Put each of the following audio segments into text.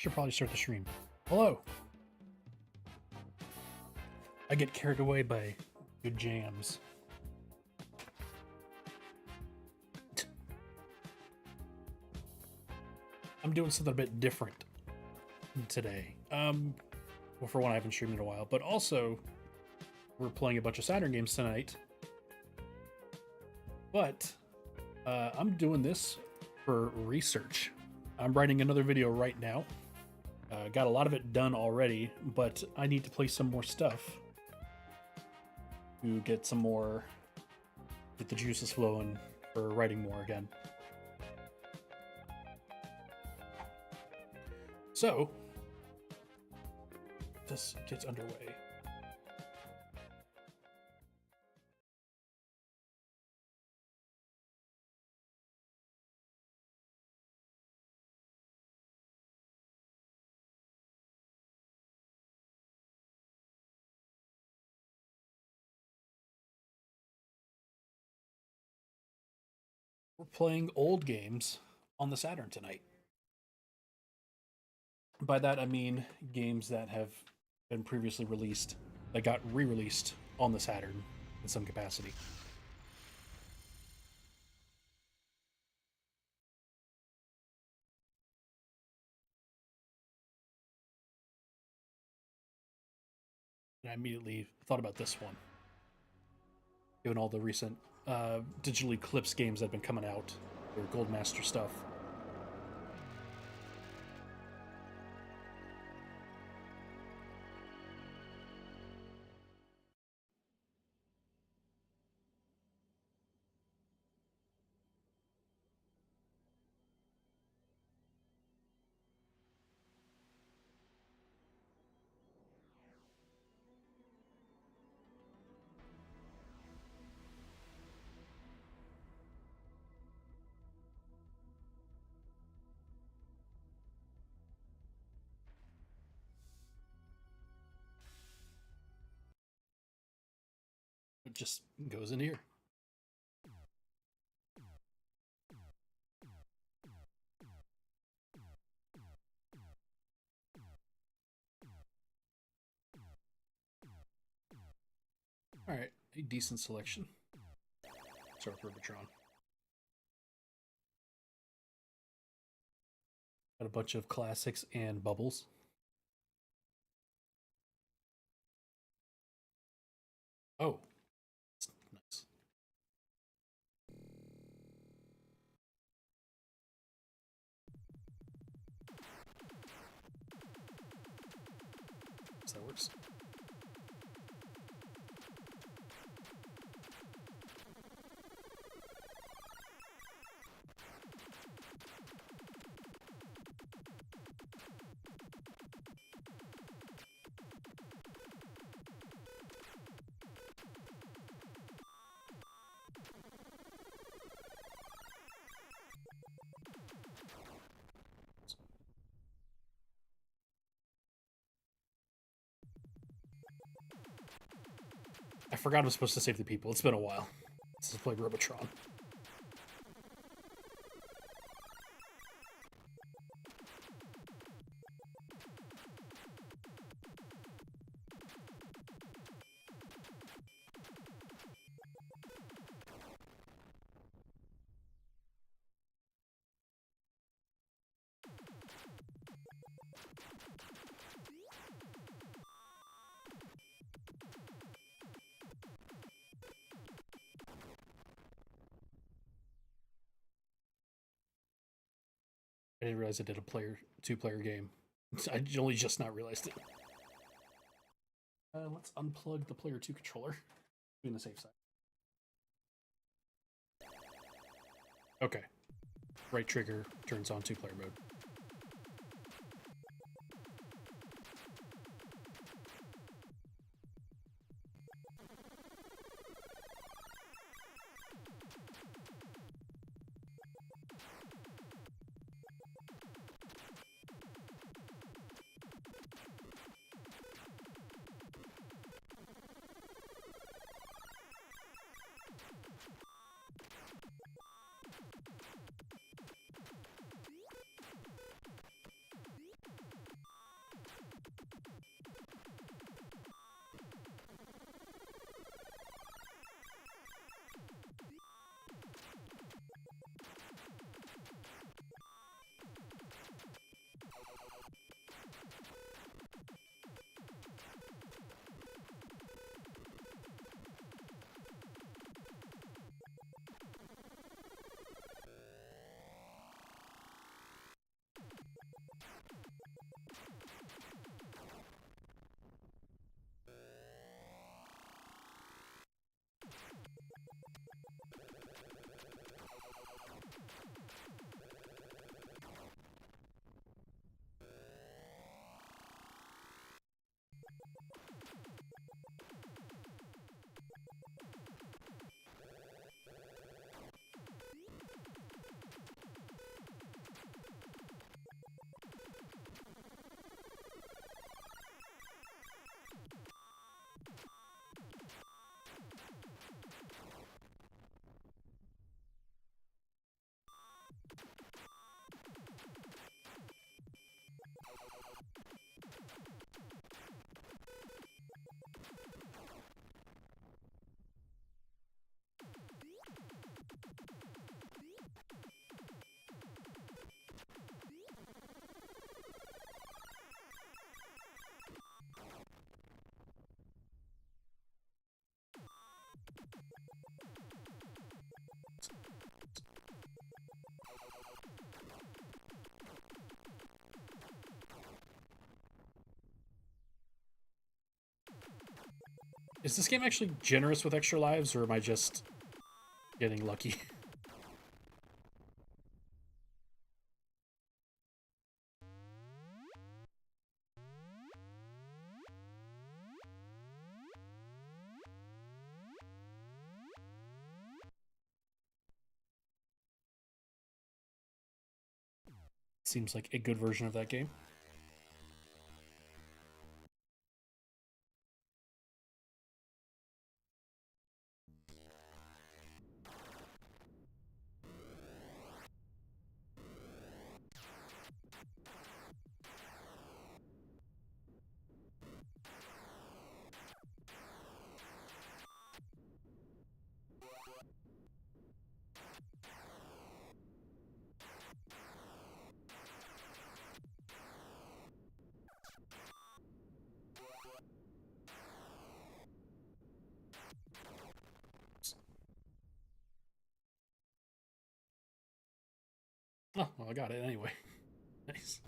should probably start the stream. Hello. I get carried away by good jams. I'm doing something a bit different today. Well, for one, I haven't streamed in a while, but also we're playing a bunch of Saturn games tonight. But I'm doing this for research. I'm writing another video right now. Got a lot of it done already, but I need to play some more stuff to get the juices flowing for writing more again. So, this gets underway. We're playing old games on the Saturn tonight. By that I mean games that have been previously released, that got re-released on the Saturn in some capacity. And I immediately thought about this one, given all the recent digital Eclipse games that have been coming out, or Goldmaster stuff. It just goes in here. Alright, a decent selection. Start with Robotron. Got a bunch of classics and bubbles. Oh, that's nice. So that works. I forgot I'm supposed to save the people. It's been a while since I played Robotron. I didn't realize I did a two-player game. I only just not realized it. Let's unplug the player 2 controller. Be on the safe side. Okay. Right trigger turns on two-player mode. Is this game actually generous with extra lives, or am I just getting lucky? Seems like a good version of that game. Oh, well, I got it anyway. Nice.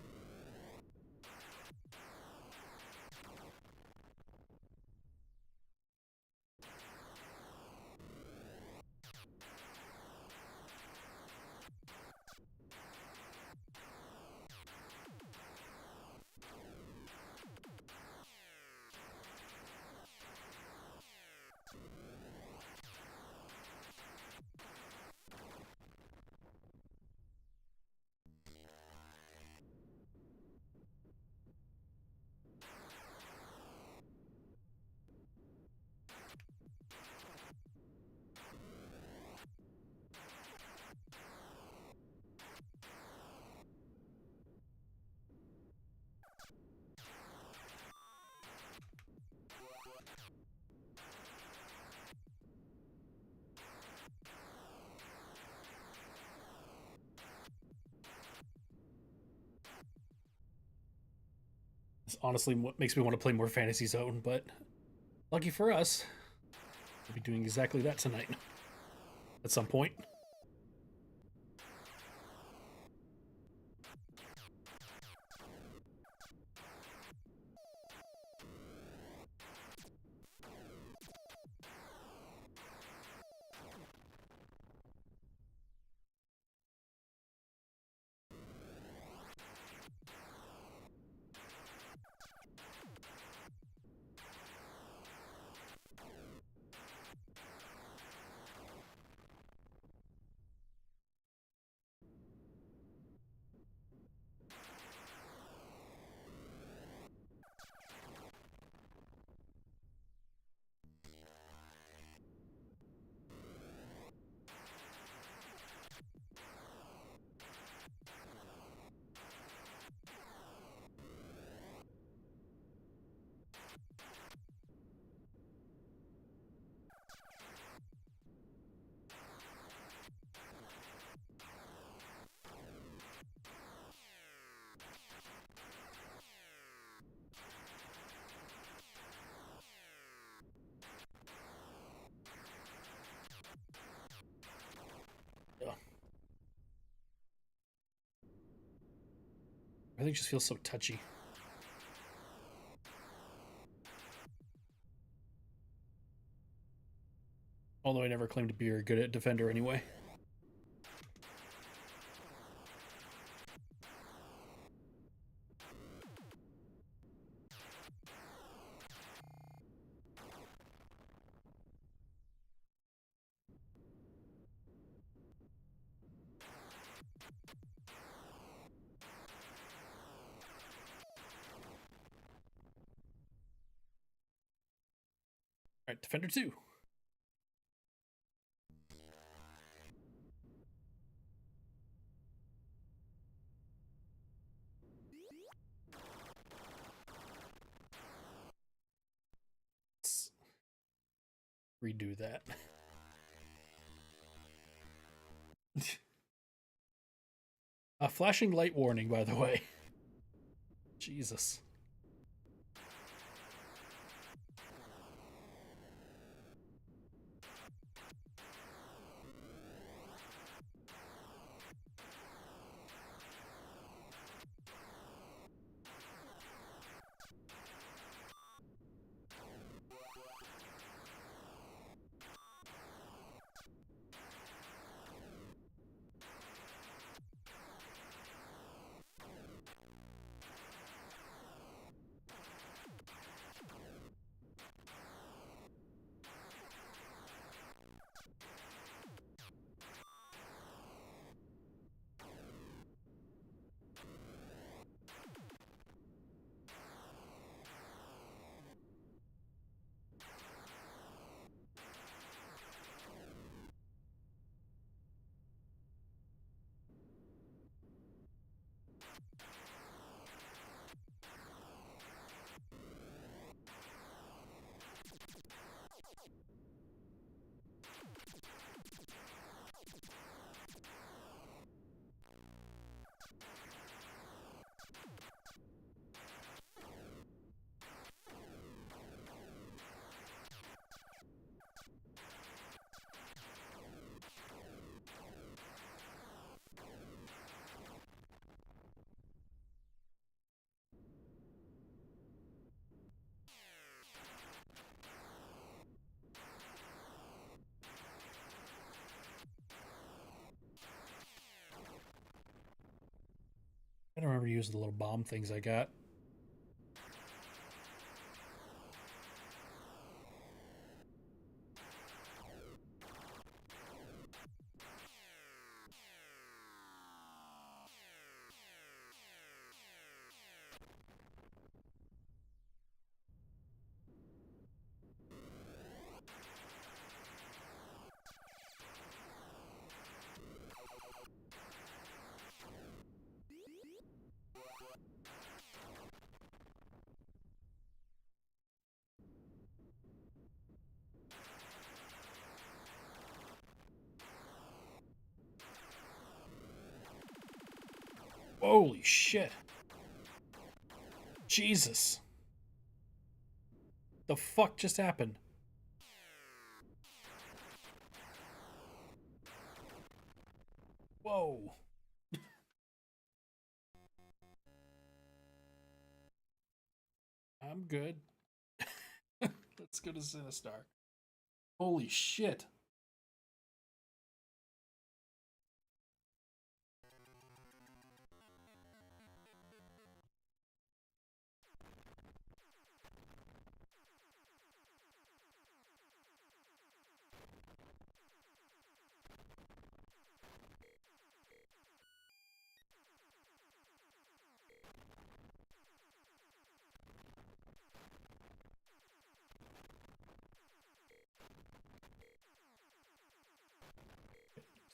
It's honestly what makes me want to play more Fantasy Zone, but lucky for us, we'll be doing exactly that tonight. At some point. Yeah. Everything just feels so touchy. Although I never claimed to be very good at defender anyway. All right, defender 2. Let's redo that. A flashing light warning, by the way. Jesus. I don't remember using the little bomb things I got. Holy shit. Jesus. The fuck just happened? Whoa. I'm good. Let's go to Sinistar. Holy shit.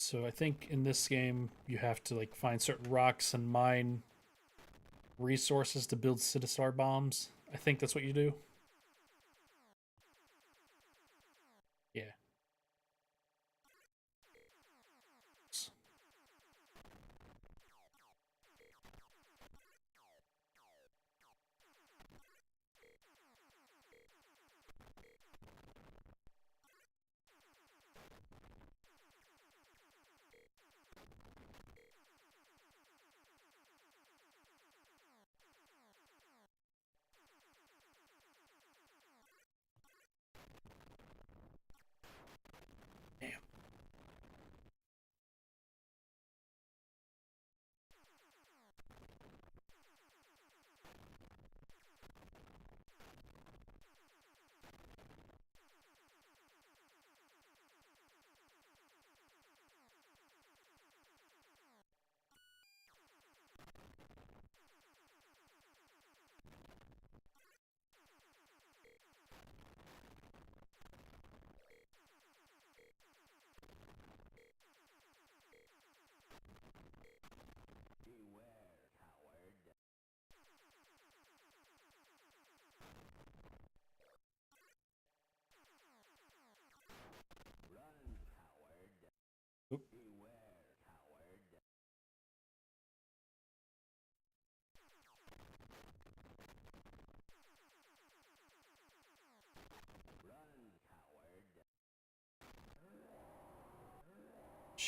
So I think in this game you have to like find certain rocks and mine resources to build Sinistar bombs. I think that's what you do. Yeah.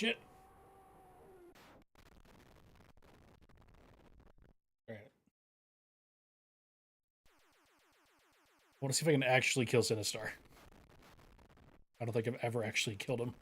shit. All right. I want to see if I can actually kill Sinistar. I don't think I've ever actually killed him.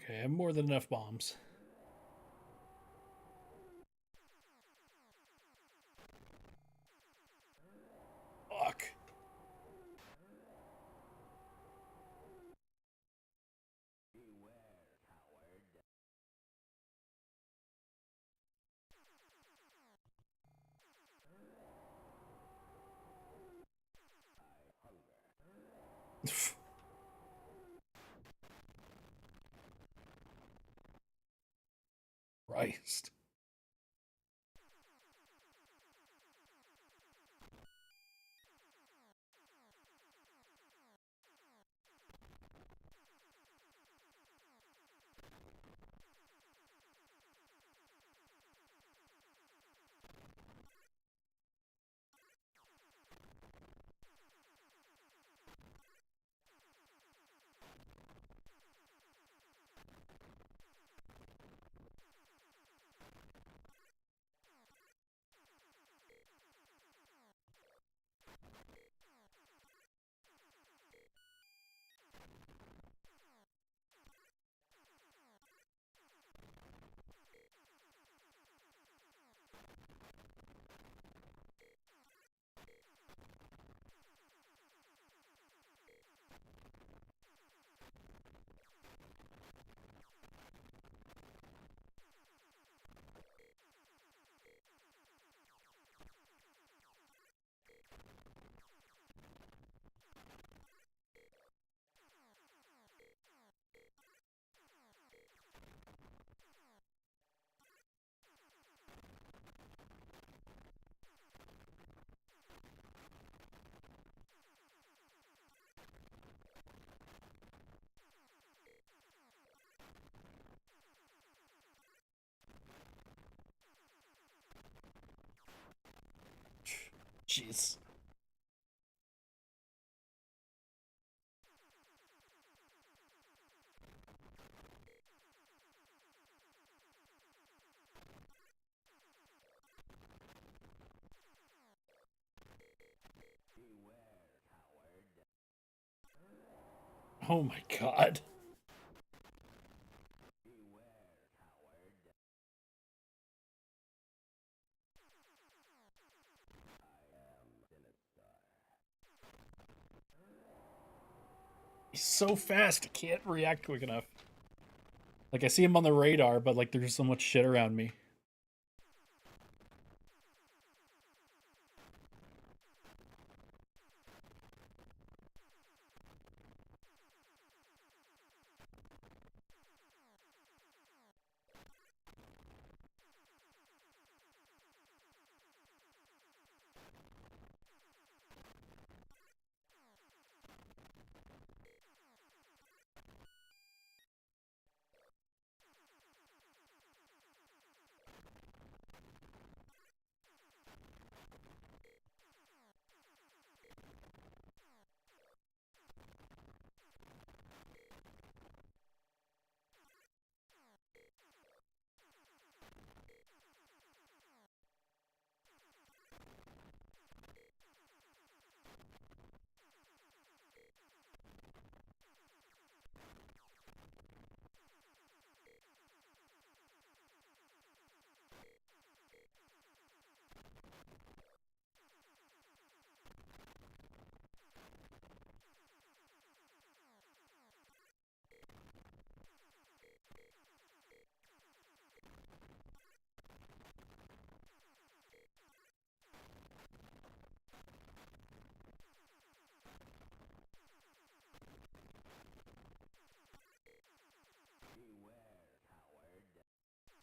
Okay, I have more than enough bombs. Fuck. Christ. Jeez. Oh my god. He's so fast, I can't react quick enough. Like, I see him on the radar, but, like, there's so much shit around me.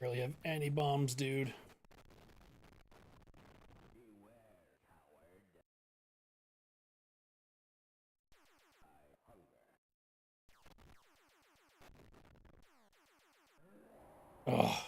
Really have any bombs, dude. Oh.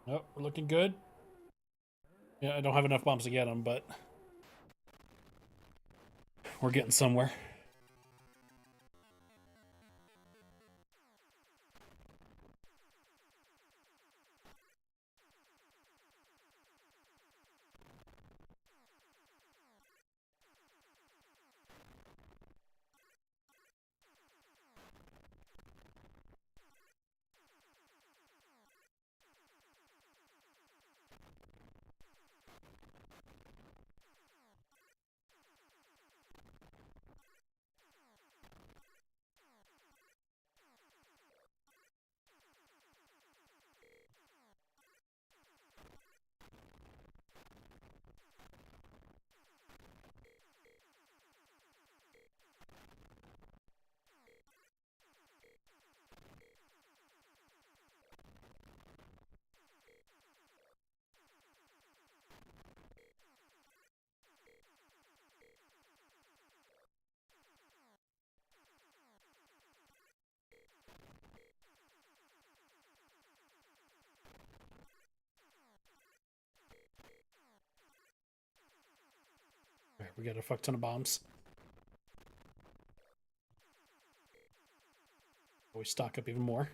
Nope, we're looking good. Yeah, I don't have enough bombs to get them, but we're getting somewhere. All right, we got a fuck ton of bombs. We stock up even more.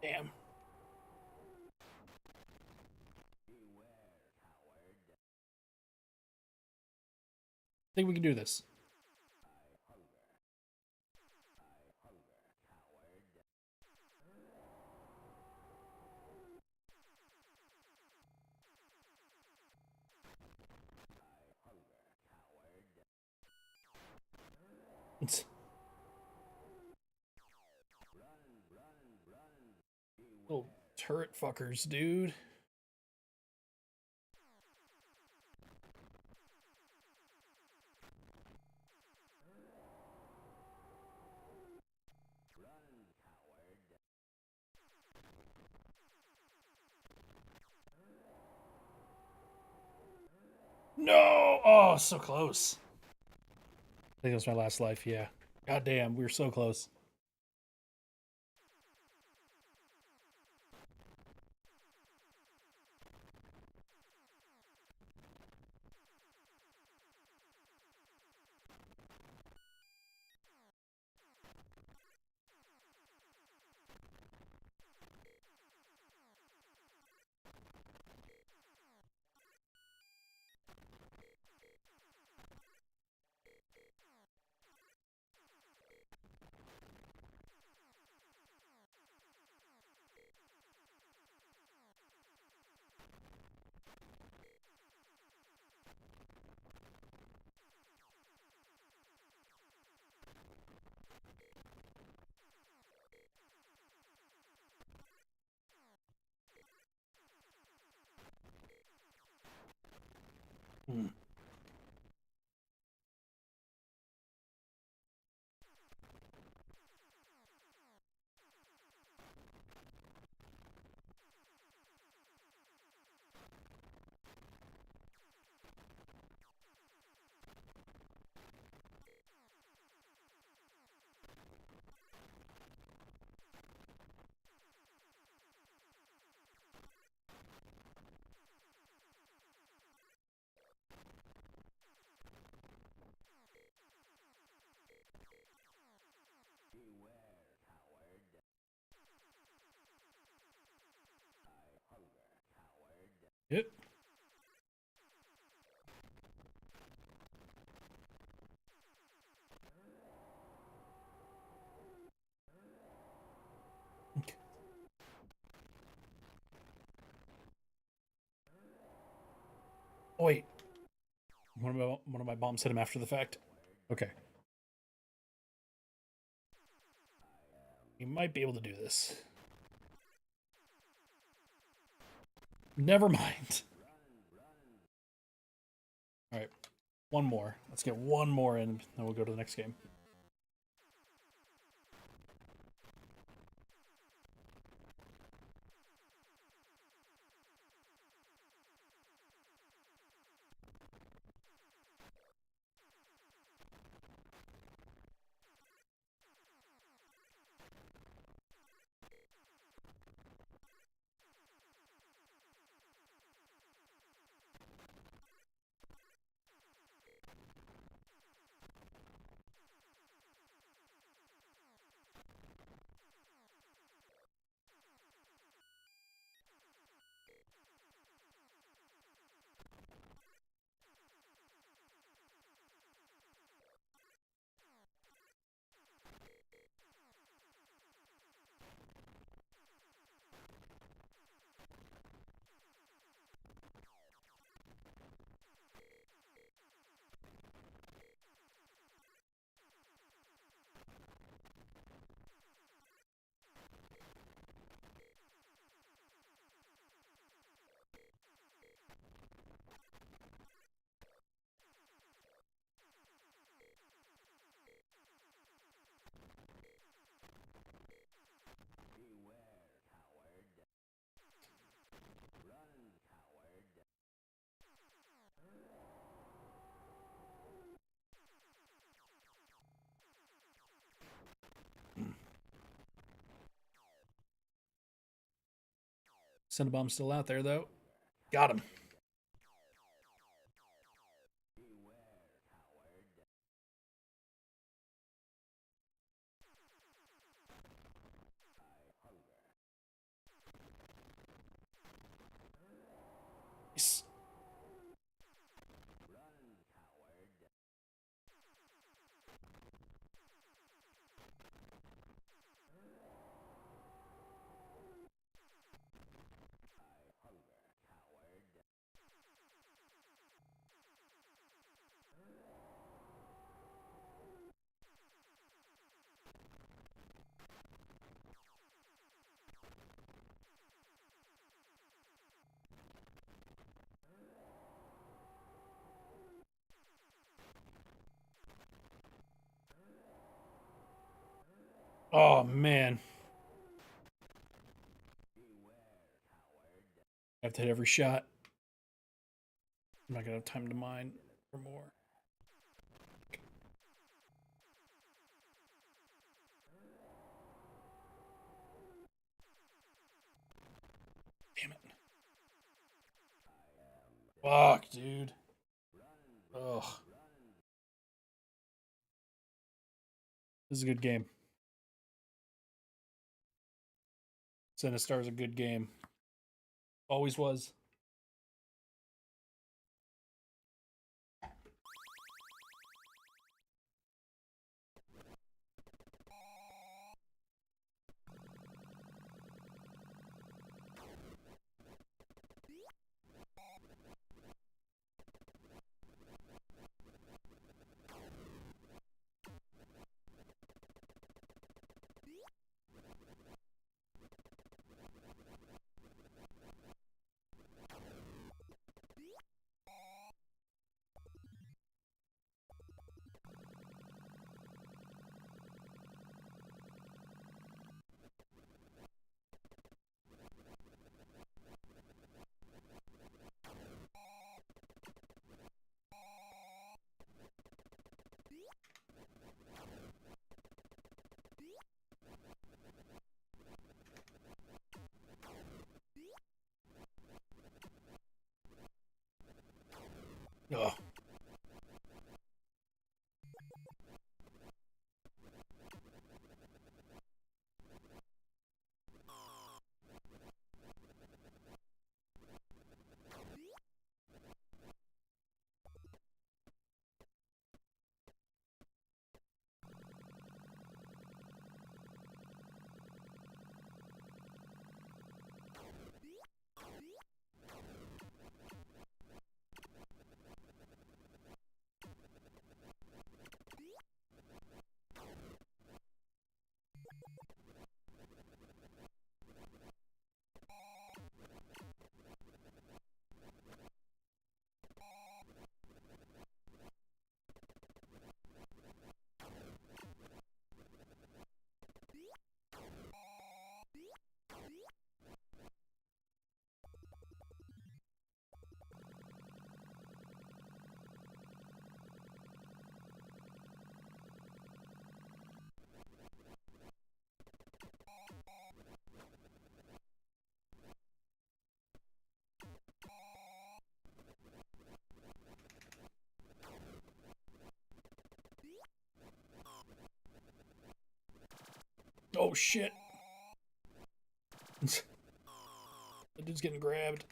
Damn. I think we can do this. It's little turret fuckers, dude. No! Oh, so close. I think that was my last life, yeah. God damn, we were so close. Hmm. Yep. Okay. Oh, wait. One of my bombs hit him after the fact. Okay. You might be able to do this. Never mind. All right. One more. Let's get one more in, then we'll go to the next game. Cinnabom's still out there, though. Got him. Nice. Oh, man. I have to hit every shot. I'm not going to have time to mine for more. Damn it. Fuck, dude. Ugh. This is a good game. Sinistar is a good game. Always was. Ugh. Oh shit! That dude's getting grabbed.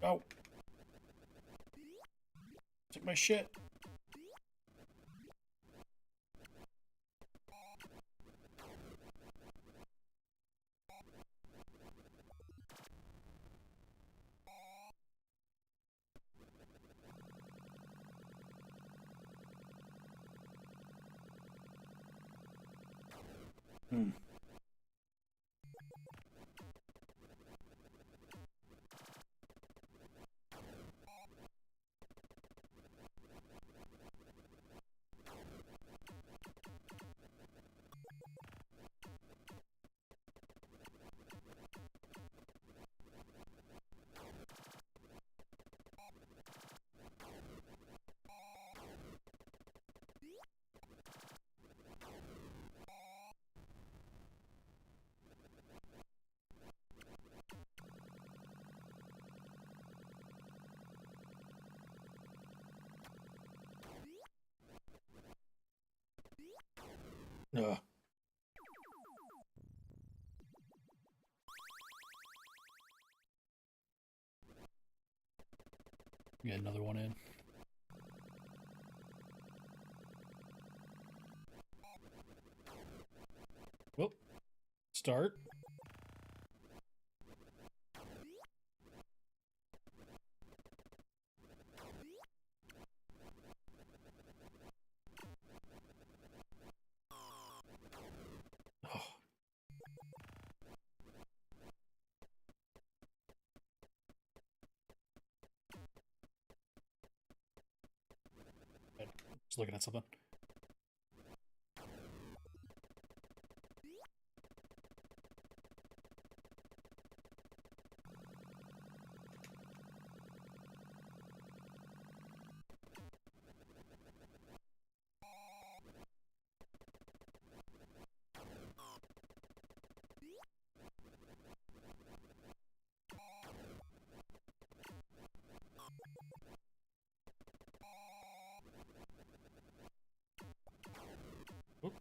Oh. Took my shit. Hmm. Ugh. Get another one in. Whoop. Start. Oh. I was looking at something. Whoop.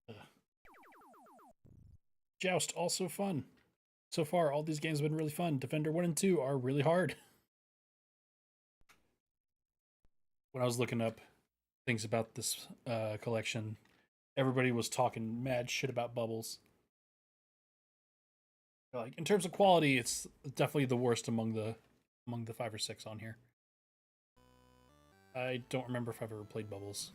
Ugh. Joust, also fun. So far, all these games have been really fun. Defender 1 and 2 are really hard. When I was looking up things about this collection, everybody was talking mad shit about Bubbles. Like, in terms of quality, it's definitely the worst among the 5 or 6 on here. I don't remember if I've ever played Bubbles.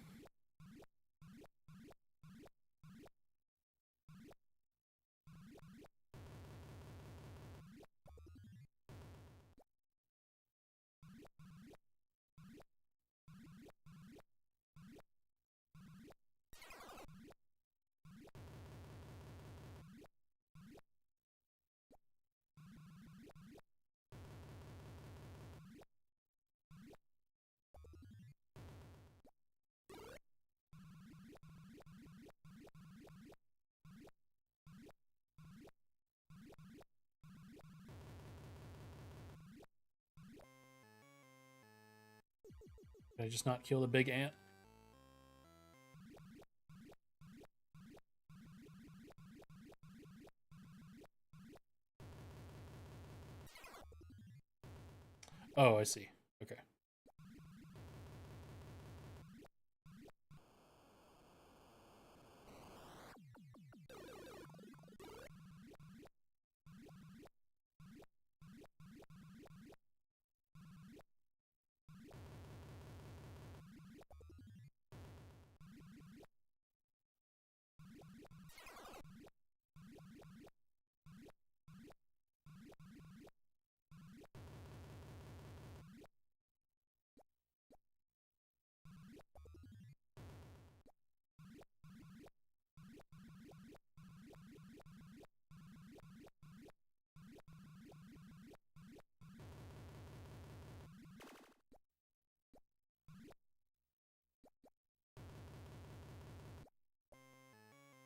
Did I just not kill the big ant? Oh, I see. Okay.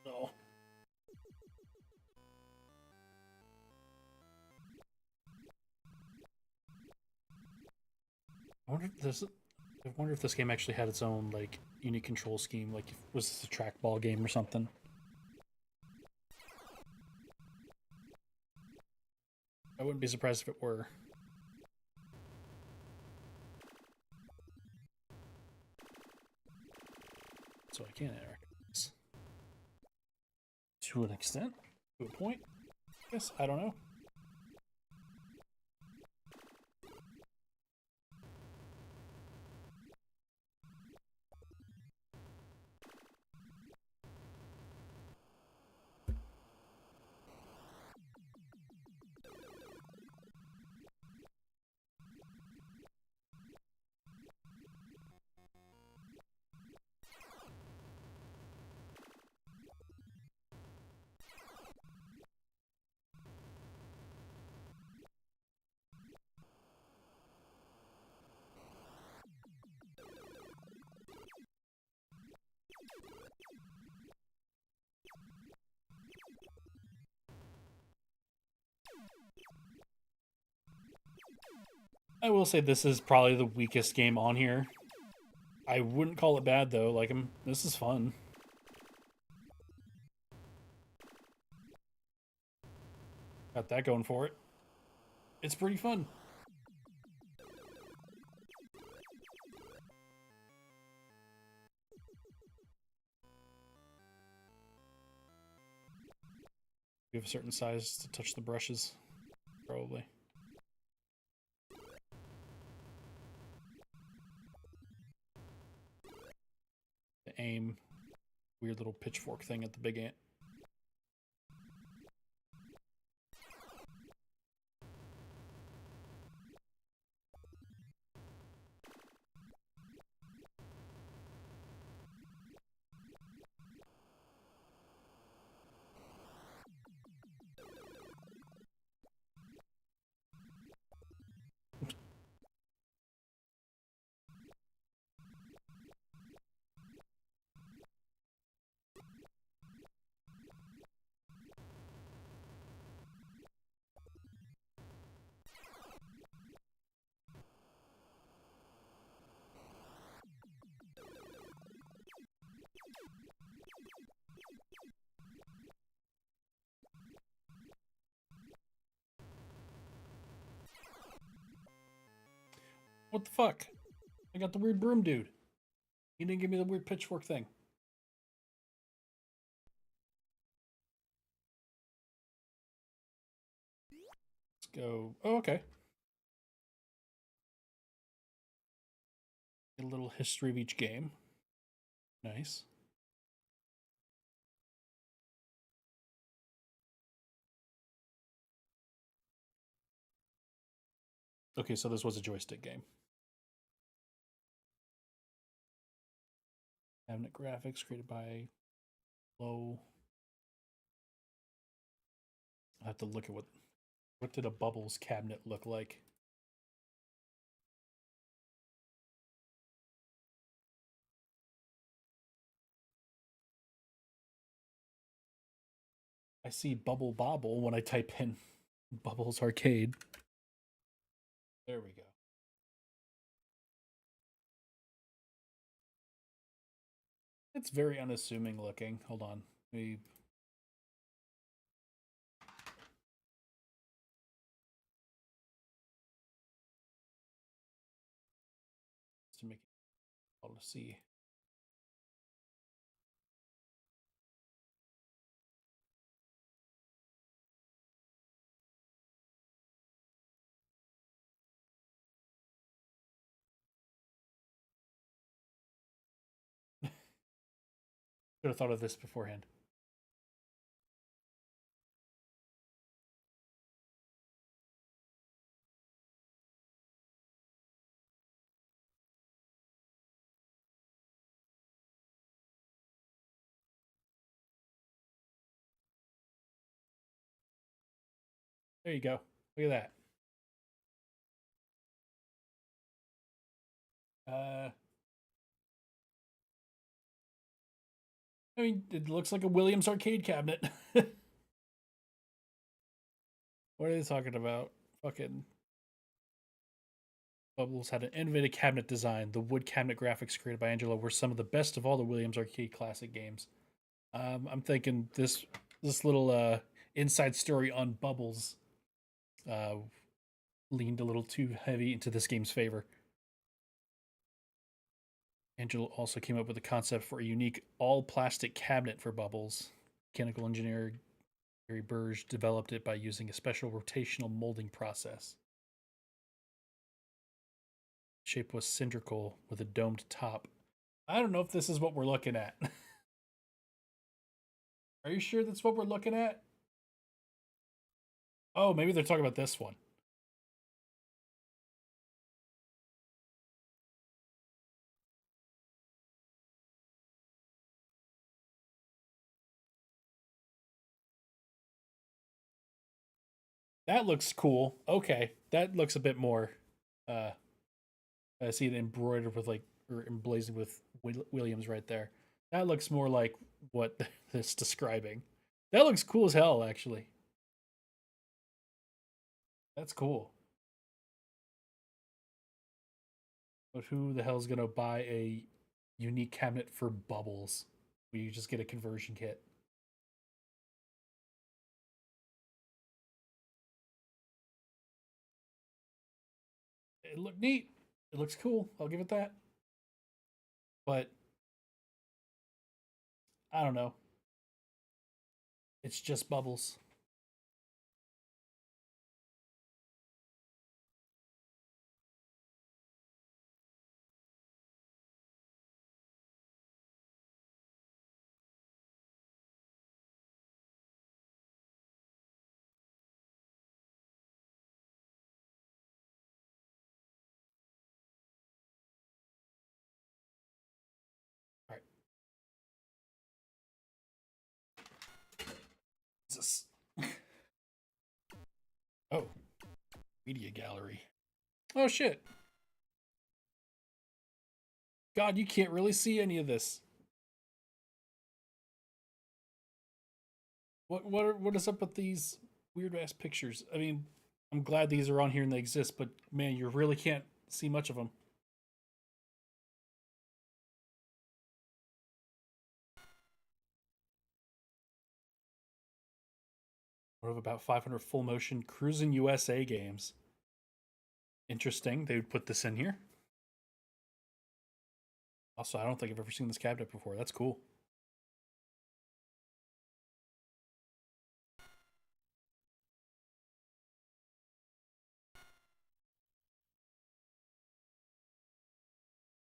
No. I wonder if this. I wonder if this game actually had its own like unique control scheme. Like, was this a trackball game or something? I wouldn't be surprised if it were. So I can interact with this to an extent, to a point. I guess I don't know. I will say this is probably the weakest game on here. I wouldn't call it bad though. Like, this is fun. Got that going for it. It's pretty fun. You have a certain size to touch the brushes, probably. To aim, weird little pitchfork thing at the big ant. What the fuck? I got the weird broom dude. He didn't give me the weird pitchfork thing. Let's go. Oh, okay. A little history of each game. Nice. Okay, so this was a joystick game. Cabinet graphics created by Low. I have to look at what did a Bubbles cabinet look like. I see Bubble Bobble when I type in Bubbles Arcade. There we go. It's very unassuming looking. Hold on. We to make it all to see. Should have thought of this beforehand. There you go. Look at that. I mean, it looks like a Williams arcade cabinet. What are they talking about? Fucking Bubbles had an innovative cabinet design. The wood cabinet graphics created by Angelo were some of the best of all the Williams arcade classic games. I'm thinking this little inside story on Bubbles uh, leaned a little too heavy into this game's favor. Angelo also came up with a concept for a unique all plastic cabinet for Bubbles. Mechanical engineer Gary Burge developed it by using a special rotational molding process. Shape was cylindrical with a domed top. I don't know if this is what we're looking at. Are you sure that's what we're looking at? Oh, maybe they're talking about this one. That looks cool. Okay, that looks a bit more. Uh, I see it embroidered with like or emblazoned with Williams right there. That looks more like what it's describing. That looks cool as hell, actually. That's cool. But who the hell's gonna buy a unique cabinet for Bubbles? Where you just get a conversion kit. It looked neat. It looks cool. I'll give it that. But I don't know. It's just Bubbles. All right. Jesus. Oh, media gallery. Oh shit. God, you can't really see any of this. What is up with these weird ass pictures? I mean, I'm glad these are on here and they exist, but man, you really can't see much of them. What of about 500 full motion cruising USA games? Interesting. They would put this in here. Also, I don't think I've ever seen this cabinet before. That's cool.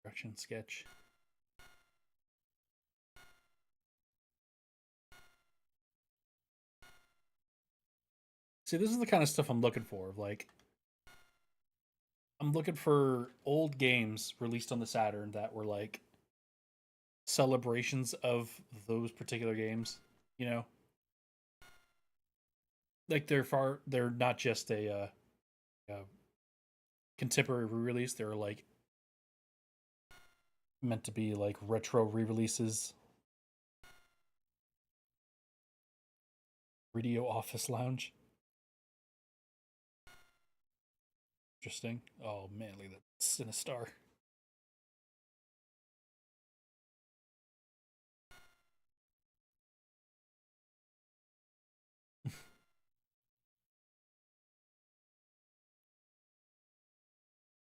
Direction sketch. See, this is the kind of stuff I'm looking for. Like, I'm looking for old games released on the Saturn that were like celebrations of those particular games. You know, like they're not just a contemporary re-release. They're like meant to be like retro re-releases. Radio Office Lounge. Interesting. Oh man, look at that Sinistar.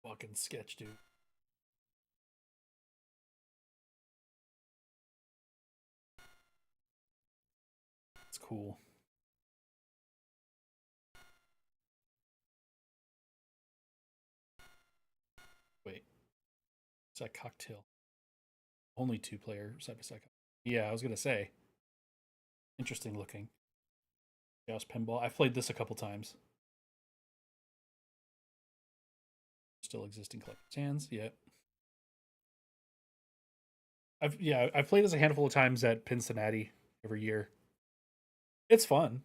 Fucking sketch, dude. It's cool. Wait, it's that cocktail. Only two player side by side. Yeah, I was gonna say. Interesting looking. Joust pinball. I've played this a couple times. Still existing collector's hands. Yeah. I've played this a handful of times at Cincinnati every year. It's fun.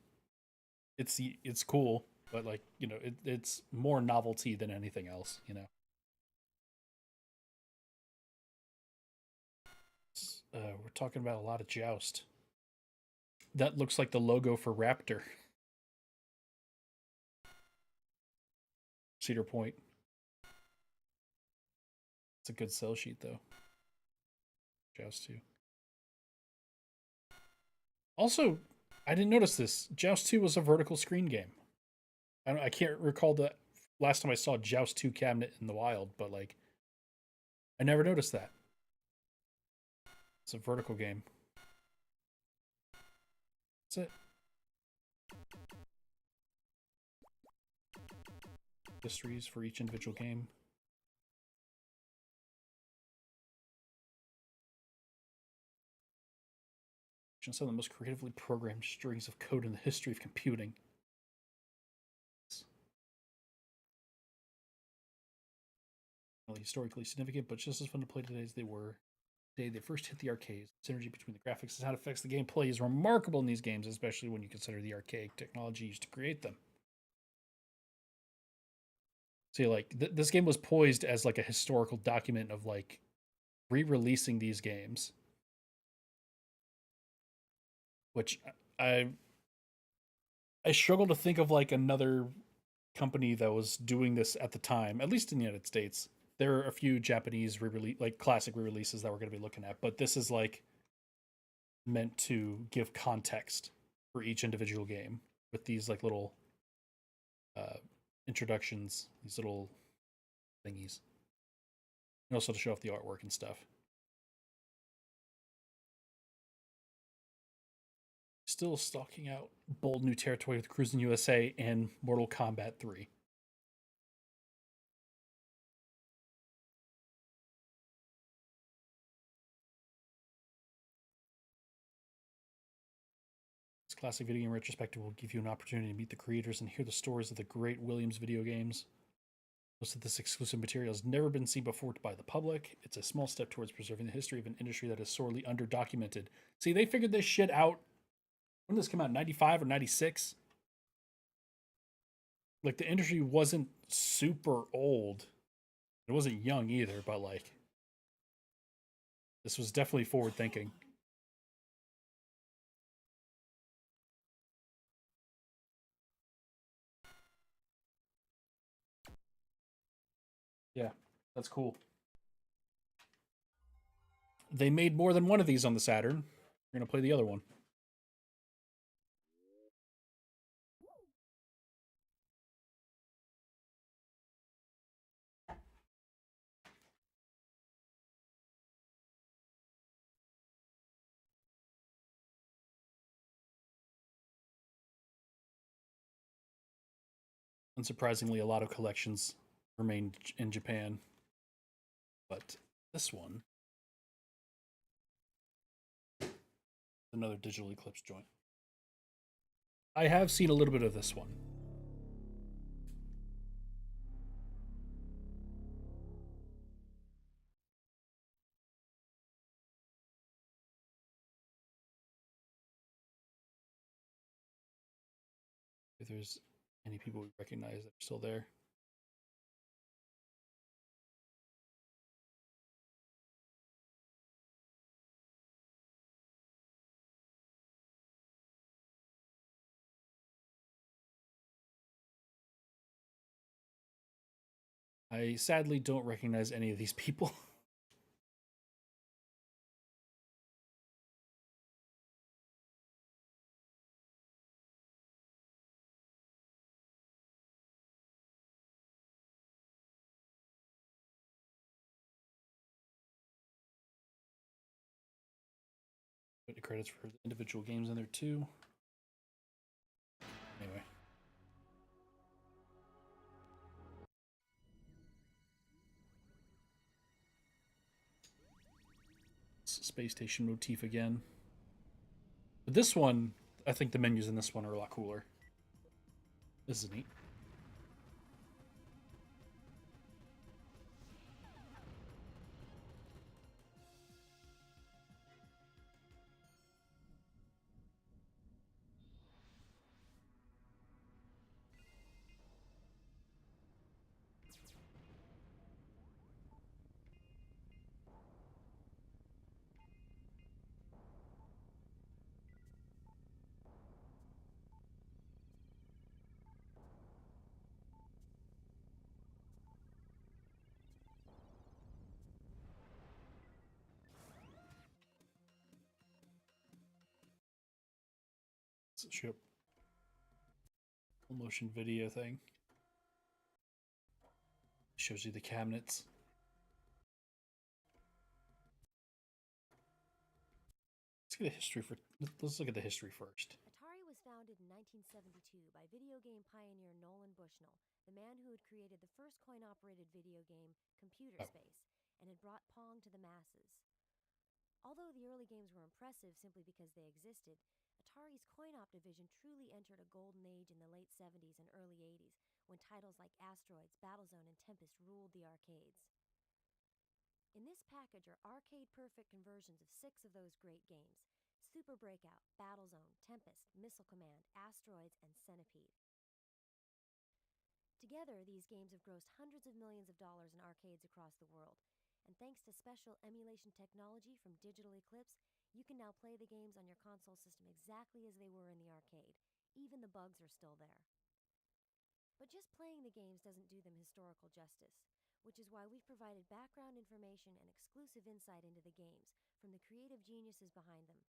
It's cool, but like it's more novelty than anything else. We're talking about a lot of Joust. That looks like the logo for Raptor. Cedar Point. It's a good sell sheet though. Joust 2. Also, I didn't notice this. Joust 2 was a vertical screen game. I can't recall the last time I saw Joust 2 cabinet in the wild, but like I never noticed that. It's a vertical game. That's it. Histories for each individual game. Some of the most creatively programmed strings of code in the history of computing. Really historically significant, but just as fun to play today as they were the day they first hit the arcades. Synergy between the graphics and sound effects of the gameplay is remarkable in these games, especially when you consider the archaic technology used to create them. See, like this game was poised as like a historical document of like re-releasing these games, which I struggle to think of like another company that was doing this at the time, at least in the United States. There are a few Japanese re-release, like classic re-releases that we're going to be looking at, but this is like meant to give context for each individual game with these like little uh, introductions, these little thingies, and also to show off the artwork and stuff. Still stalking out bold new territory with Cruising USA and Mortal Kombat 3. This classic video game retrospective will give you an opportunity to meet the creators and hear the stories of the great Williams video games. Most of this exclusive material has never been seen before by the public. It's a small step towards preserving the history of an industry that is sorely underdocumented. See, they figured this shit out when did this come out, 95 or 96? Like, the industry wasn't super old. It wasn't young either, but like, this was definitely forward thinking. Yeah, that's cool. They made more than one of these on the Saturn. We're going to play the other one. Unsurprisingly, a lot of collections remained in Japan, but this one, another digital Eclipse joint. I have seen a little bit of this one. if there's any people we recognize that are still there. I sadly don't recognize any of these people. Put the credits for the individual games in there too. Anyway. Space station motif again. But this one, I think the menus in this one are a lot cooler. This is neat. Ship motion video thing. Shows you the cabinets. Let's get a history for. Let's look at the history first. Atari was founded in 1972 by video game pioneer Nolan Bushnell, the man who had created the first coin-operated video game, Computer Space, and had brought Pong to the masses. Although the early games were impressive simply because they existed, Atari's coin-op division truly entered a golden age in the late 70s and early 80s, when titles like Asteroids, Battlezone, and Tempest ruled the arcades. In this package are arcade-perfect conversions of 6 of those great games: Super Breakout, Battlezone, Tempest, Missile Command, Asteroids, and Centipede. Together, these games have grossed hundreds of millions of dollars in arcades across the world, and thanks to special emulation technology from Digital Eclipse, you can now play the games on your console system exactly as they were in the arcade. Even the bugs are still there. But just playing the games doesn't do them historical justice, which is why we've provided background information and exclusive insight into the games from the creative geniuses behind them.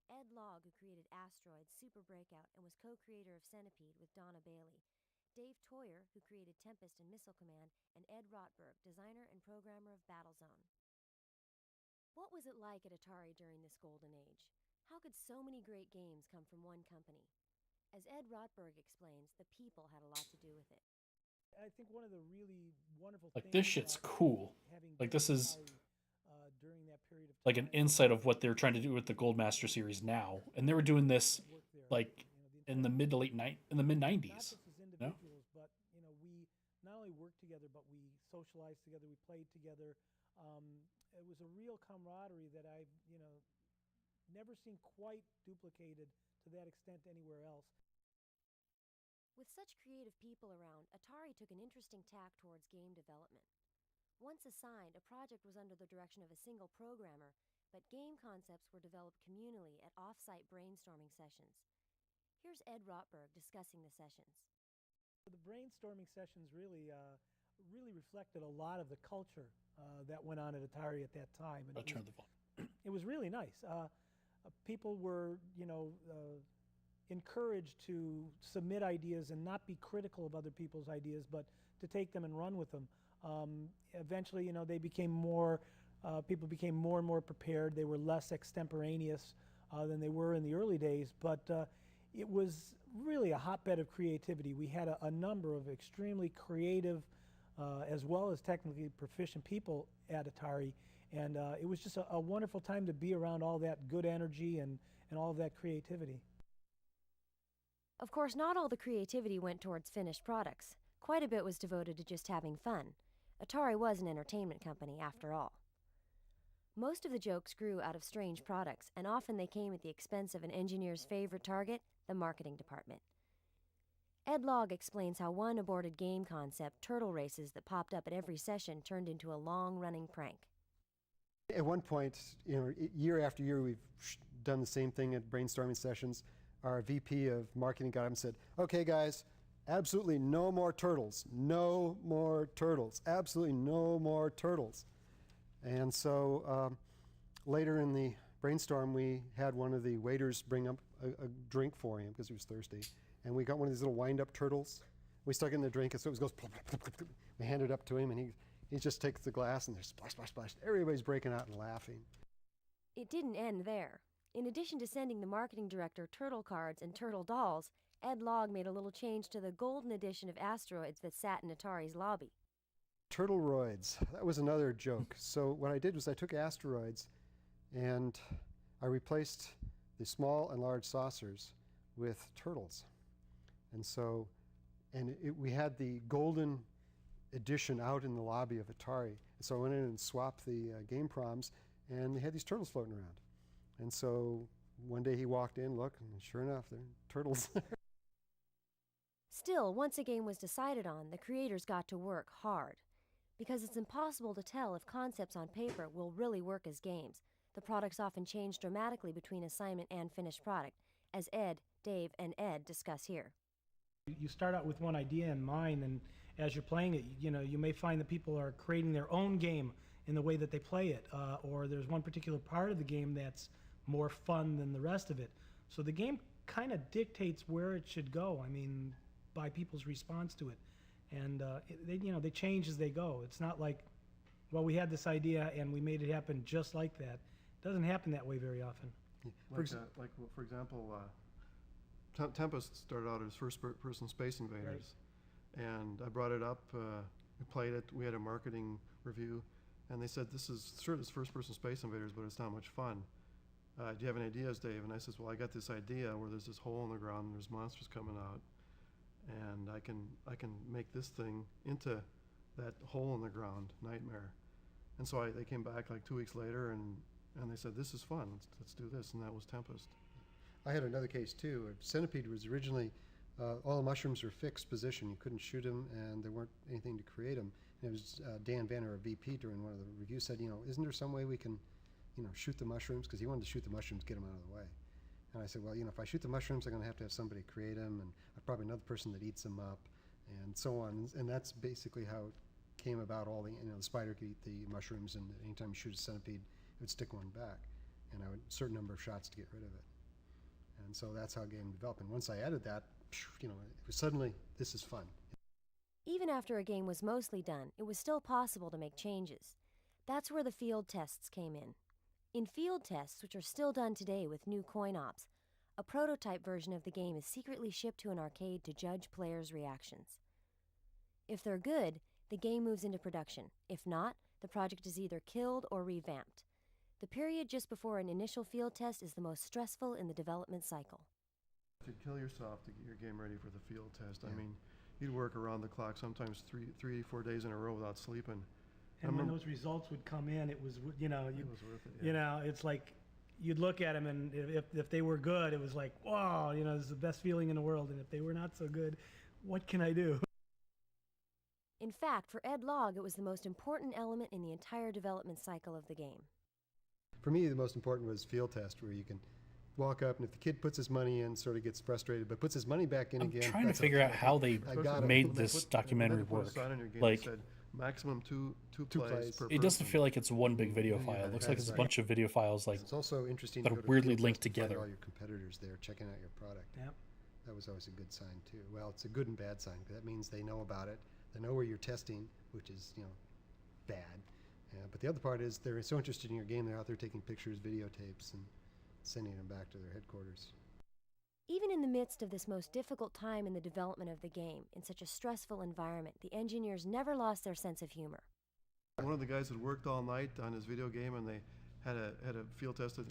Ed Logg, who created Asteroids, Super Breakout, and was co-creator of Centipede with Donna Bailey. Dave Toyer, who created Tempest and Missile Command, and Ed Rotberg, designer and programmer of Battlezone. What was it like at Atari during this golden age? How could so many great games come from one company? As Ed Rotberg explains, the people had a lot to do with it. I think one of the really wonderful Like things this shit's about cool. having Like been this is during that period of like an time, insight of what they're trying to do with the Goldmaster series now, and they were doing this work there, like the in the entire in the mid not '90s. just as You know? individuals, but we not only worked together, but we socialized together, we played together. It was a real camaraderie that I've never seen quite duplicated to that extent anywhere else. With such creative people around, Atari took an interesting tack towards game development. Once assigned, a project was under the direction of a single programmer, but game concepts were developed communally at off-site brainstorming sessions. Here's Ed Rotberg discussing the sessions. The brainstorming sessions really reflected a lot of the culture that went on at Atari at that time. And I'll turn the volume. it was really nice. People were, encouraged to submit ideas and not be critical of other people's ideas, but to take them and run with them. Eventually, they became more, people became more and more prepared. They were less extemporaneous than they were in the early days, but it was really a hotbed of creativity. We had a number of extremely creative, as well as technically proficient people at Atari, and it was just a wonderful time to be around all that good energy and all of that creativity. Of course, not all the creativity went towards finished products. Quite a bit was devoted to just having fun. Atari was an entertainment company, after all. Most of the jokes grew out of strange products, and often they came at the expense of an engineer's favorite target, the marketing department. Ed Log explains how one aborted game concept, turtle races, that popped up at every session turned into a long-running prank. At one point, year after year, we've done the same thing at brainstorming sessions. Our VP of marketing got up and said, "Okay, guys, absolutely no more turtles. No more turtles. Absolutely no more turtles." And so later in the brainstorm, we had one of the waiters bring up a drink for him because he was thirsty. And we got one of these little wind-up turtles. We stuck it in the drink, and so it goes plop, plop, plop, plop. We hand it up to him, and he just takes the glass, and there's splash, splash, splash. Everybody's breaking out and laughing. It didn't end there. In addition to sending the marketing director turtle cards and turtle dolls, Ed Log made a little change to the golden edition of Asteroids that sat in Atari's lobby. Turtleroids, that was another joke. So what I did was I took Asteroids and I replaced the small and large saucers with turtles. And so, we had the golden edition out in the lobby of Atari. And so I went in and swapped the game proms, and they had these turtles floating around. And so one day he walked in, looked, and sure enough, there are turtles there. Still, once a game was decided on, the creators got to work hard. Because it's impossible to tell if concepts on paper will really work as games. The products often change dramatically between assignment and finished product, as Ed, Dave, and Ed discuss here. You start out with one idea in mind, and as you're playing it, you may find that people are creating their own game in the way that they play it, or there's one particular part of the game that's more fun than the rest of it. So the game kind of dictates where it should go. I mean, by people's response to it, and they change as they go. It's not like, well, we had this idea and we made it happen just like that. It doesn't happen that way very often. For example, Tempest started out as first-person Space Invaders, and I brought it up. We played it. We had a marketing review, and they said, "This is first-person Space Invaders, but it's not much fun. Do you have any ideas, Dave?" And I says, "Well, I got this idea where there's this hole in the ground and there's monsters coming out, and I can make this thing into that hole in the ground nightmare." And so they came back like 2 weeks later, and they said, "This is fun. Let's do this," and that was Tempest. I had another case too. Centipede was originally, all the mushrooms were fixed position. You couldn't shoot them, and there weren't anything to create them. And it was Dan Vanner, a VP, during one of the reviews said, isn't there some way we can, shoot the mushrooms? Because he wanted to shoot the mushrooms, get them out of the way. And I said, well, if I shoot the mushrooms, I'm going to have somebody create them, and probably another person that eats them up, and so on. And that's basically how it came about. All the spider could eat the mushrooms, and anytime you shoot a centipede, it would stick one back, and I would a certain number of shots to get rid of it. And so that's how game developed. And once I added that, it was suddenly, this is fun. Even after a game was mostly done, it was still possible to make changes. That's where the field tests came in. In field tests, which are still done today with new coin ops, a prototype version of the game is secretly shipped to an arcade to judge players' reactions. If they're good, the game moves into production. If not, the project is either killed or revamped. The period just before an initial field test is the most stressful in the development cycle. To kill yourself to get your game ready for the field test. Yeah. I mean, you'd work around the clock, sometimes 4 days in a row without sleeping. And when those results would come in, it was, it was worth it. Yeah. It's like you'd look at them, and if they were good, it was like, wow, this is the best feeling in the world. And if they were not so good, what can I do? In fact, for Ed Log, it was the most important element in the entire development cycle of the game. For me, the most important was field test, where you can walk up, and if the kid puts his money in, sort of gets frustrated, but puts his money back in again. I'm trying to figure out how they made this documentary work. Like, maximum two plays per person. It doesn't feel like it's one big video file. It looks like it's a bunch of video files it's also interesting that to are go to weirdly field linked test and find together. all your competitors there checking out your product. Yep. That was always a good sign too. Well, it's a good and bad sign, because that means they know about it. They know where you're testing, which is bad. But the other part is they're so interested in your game, they're out there taking pictures, videotapes, and sending them back to their headquarters. Even in the midst of this most difficult time in the development of the game, in such a stressful environment, the engineers never lost their sense of humor. One of the guys had worked all night on his video game, and they had a field test the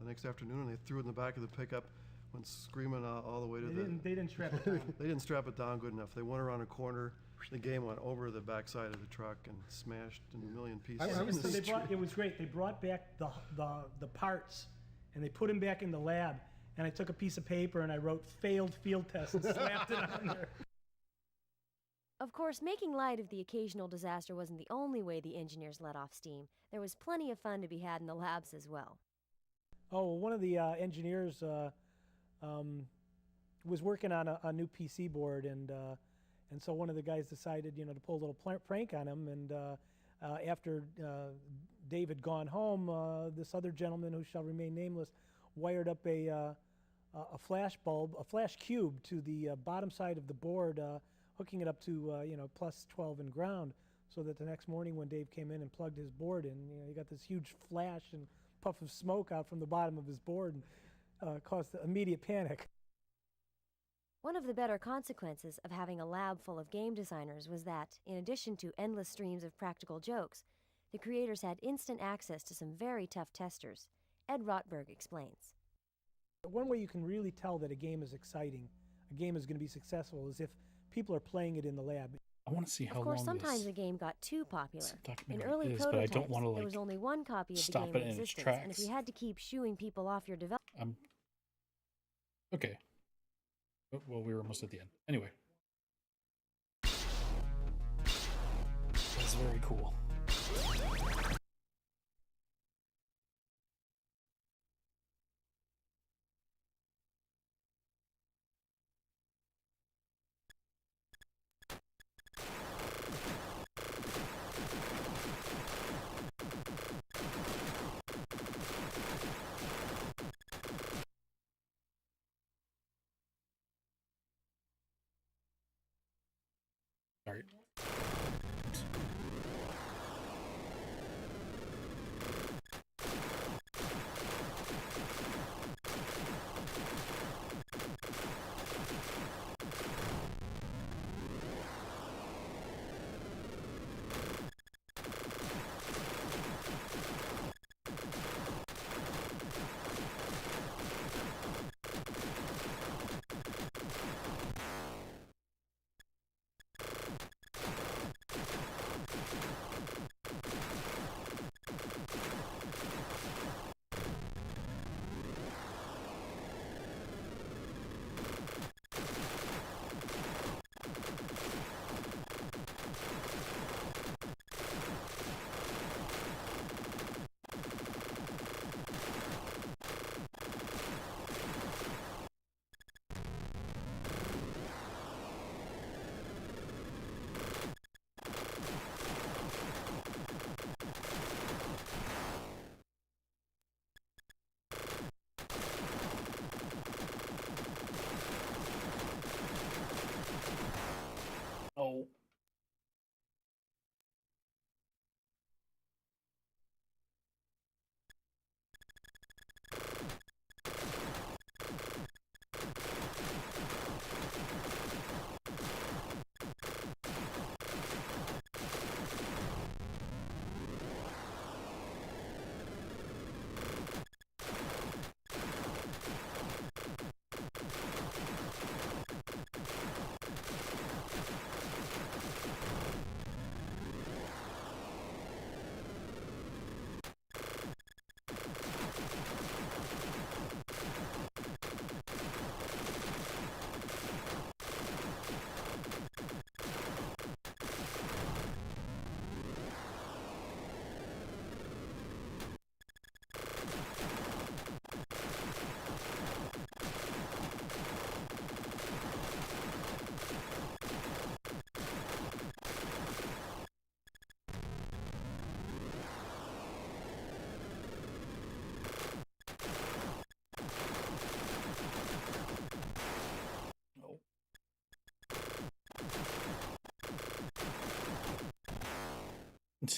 next afternoon, and they threw it in the back of the pickup, went screaming all the way to They didn't strap it down. They didn't strap it down good enough. They went around a corner. The game went over the backside of the truck and smashed in a million pieces. It was great. They brought back the parts, and they put them back in the lab, and I took a piece of paper and I wrote "failed field test" and slapped it on there. Of course, making light of the occasional disaster wasn't the only way the engineers let off steam. There was plenty of fun to be had in the labs as well. Oh, well, one of the engineers um, was working on a new PC board, and so one of the guys decided, to pull a little prank on him. And after Dave had gone home, this other gentleman, who shall remain nameless, wired up a flash bulb, a flash cube, to the bottom side of the board, hooking it up to plus 12 in ground, so that the next morning when Dave came in and plugged his board in, he got this huge flash and puff of smoke out from the bottom of his board, and caused immediate panic. One of the better consequences of having a lab full of game designers was that, in addition to endless streams of practical jokes, the creators had instant access to some very tough testers. Ed Rotberg explains. One way you can really tell that a game is exciting, a game is going to be successful, is if people are playing it in the lab. I want to see how Of course, long sometimes this a game got too popular. In documentary early is, but I prototypes, don't want to there was only one copy of the stop game it in in its existence, and if tracks. you had to keep shooing people off your development, Okay. Oh, well, we were almost at the end. Anyway. That's very cool. All right. Oh. Oh. Neat.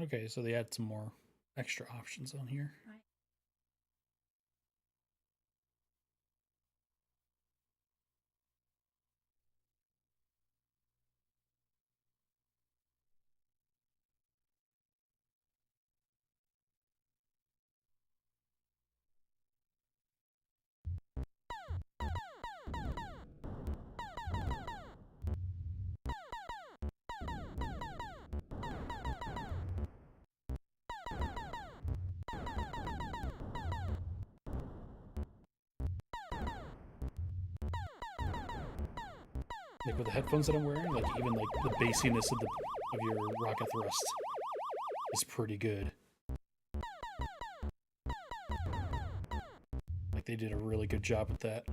Okay, so they add some more extra options on here. Like with the headphones that I'm wearing, like even like the bassiness of your rocket thrust is pretty good. Like they did a really good job with that.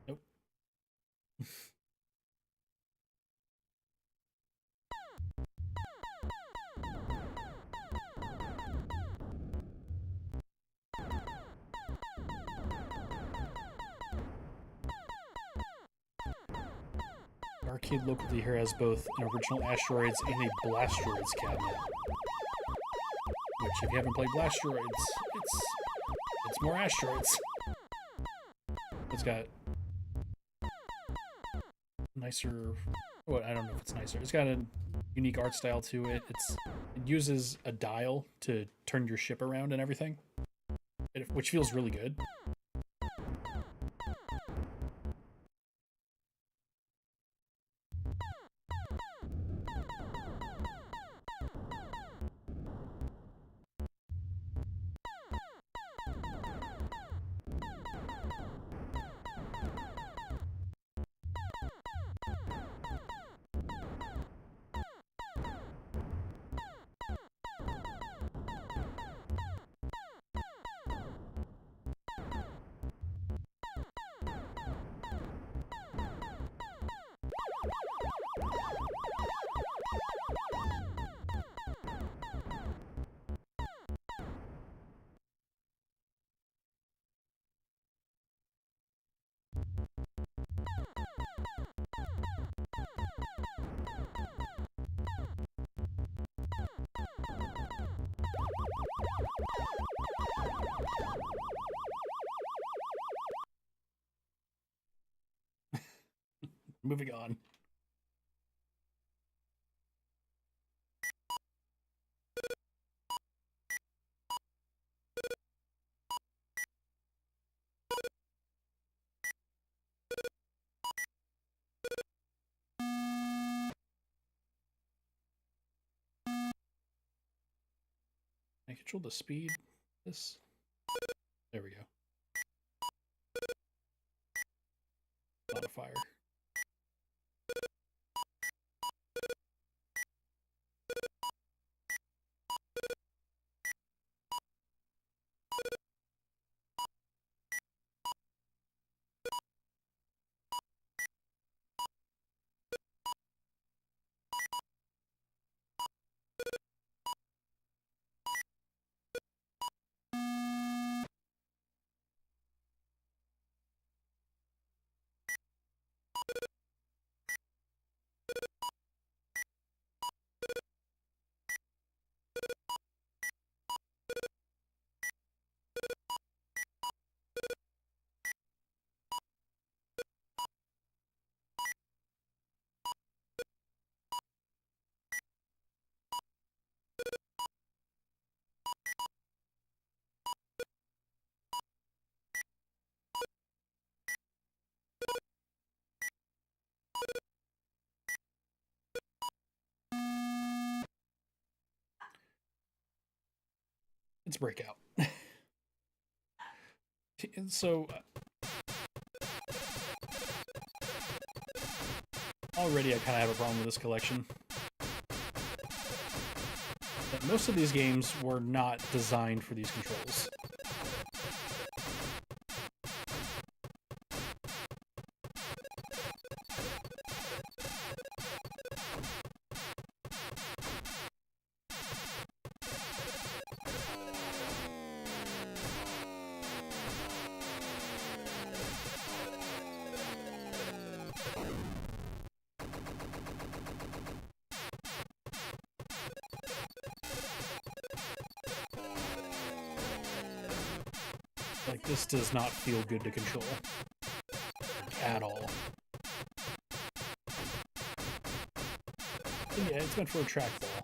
Nope. Arcade locally here has both an original Asteroids and a Blasteroids cabinet. Which, if you haven't played Blasteroids, it's more Asteroids. It's got nicer. Well, I don't know if it's nicer. It's got a unique art style to it. It uses a dial to turn your ship around and everything, which feels really good. Moving on. I control the speed. This. There we go. Modifier. It's Breakout. And so already I kind of have a problem with this collection. But most of these games were not designed for these controls. Like, this does not feel good to control. At all. And yeah, it's meant for a trackball.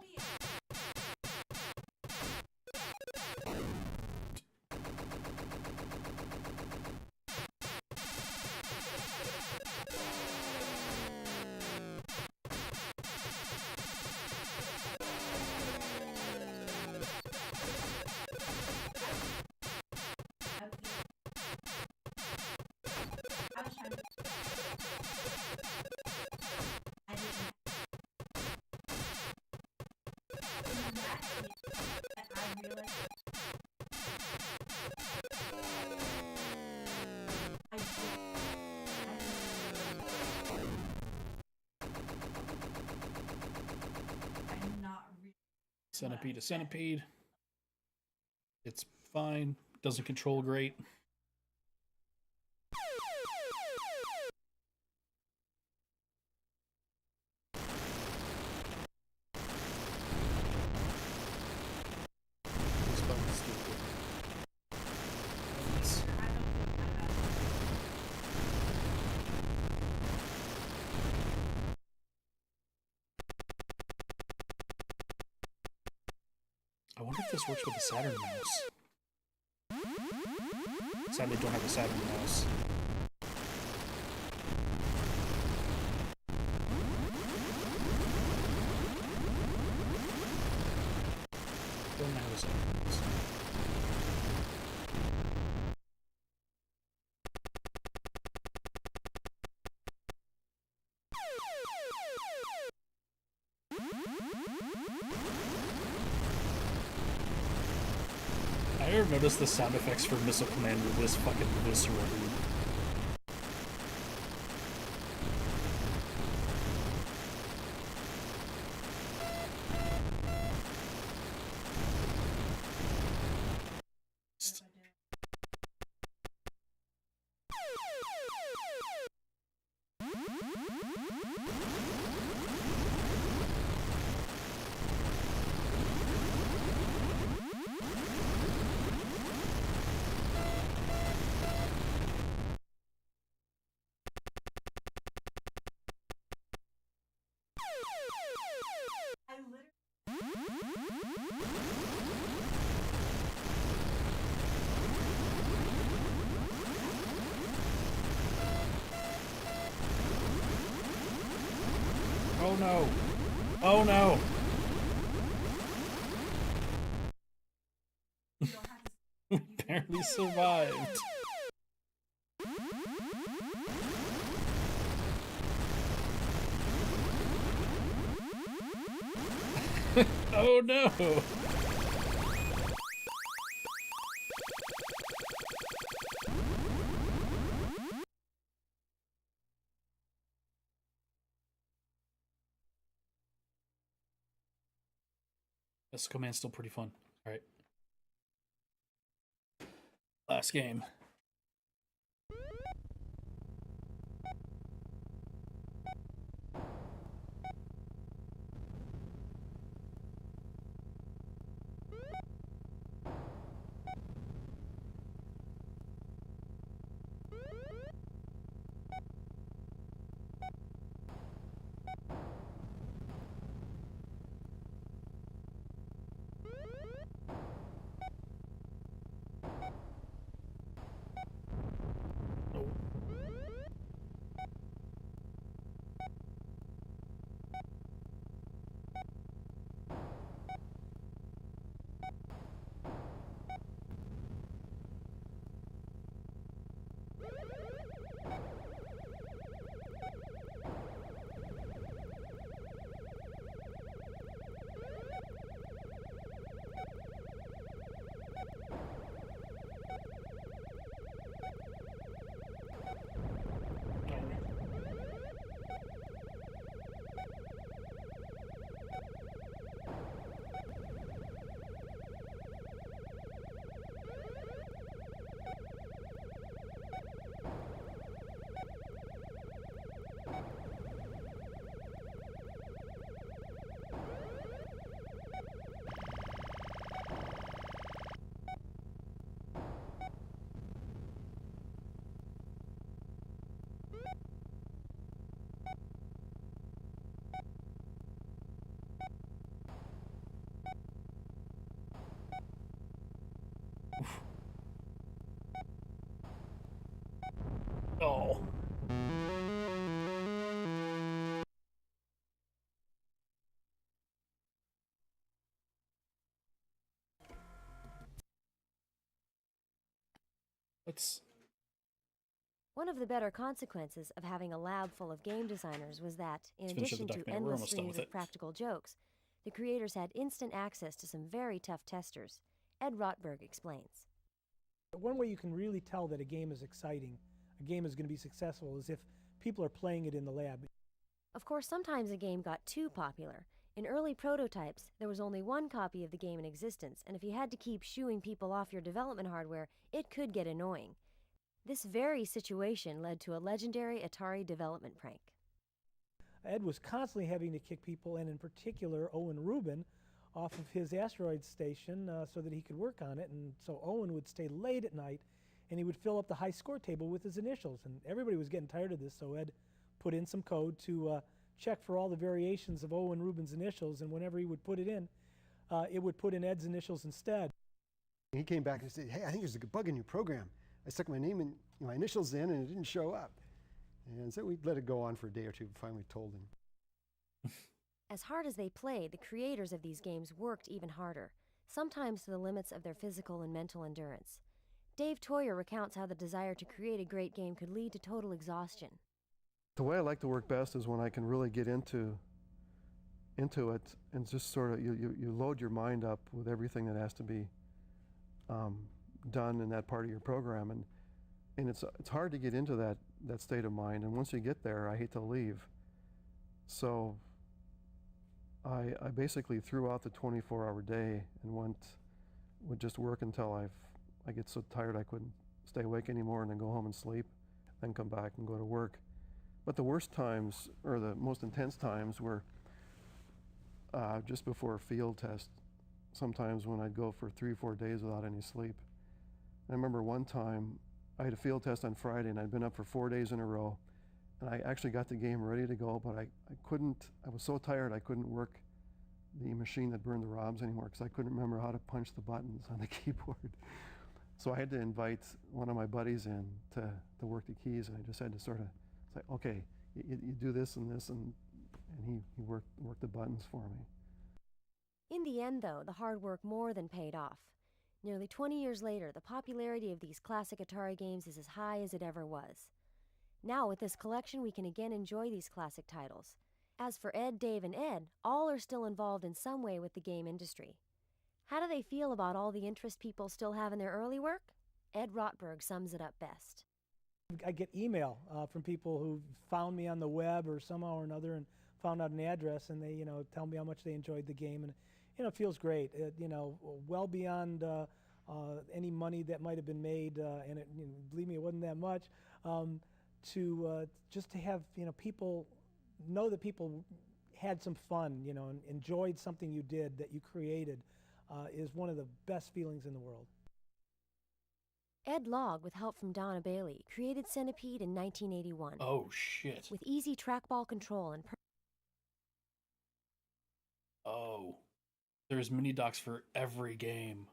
Centipede to centipede. It's fine. Doesn't control great. This button's stupid. It's- I wonder if this works with the Saturn mouse. Sadly, don't have a Saturn mouse. Don't have a Saturn mouse. I never noticed the sound effects for Missile Command were this fucking visceral, dude. Oh no! Oh no! Barely survived. Oh no! This command's still pretty fun. Alright. Last game. Oh. Let's One of the better consequences of having a lab full of game designers was that, in Let's finish up the addition to document. We're endless almost done streams with of it. practical jokes, the creators had instant access to some very tough testers. Ed Rotberg explains. One way you can really tell that a game is exciting, a game is going to be successful, is if people are playing it in the lab. Of course, sometimes a game got too popular. In early prototypes, there was only one copy of the game in existence, and if you had to keep shooing people off your development hardware, it could get annoying. This very situation led to a legendary Atari development prank. Ed was constantly having to kick people, and in particular Owen Rubin, off of his asteroid station so that he could work on it. And so Owen would stay late at night, and he would fill up the high score table with his initials. And everybody was getting tired of this, so Ed put in some code to check for all the variations of Owen Rubin's initials, and whenever he would put it would put in Ed's initials instead. He came back and said, "Hey, I think there's a bug in your program. I stuck my name and my initials in, and it didn't show up." And so we let it go on for a day or two. Finally, told him. As hard as they played, the creators of these games worked even harder, sometimes to the limits of their physical and mental endurance. Dave Toyer recounts how the desire to create a great game could lead to total exhaustion. The way I like to work best is when I can really get into it and just sort of you load your mind up with everything that has to be done in that part of your program, and it's hard to get into that state of mind, and once you get there, I hate to leave. So I basically threw out the 24-hour day and would just work until I get so tired I couldn't stay awake anymore, and then go home and sleep, then come back and go to work. But the worst times, or the most intense times, were just before a field test, sometimes when I'd go for 3 or 4 days without any sleep. I remember one time I had a field test on Friday, and I'd been up for 4 days in a row, and I actually got the game ready to go, but I was so tired I couldn't work the machine that burned the ROMs anymore because I couldn't remember how to punch the buttons on the keyboard. So I had to invite one of my buddies in to work the keys, and I just had to sort of say, okay, you do this and this, and he worked the buttons for me. In the end, though, the hard work more than paid off. Nearly 20 years later, the popularity of these classic Atari games is as high as it ever was. Now, with this collection, we can again enjoy these classic titles. As for Ed, Dave, and Ed, all are still involved in some way with the game industry. How do they feel about all the interest people still have in their early work? Ed Rotberg sums it up best. I get email from people who found me on the web or somehow or another and found out an address, and they tell me how much they enjoyed the game, and it feels great. Well beyond any money that might have been made, and believe me, it wasn't that much. To just to have people know that people had some fun, and enjoyed something you did, that you created, is one of the best feelings in the world. Ed Logg, with help from Donna Bailey, created Centipede in 1981. Oh, shit. With easy trackball control and Oh. There's mini docs for every game.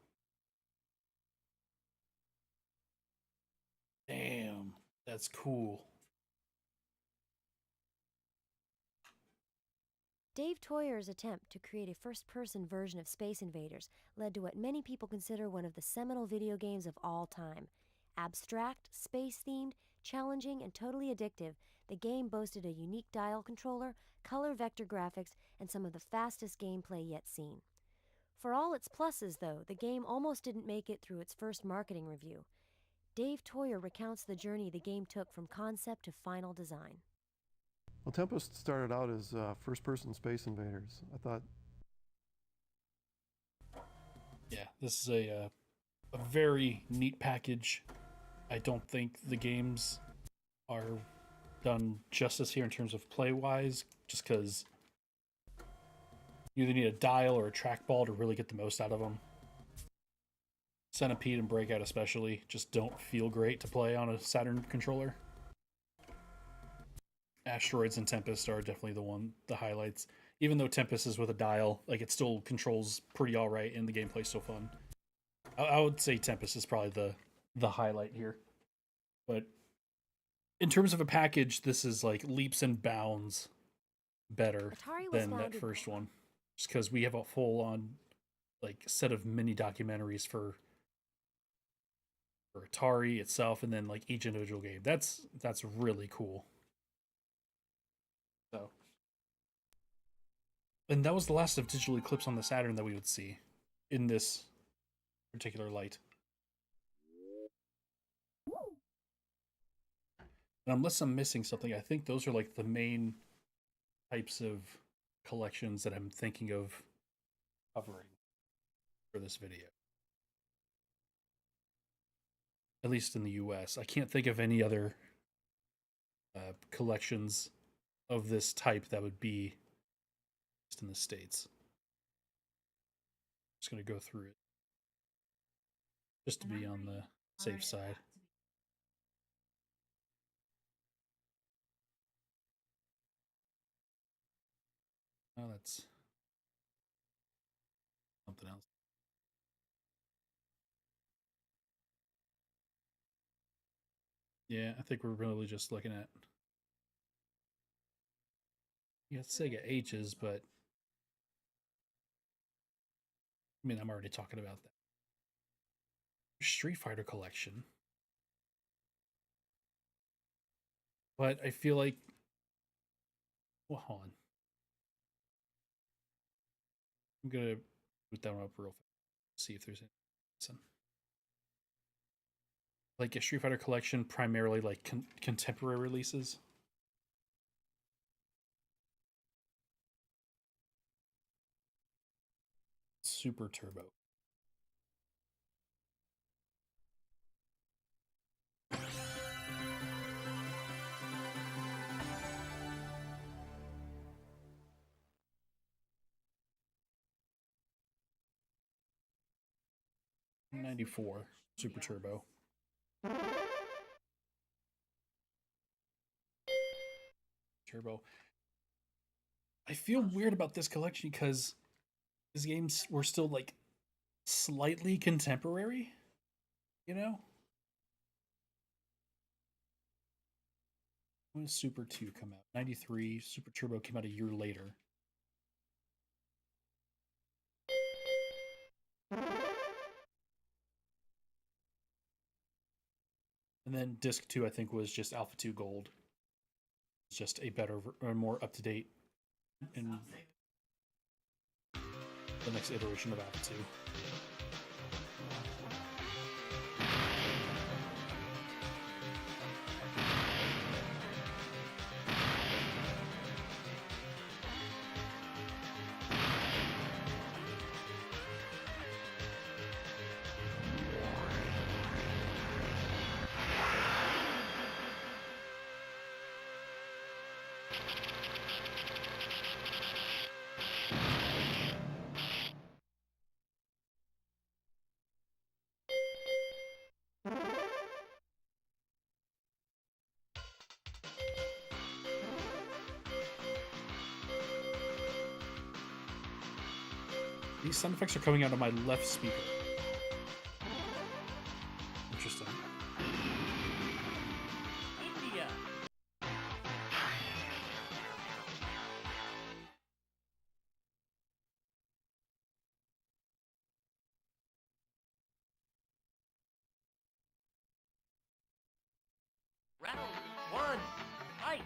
Damn. That's cool. Dave Toyer's attempt to create a first-person version of Space Invaders led to what many people consider one of the seminal video games of all time. Abstract, space-themed, challenging, and totally addictive, the game boasted a unique dial controller, color vector graphics, and some of the fastest gameplay yet seen. For all its pluses, though, the game almost didn't make it through its first marketing review. Dave Toyer recounts the journey the game took from concept to final design. Well, Tempest started out as first-person Space Invaders. I thought, Yeah, this is a very neat package. I don't think the games are done justice here in terms of play-wise, just because you either need a dial or a trackball to really get the most out of them. Centipede and Breakout especially just don't feel great to play on a Saturn controller. Asteroids and Tempest are definitely the highlights. Even though Tempest is with a dial, like, it still controls pretty alright and the gameplay's still fun. I would say Tempest is probably the highlight here. But in terms of a package, this is like leaps and bounds better Atari was than that founded. first one. Just because we have a full on like set of mini documentaries for Atari itself, and then like each individual game. That's really cool. So, and that was the last of digital Eclipse on the Saturn that we would see in this particular light. And unless I'm missing something, I think those are like the main types of collections that I'm thinking of covering for this video. At least in the US. I can't think of any other collections of this type that would be just in the States. Just going to go through it just to be on the safe side. Oh, that's something else. Yeah, I think we're really just looking at Sega H's, but I mean, I'm already talking about that. Street Fighter collection. But I feel like, well, hold on. I'm going to put that one up real fast. See if there's anything. Like a Street Fighter collection, primarily like contemporary releases. Super Turbo. '94 Super Turbo. Turbo. I feel weird about this collection because these games were still like slightly contemporary, you know? When did Super 2 come out? 93. Super Turbo came out a year later. And then Disc 2, I think, was just Alpha 2 Gold. It's just a better or more up to date and the next iteration of Alpha 2. These sound effects are coming out of my left speaker. Interesting. India. Round one, fight.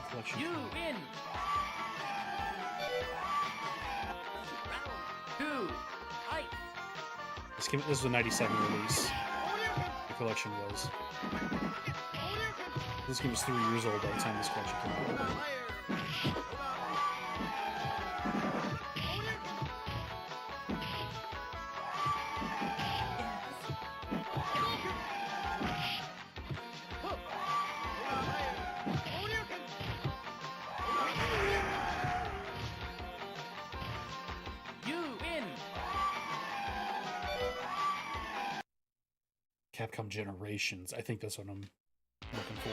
Collection. You win. Round two, fight. This was a 97 release. The collection was. This game was 3 years old by the time this collection came out. Capcom Generations. I think that's what I'm looking for.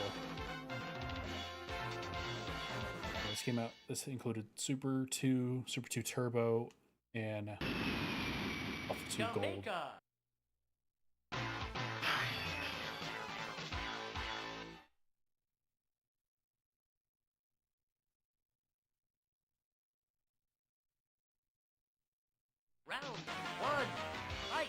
This came out. This included Super 2, Super 2 Turbo, and Alpha 2 Gold. Jamaica. Round one, fight.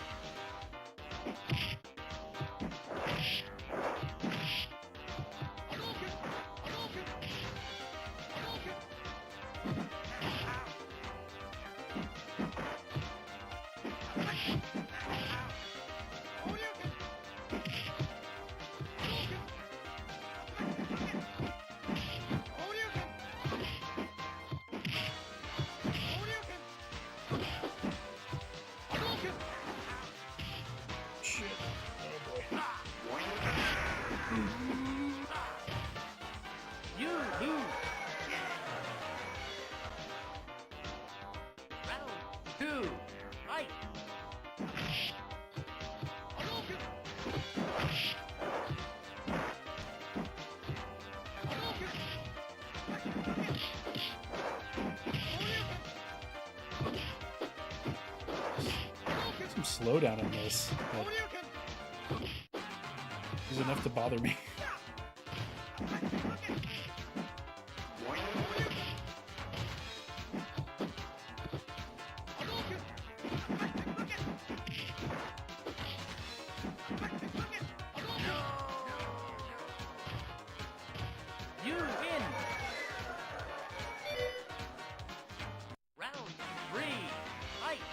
Shit. Oh boy. You lose. Round two, fight. Some slowdown in this. Is enough to bother me. You win. Round three, fight.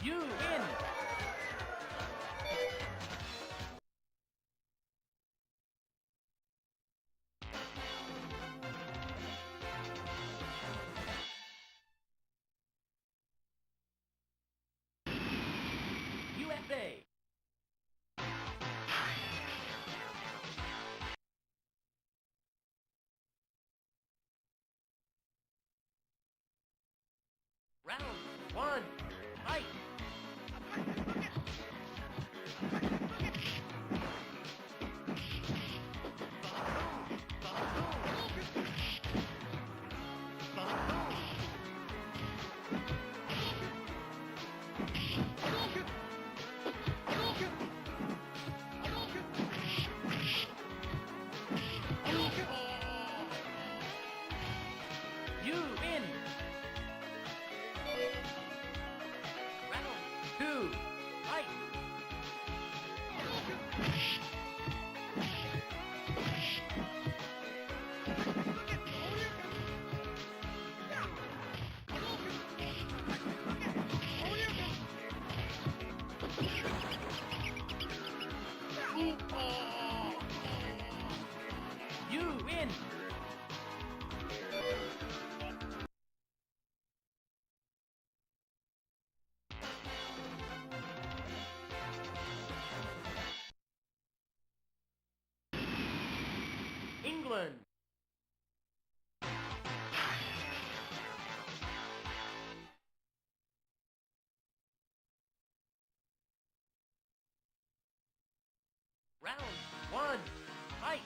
You win. USA. Round one, fight. You win. Round two, fight. You win. England. Round one, fight.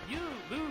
You lose.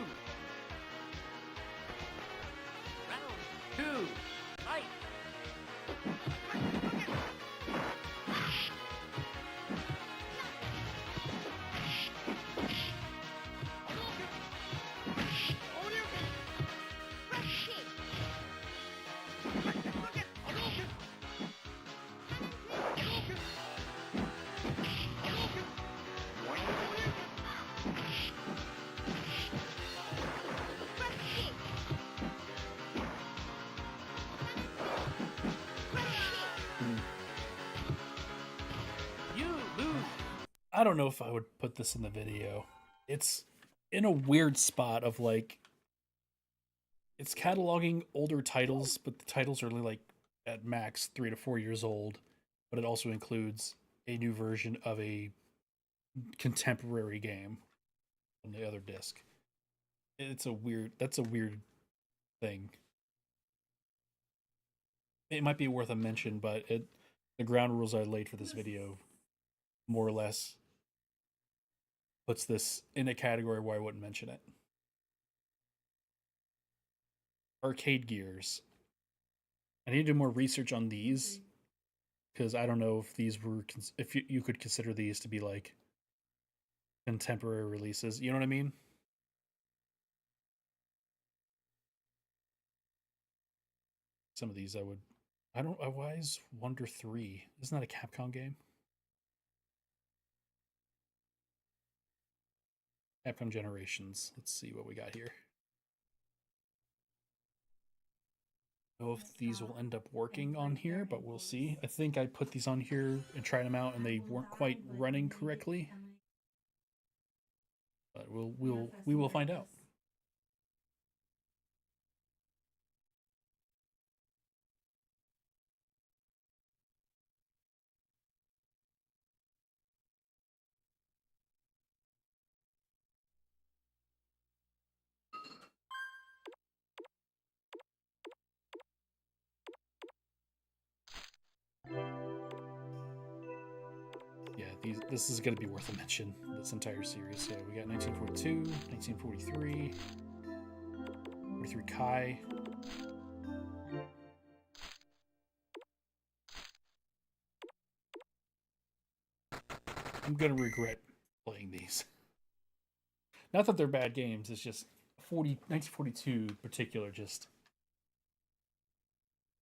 I don't know if I would put this in the video. It's in a weird spot of like it's cataloging older titles, but the titles are only like at max 3 to 4 years old. But it also includes a new version of a contemporary game on the other disc. That's a weird thing. It might be worth a mention, but the ground rules I laid for this video more or less puts this in a category where I wouldn't mention it. Arcade gears. I need to do more research on these because I don't know if these were if you could consider these to be like contemporary releases. You know what I mean? Some of these I would. I don't. Why is Wonder 3? Isn't that a Capcom game? Capcom Generations. Let's see what we got here. I don't know if these will end up working on here, but we'll see. I think I put these on here and tried them out, and they weren't quite running correctly. But we will find out. Yeah, this is going to be worth a mention, this entire series. So we got 1942, 1943, 43 Kai. I'm going to regret playing these. Not that they're bad games, it's just 1942 in particular, just...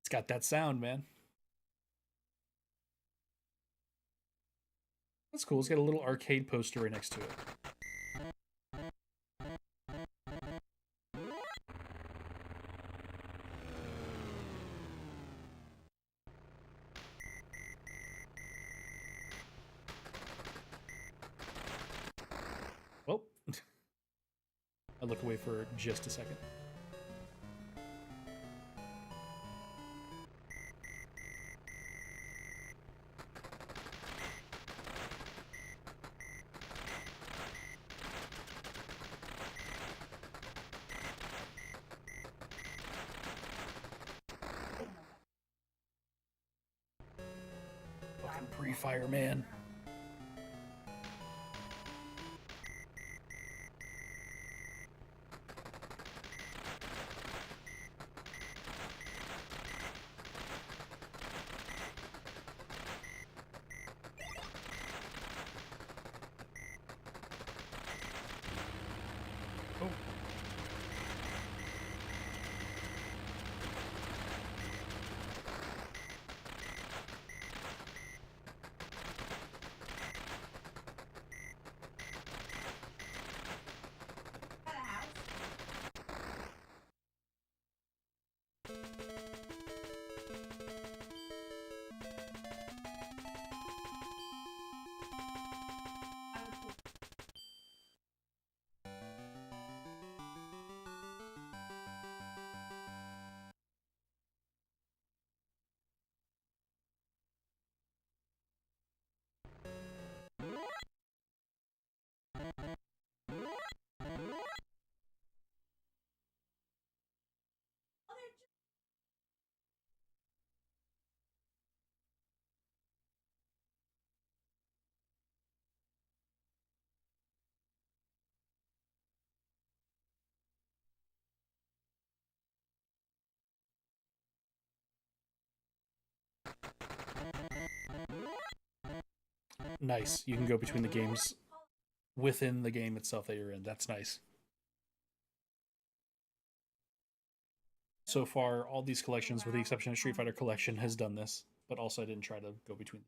It's got that sound, man. That's cool. It's got a little arcade poster right next to it. Well, I'll look away for just a second. Fucking pre-fire, man. Oh. Nice. You can go between the games within the game itself that you're in. That's nice. So far, all these collections, with the exception of Street Fighter Collection, has done this, but also I didn't try to go between.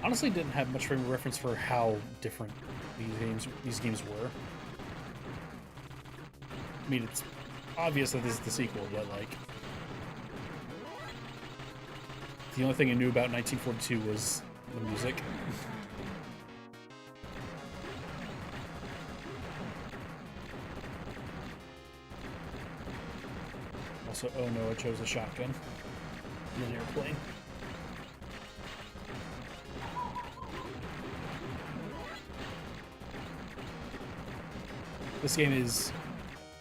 Honestly, didn't have much frame of reference for how different these games were. I mean, it's obvious that this is the sequel, but like, the only thing I knew about 1942 was the music. Also, oh no, I chose a shotgun in an airplane. This game is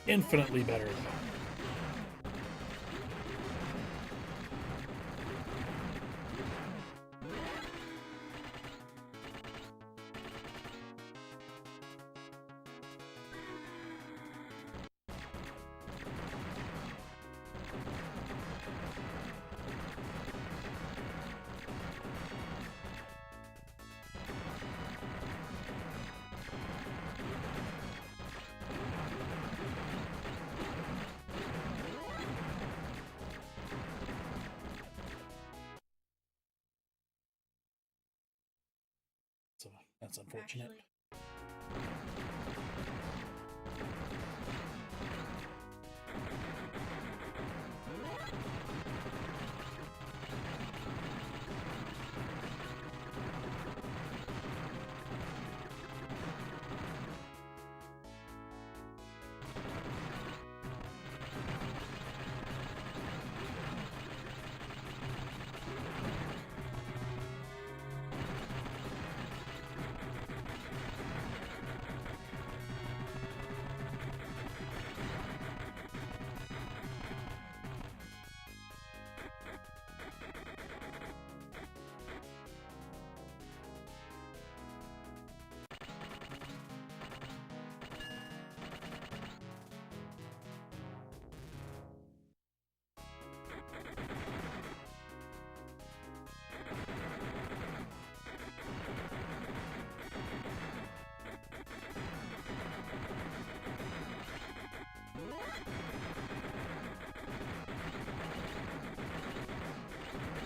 infinitely better, though. So that's unfortunate.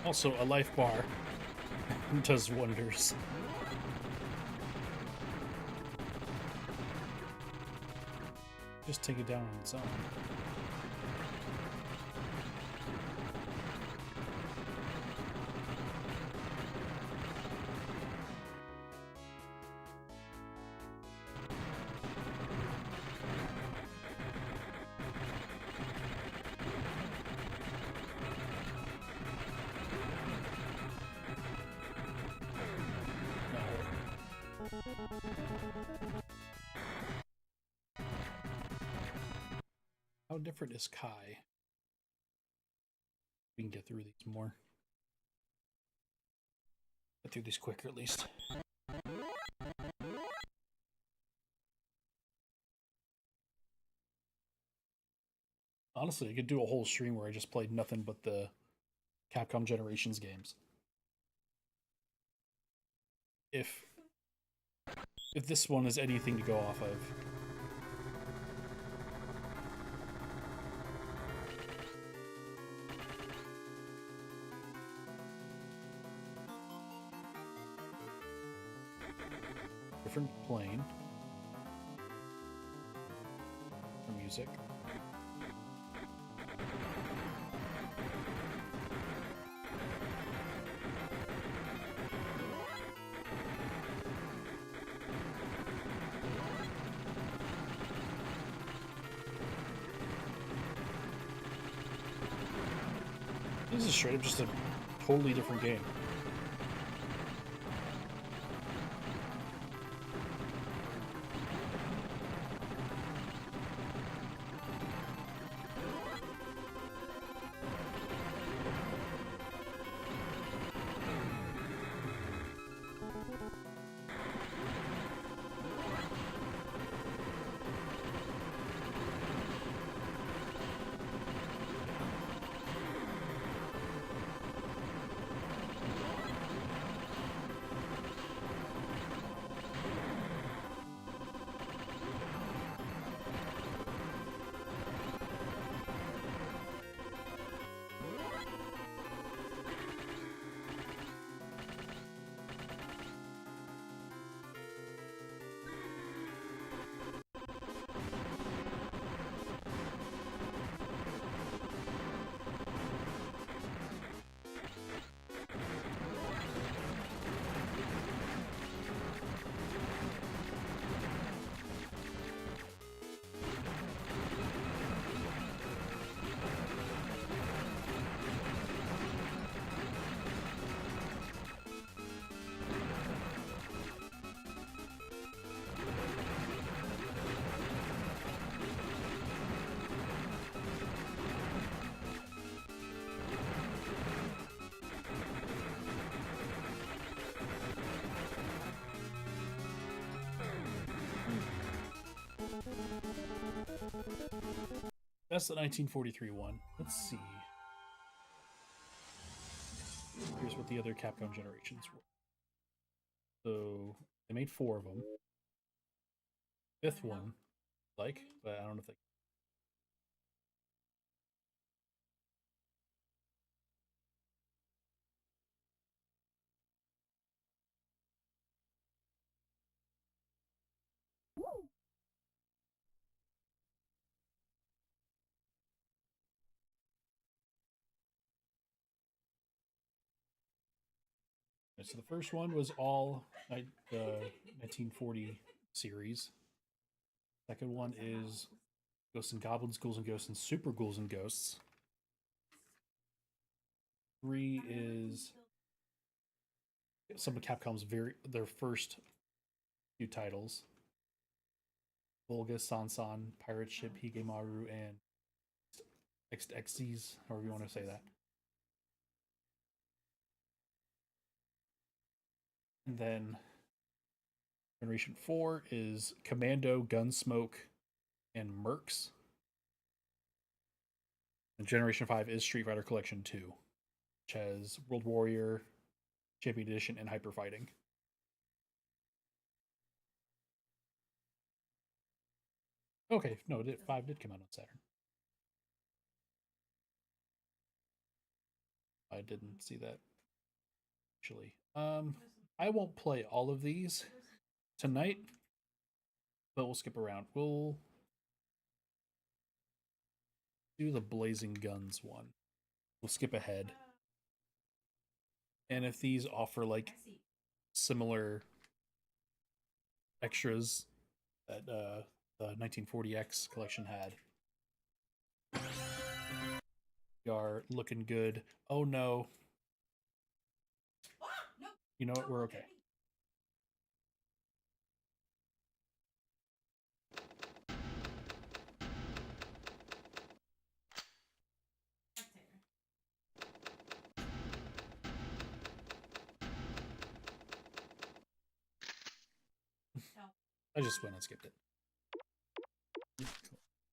Also, a life bar does wonders. Just take it down on its own. How different is Kai? We can get through these more. Get through these quicker, at least. Honestly, I could do a whole stream where I just played nothing but the Capcom Generations games. If this one is anything to go off of. Different plane for music. This is straight up just a totally different game. That's the 1943 one. Let's see. Here's what the other Capcom generations were. So they made 4 of them. Fifth one, like, but I don't know if they. So the first one was all the 1940 series. Second one is Ghosts and Goblins, Ghouls and Ghosts, and Super Ghouls and Ghosts. 3 is some of Capcom's their first few titles. Volga, Sansan, Pirate Ship, Higemaru, and XXZs, however you want to say that. And then Generation 4 is Commando, Gunsmoke, and Mercs. And Generation 5 is Street Fighter Collection 2, which has World Warrior, Champion Edition, and Hyper Fighting. Okay, no, 5 did come out on Saturn. I didn't see that, actually. I won't play all of these tonight, but we'll skip around. We'll do the Blazing Guns one. We'll skip ahead. And if these offer like similar extras that the 1940X collection had, we are looking good. Oh no. You know what? We're okay. I just went and skipped it.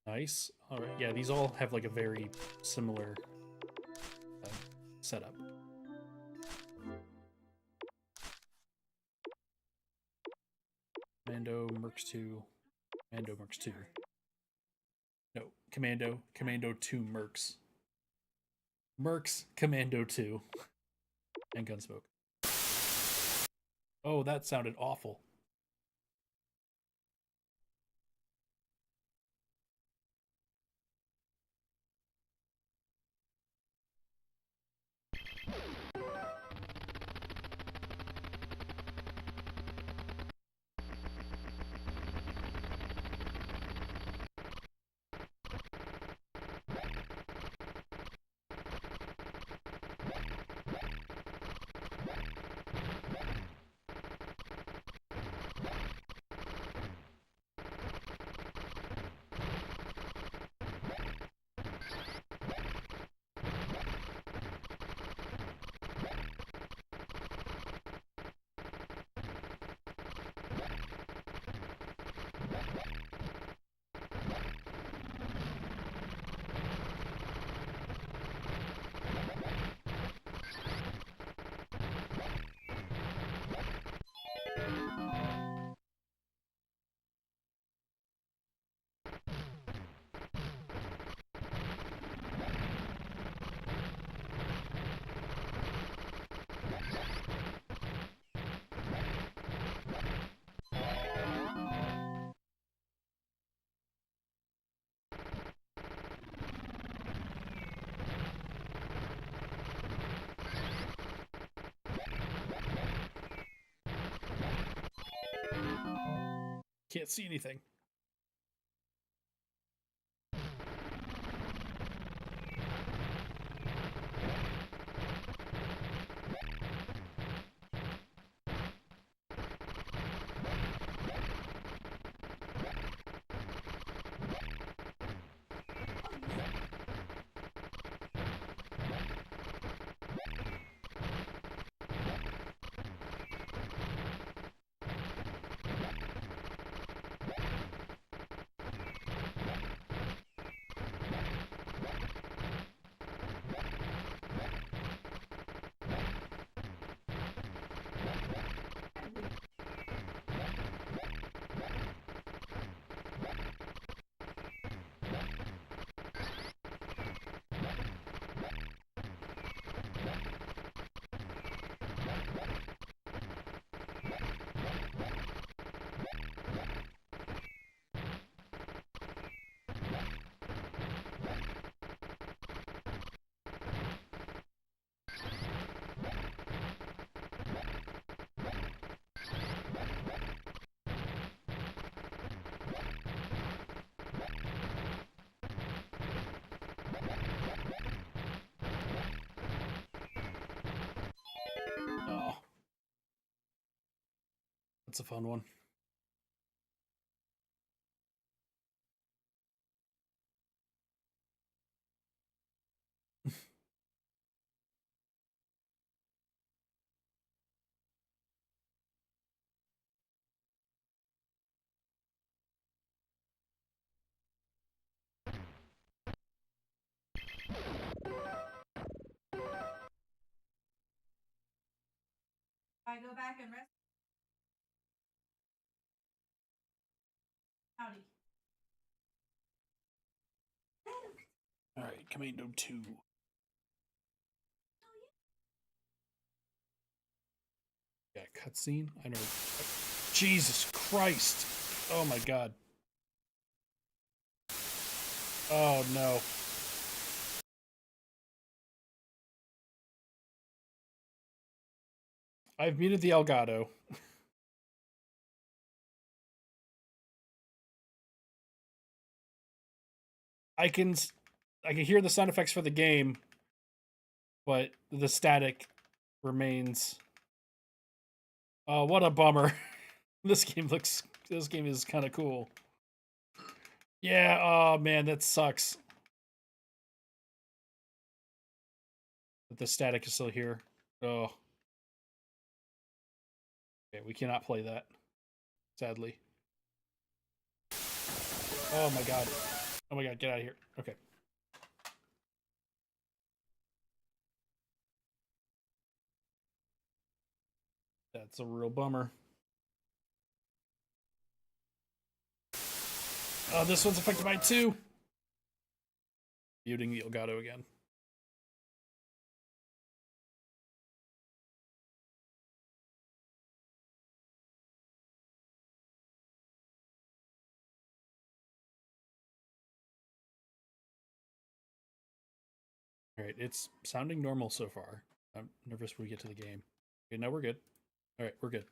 Nice. All right. Yeah, these all have like a very similar setup. Commando, Mercs 2, Commando, Mercs 2. No, Commando 2, Mercs. Mercs, Commando 2, and Gunsmoke. Oh, that sounded awful. Can't see anything. That's a fun one. I go back and rest. Howdy. All right, Commando 2. Yeah, cutscene. I know. Jesus Christ! Oh my God! Oh no! I've muted the Elgato. I can hear the sound effects for the game, but the static remains. Oh, what a bummer! This game is kind of cool. Yeah. Oh man, that sucks. But the static is still here. Oh. Okay, we cannot play that. Sadly. Oh my God. Oh my God, get out of here. Okay. That's a real bummer. Oh, this one's affected by it too. Muting the Elgato again. All right, it's sounding normal so far. I'm nervous when we get to the game. Okay, now we're good. All right, we're good.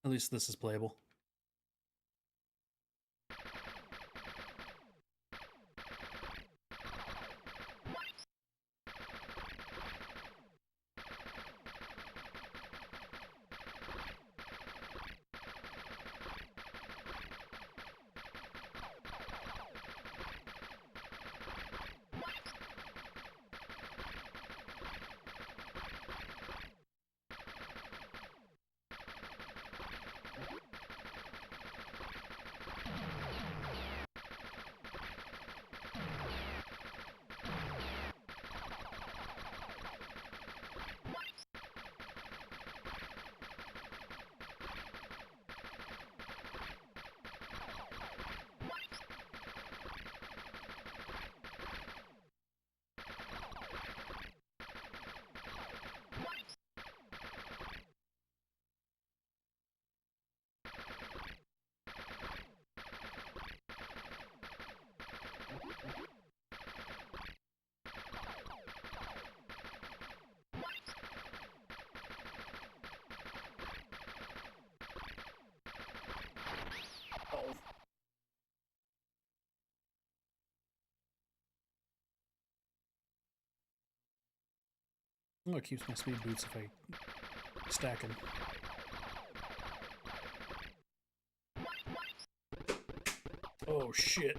At least this is playable. Oh. Oh, it keeps my speed boots if I stack them. Oh shit.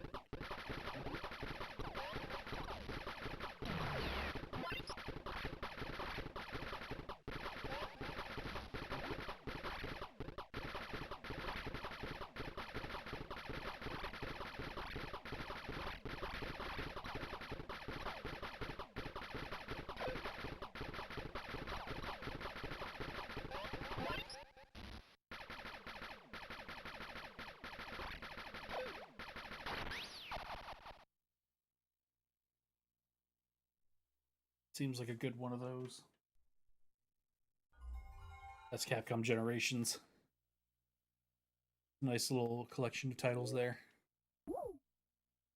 Seems like a good one of those. That's Capcom Generations. Nice little collection of titles there.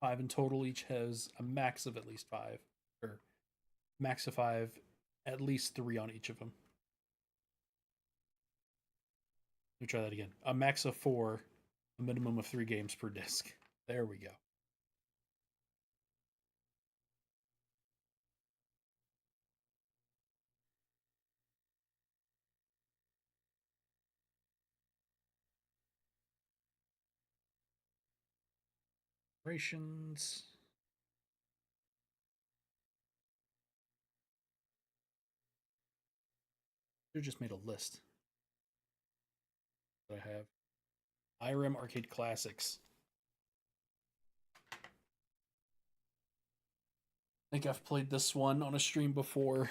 5 in total. Each has a max of at least 5. Or max of 5, at least 3 on each of them. Let me try that again. A max of 4, a minimum of 3 games per disc. There we go. Operations. Should have just made a list. That I have. IRM Arcade Classics. I think I've played this one on a stream before.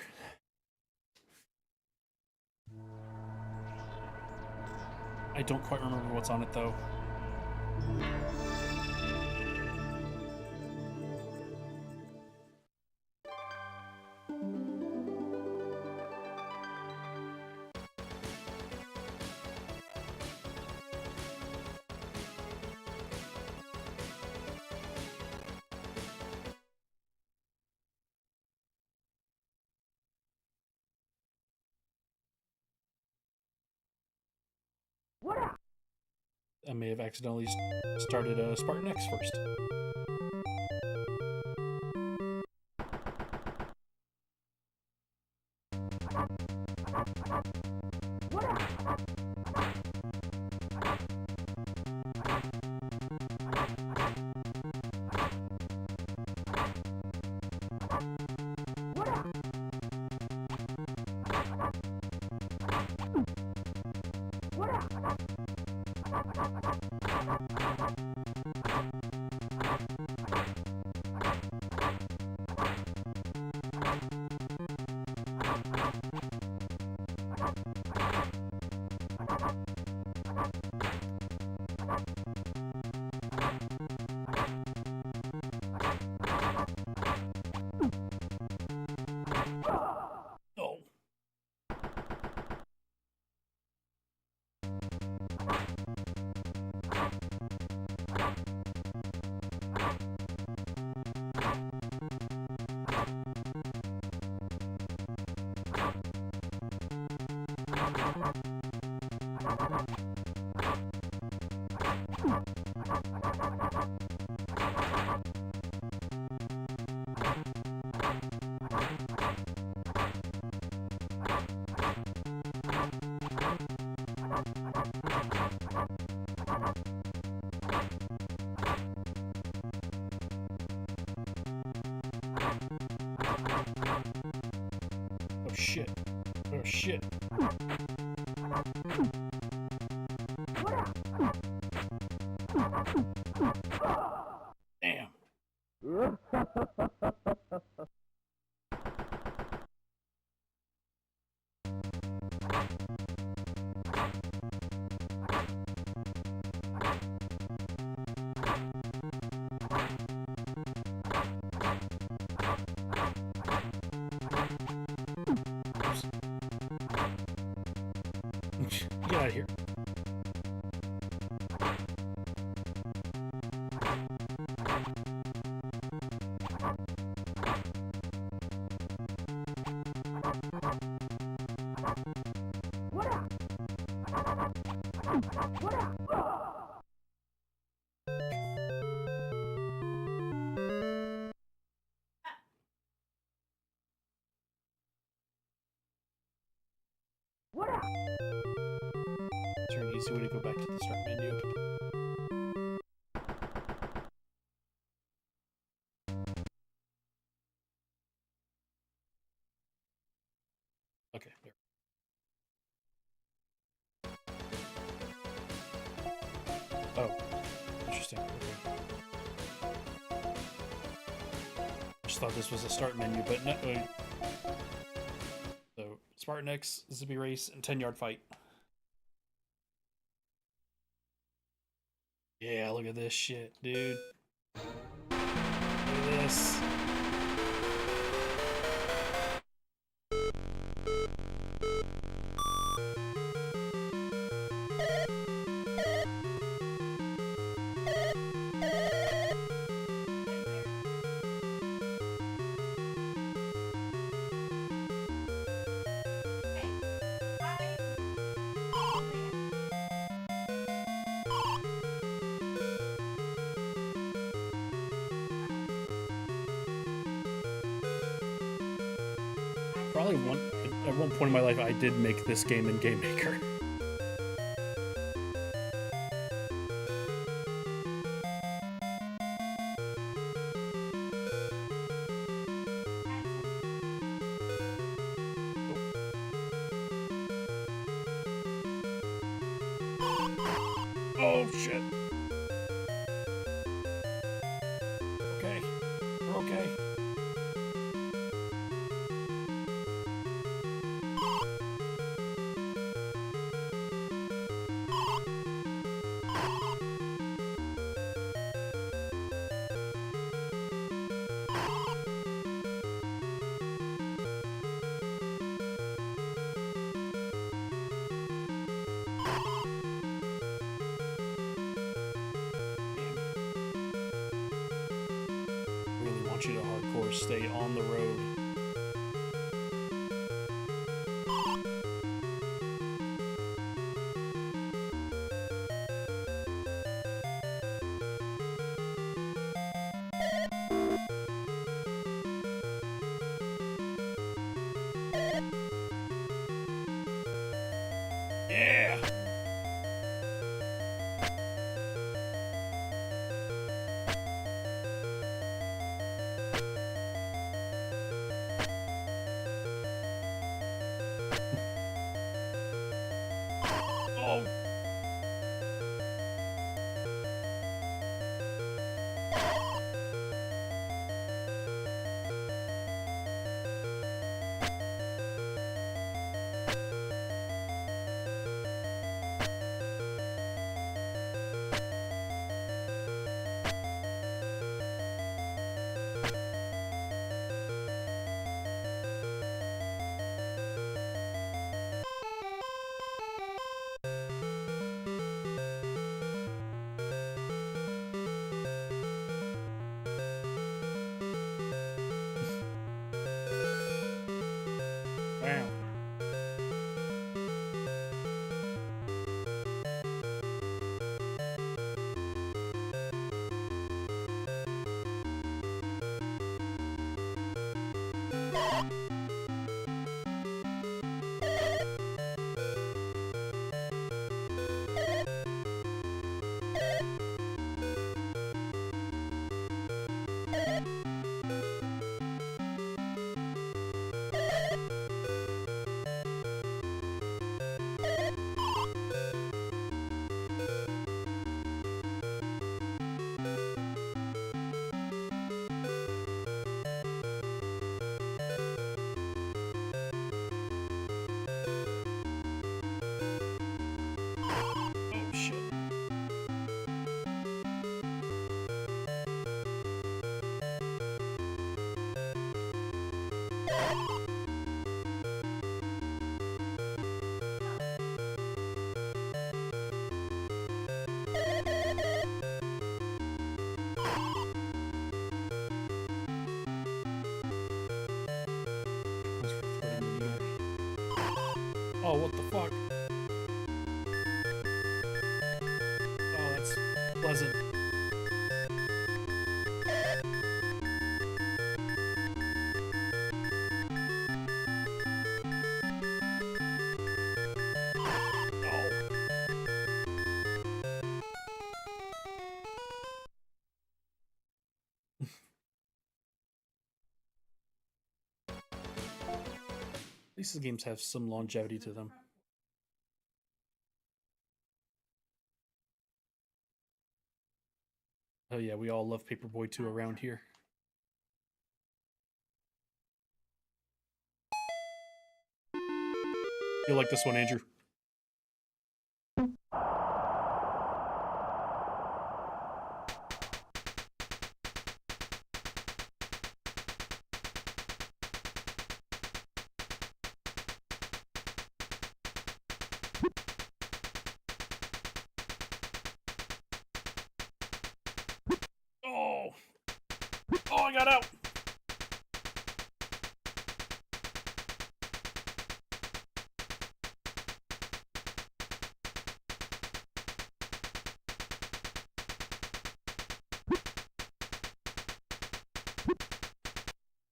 I don't quite remember what's on it though. I may have accidentally started a Spartan X first. Oh. Oh shit. Oh shit. Damn. Get out of here. Is there an easy way to go back to the start menu? Okay, there. Oh, interesting. Okay. I just thought this was a start menu, but no. So, Spartan X, Zippy Race, and 10-yard fight. Yeah, look at this shit, dude. Look at this. Probably at one point in my life, I did make this game in Game Maker. Oh shit. Okay. We're okay. Really want you to hardcore stay on the road. Yeah. Oh. Wow. Oh shit. Oh, what the fuck? Oh, that's pleasant. At least the games have some longevity to them. Oh yeah, we all love Paperboy 2 around here. You'll like this one, Andrew. Oh! Oh, I got out!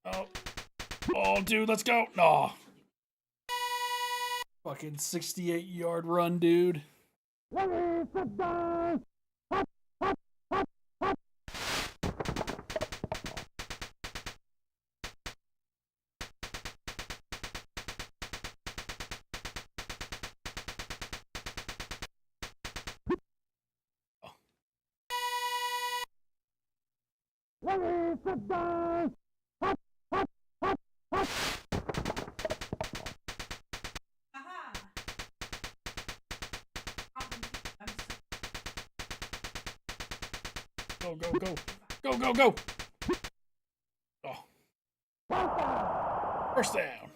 Oh. Oh, dude, let's go! No. Fucking 68-yard run, dude. Aha! I'm Go, go, go. Go, go, go. Oh. First down.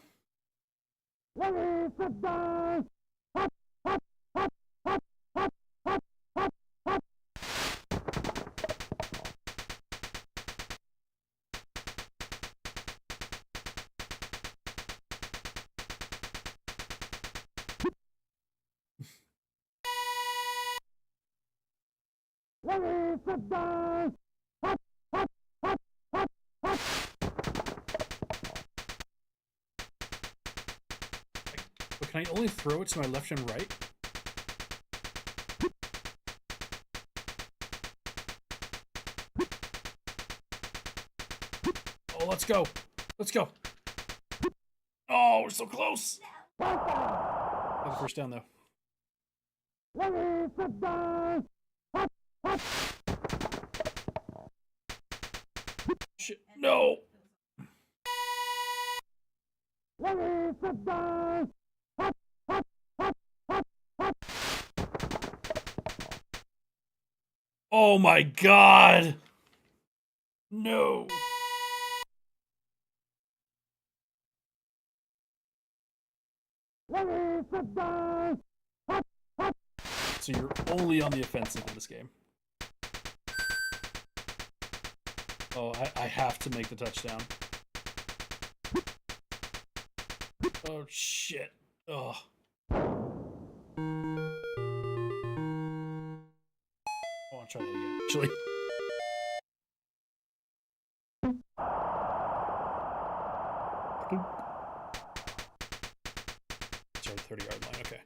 But can I only throw it to my left and right? Oh, let's go. Let's go. Oh, we're so close. Got the first down, though. Shit. No. Oh my god. No. So you're only on the offensive in this game. Oh, I have to make the touchdown. Oh, shit. Oh. I want to try that again, actually. Sorry, 30-yard line, okay.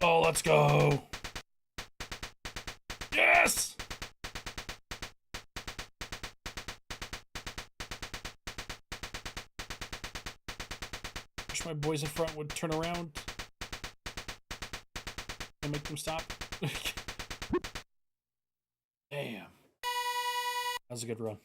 Oh, let's go. Yes! Wish my boys in front would turn around and make them stop. Damn. That was a good run.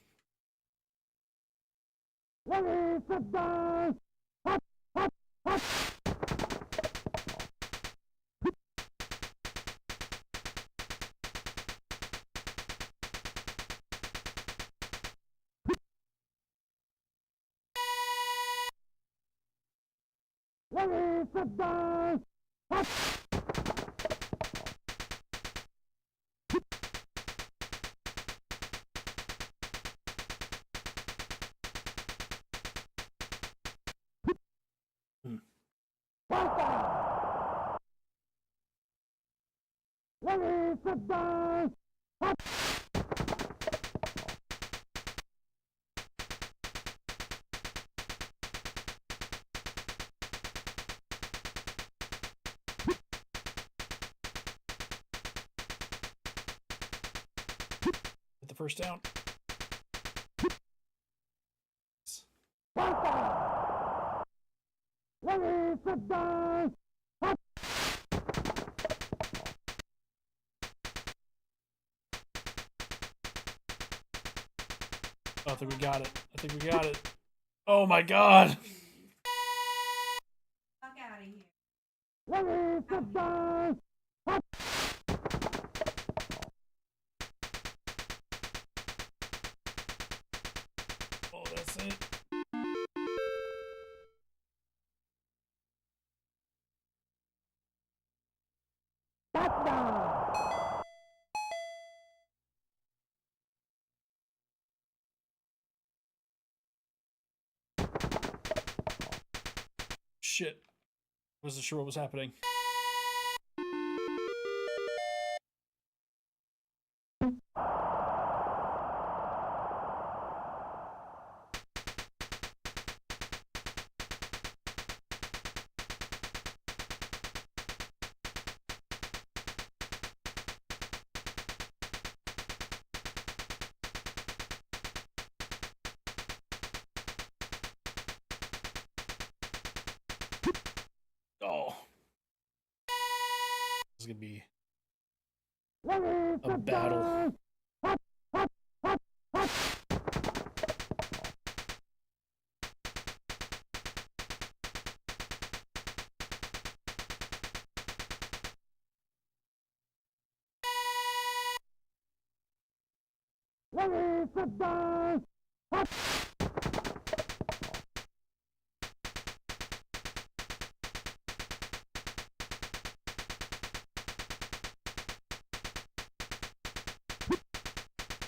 Hit the first down. Oh, I think we got it. I think we got it. Oh my god. Fuck out of here. Oh, that's it. Shit. Wasn't sure what was happening. gonna be a battle.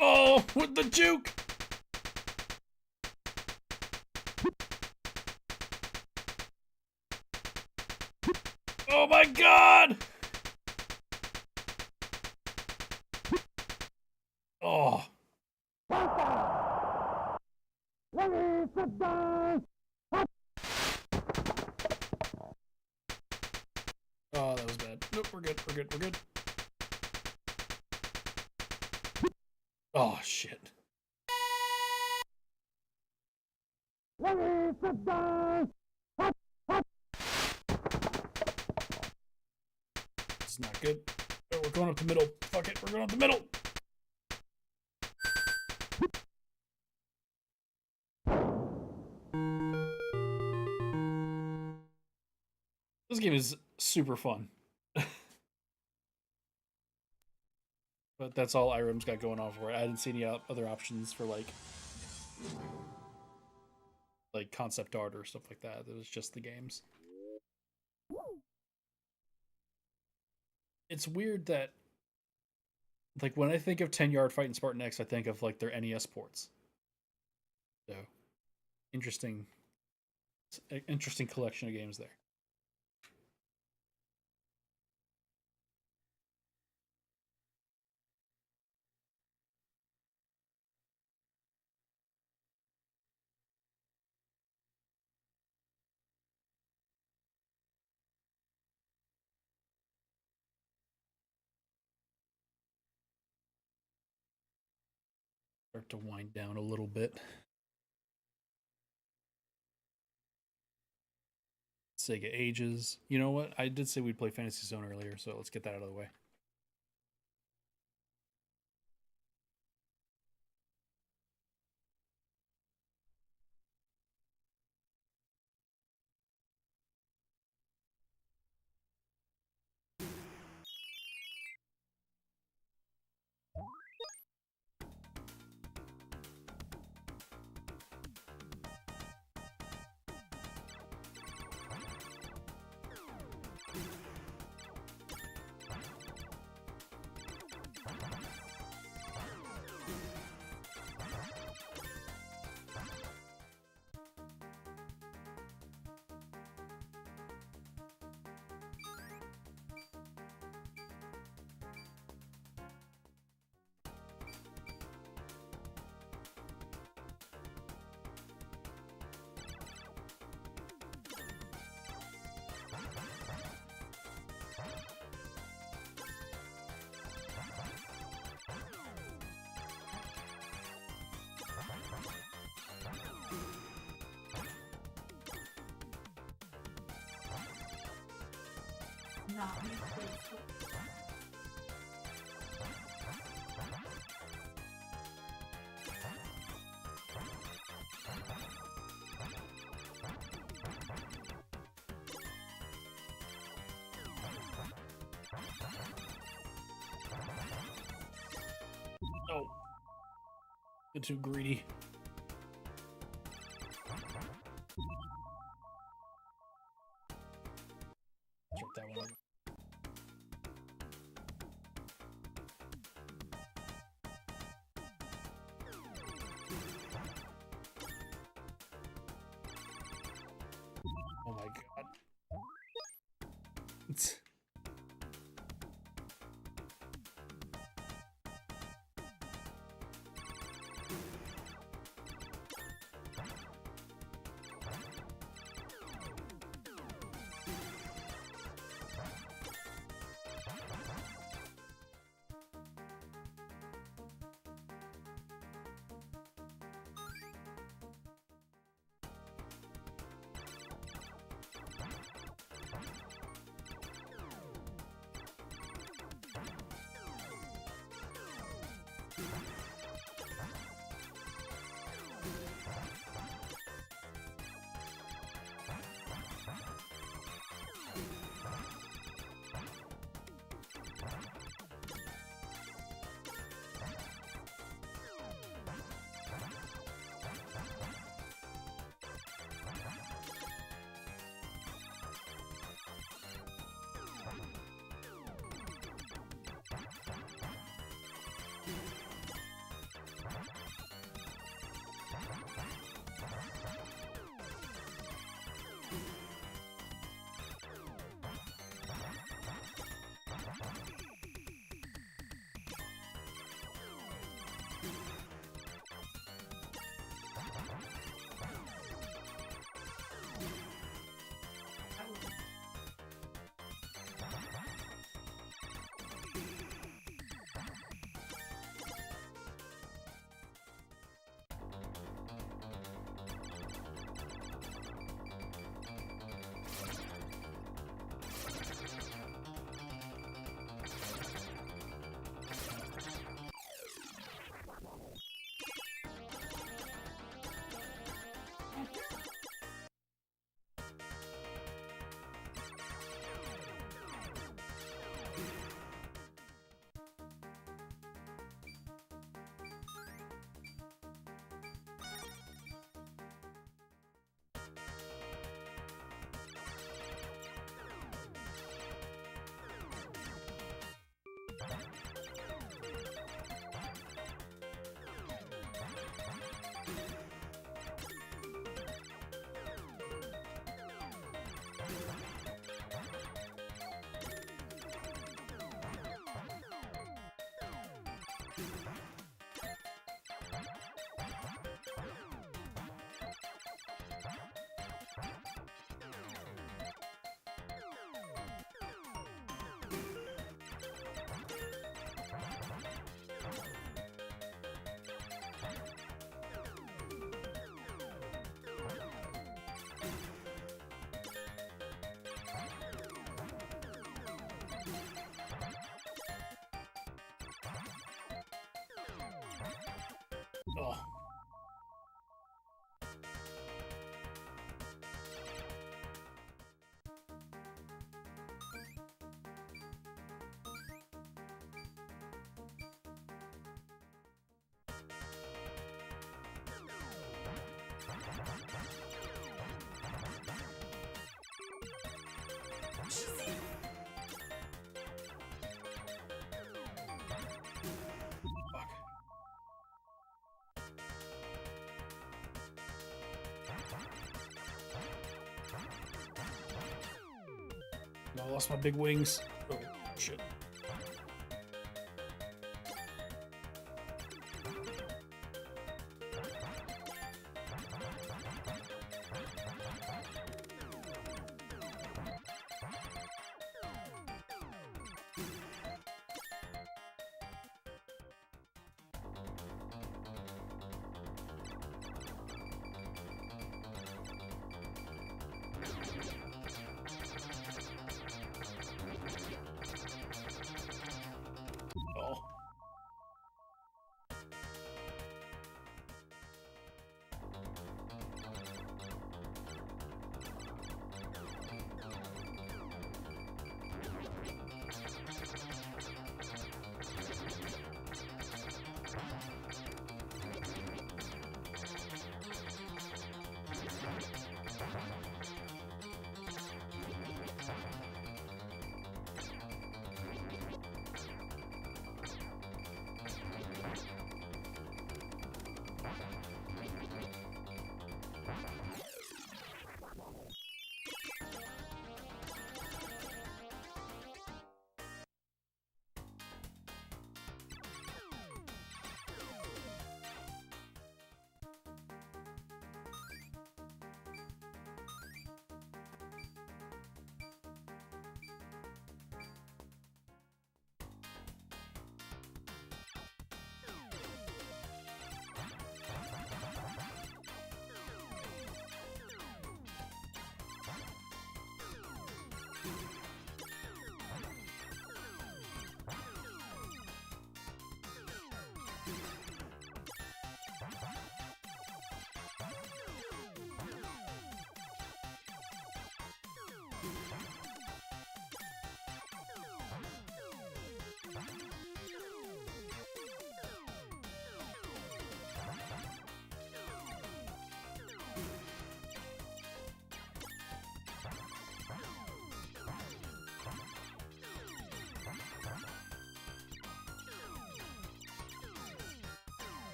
Oh, with the juke! Oh my god! Oh. Oh, that was bad. Nope, we're good, we're good, we're good. Oh, shit. It's not good. Oh, we're going up the middle. Fuck it, we're going up the middle. This game is super fun. But that's all Irem's got going on for it. I didn't see any other options for like concept art or stuff like that. It was just the games. It's weird that like when I think of 10-Yard Fight and Spartan X, I think of like their NES ports. So interesting collection of games there. Start to wind down a little bit. Sega ages. You know what? I did say we'd play Fantasy Zone earlier, so let's get that out of the way. Not me, please. Oh. Get too greedy. Start that one over. Oh my god. It's... Oh. Fuck. No, I lost my big wings. Oh, shit. Oh.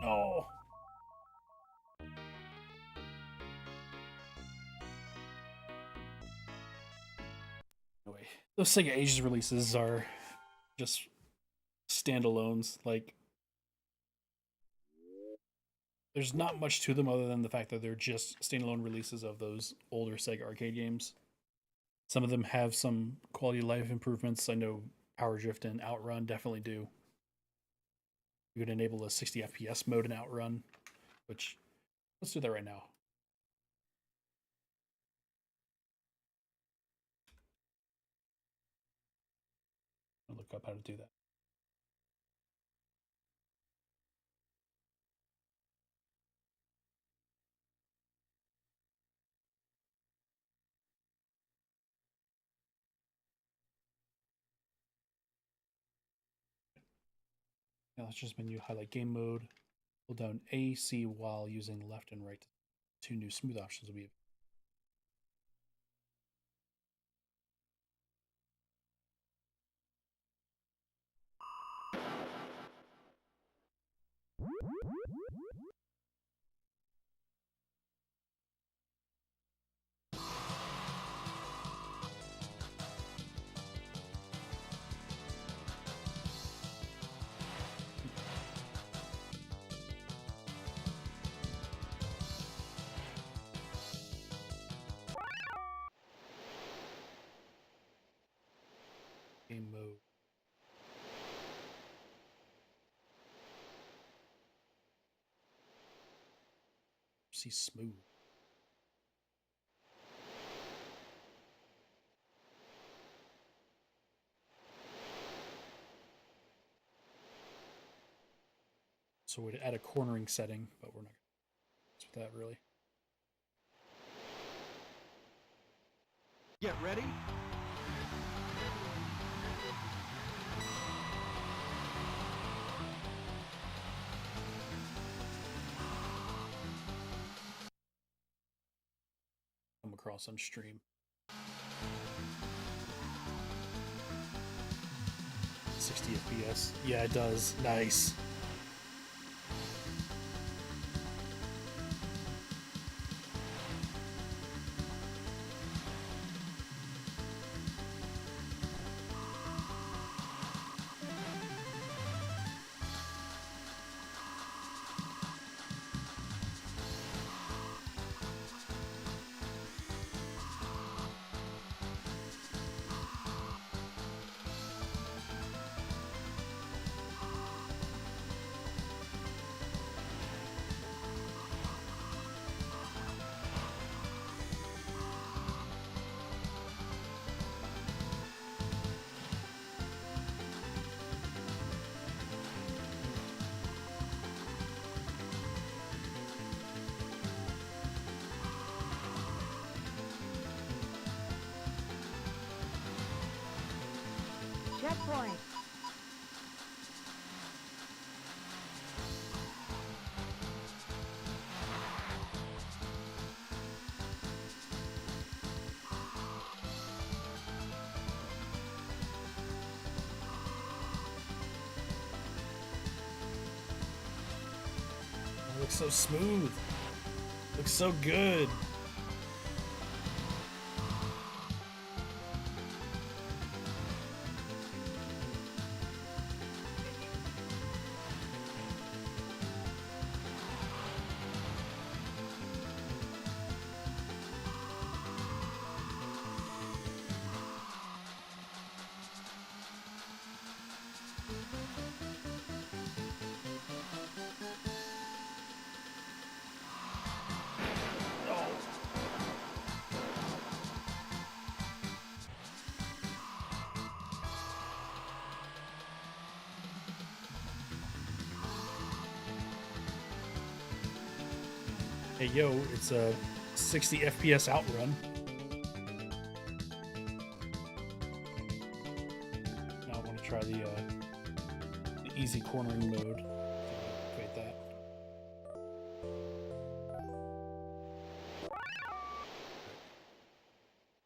Oh. Anyway, those Sega Ages releases are just standalones. Like, there's not much to them other than the fact that they're just standalone releases of those older Sega arcade games. Some of them have some quality of life improvements. I know Power Drift and Outrun definitely do. You could enable a 60 FPS mode in Outrun, which let's do that right now. I'll look up how to do that. Now let's just menu highlight game mode. Hold down A, C while using left and right. Two new smooth options will be. See smooth. So we'd add a cornering setting, but we're not going to with that really. Get ready. Come across on stream. 60 FPS. Yeah, it does. Nice. Checkpoint. It looks so smooth. Looks so good. Hey yo, it's a 60 FPS outrun. Now I want to try the easy cornering mode. Activate that.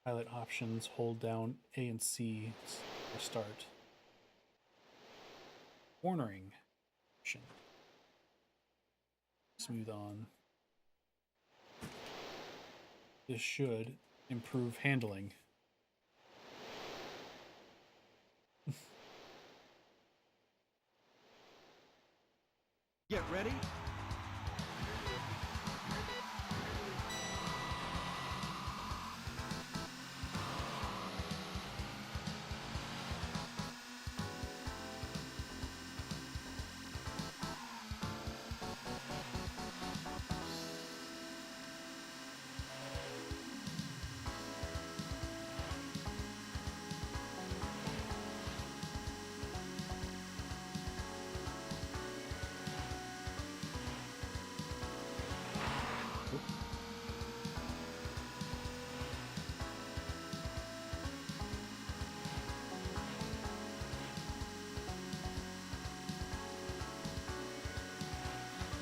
Pilot options, hold down A and C for start. Cornering option. Smooth on. This should improve handling. Get ready.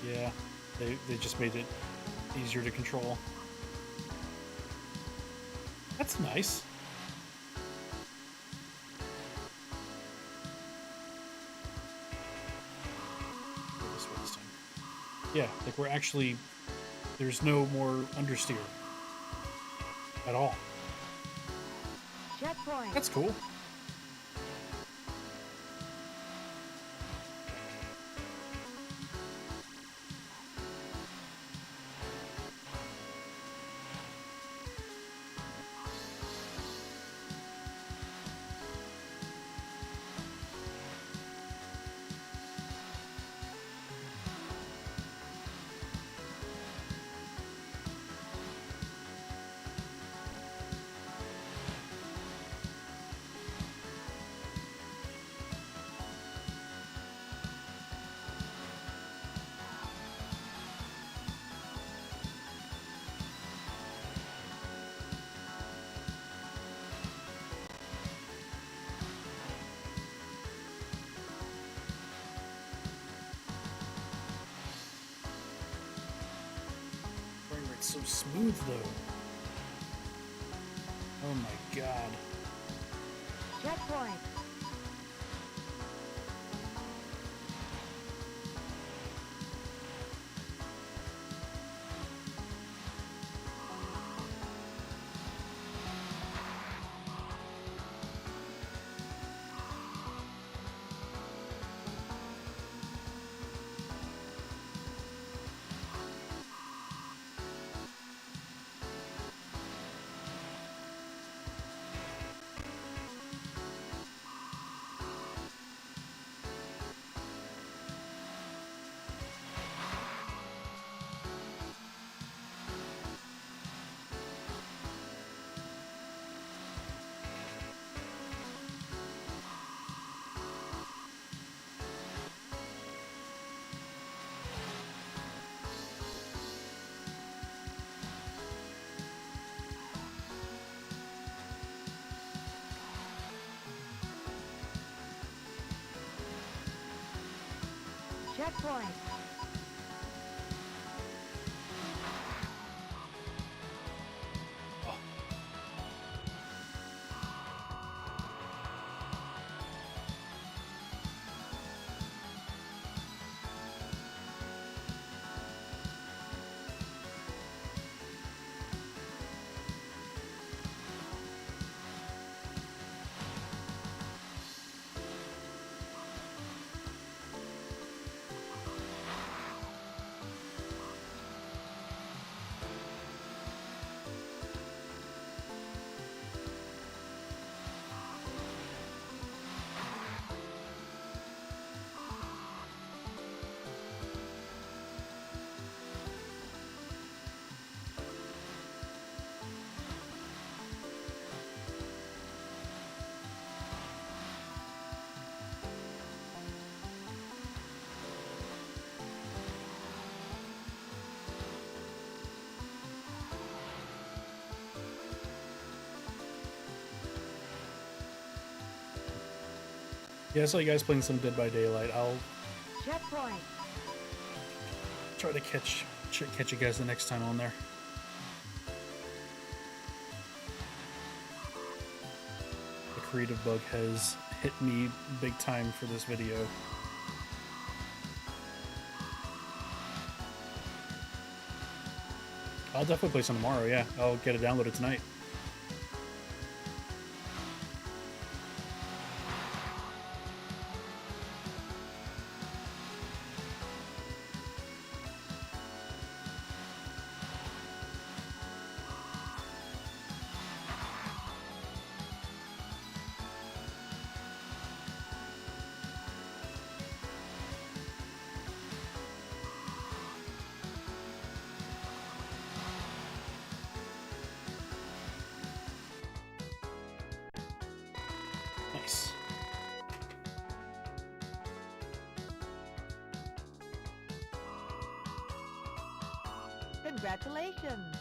Yeah, they just made it easier to control. That's nice. Go this way this time. Yeah, like we're actually, there's no more understeer at all. Checkpoint. That's cool. so smooth though. Oh my god. Checkpoint. Checkpoint. Oh. Yeah, I saw you guys playing some Dead by Daylight. I'll Checkpoint. try to catch you guys the next time on there. The creative bug has hit me big time for this video. I'll definitely play some tomorrow, yeah. I'll get it downloaded tonight. Nice. Congratulations.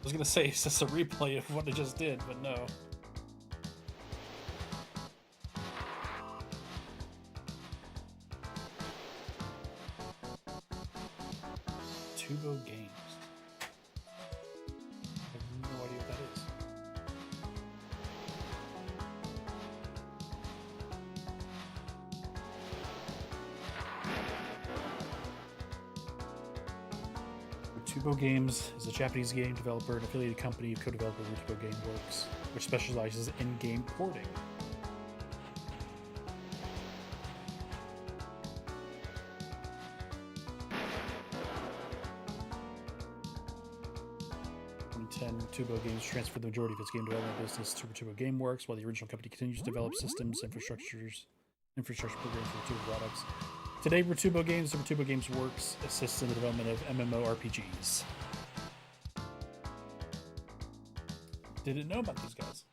I was gonna say it's just a replay of what I just did, but no. Tubo Games. I have no idea what that is. Tubo Games is a Japanese game developer and affiliated company of co-developer Tubo Gameworks, which specializes in game porting. In 2010, Tubo Games transferred the majority of its game development business to Tubo Gameworks, while the original company continues to develop systems, infrastructure programs for Tubo products. Today, Vertubo Games and Vertubo Games Works assists in the development of MMORPGs. didn't know about these guys.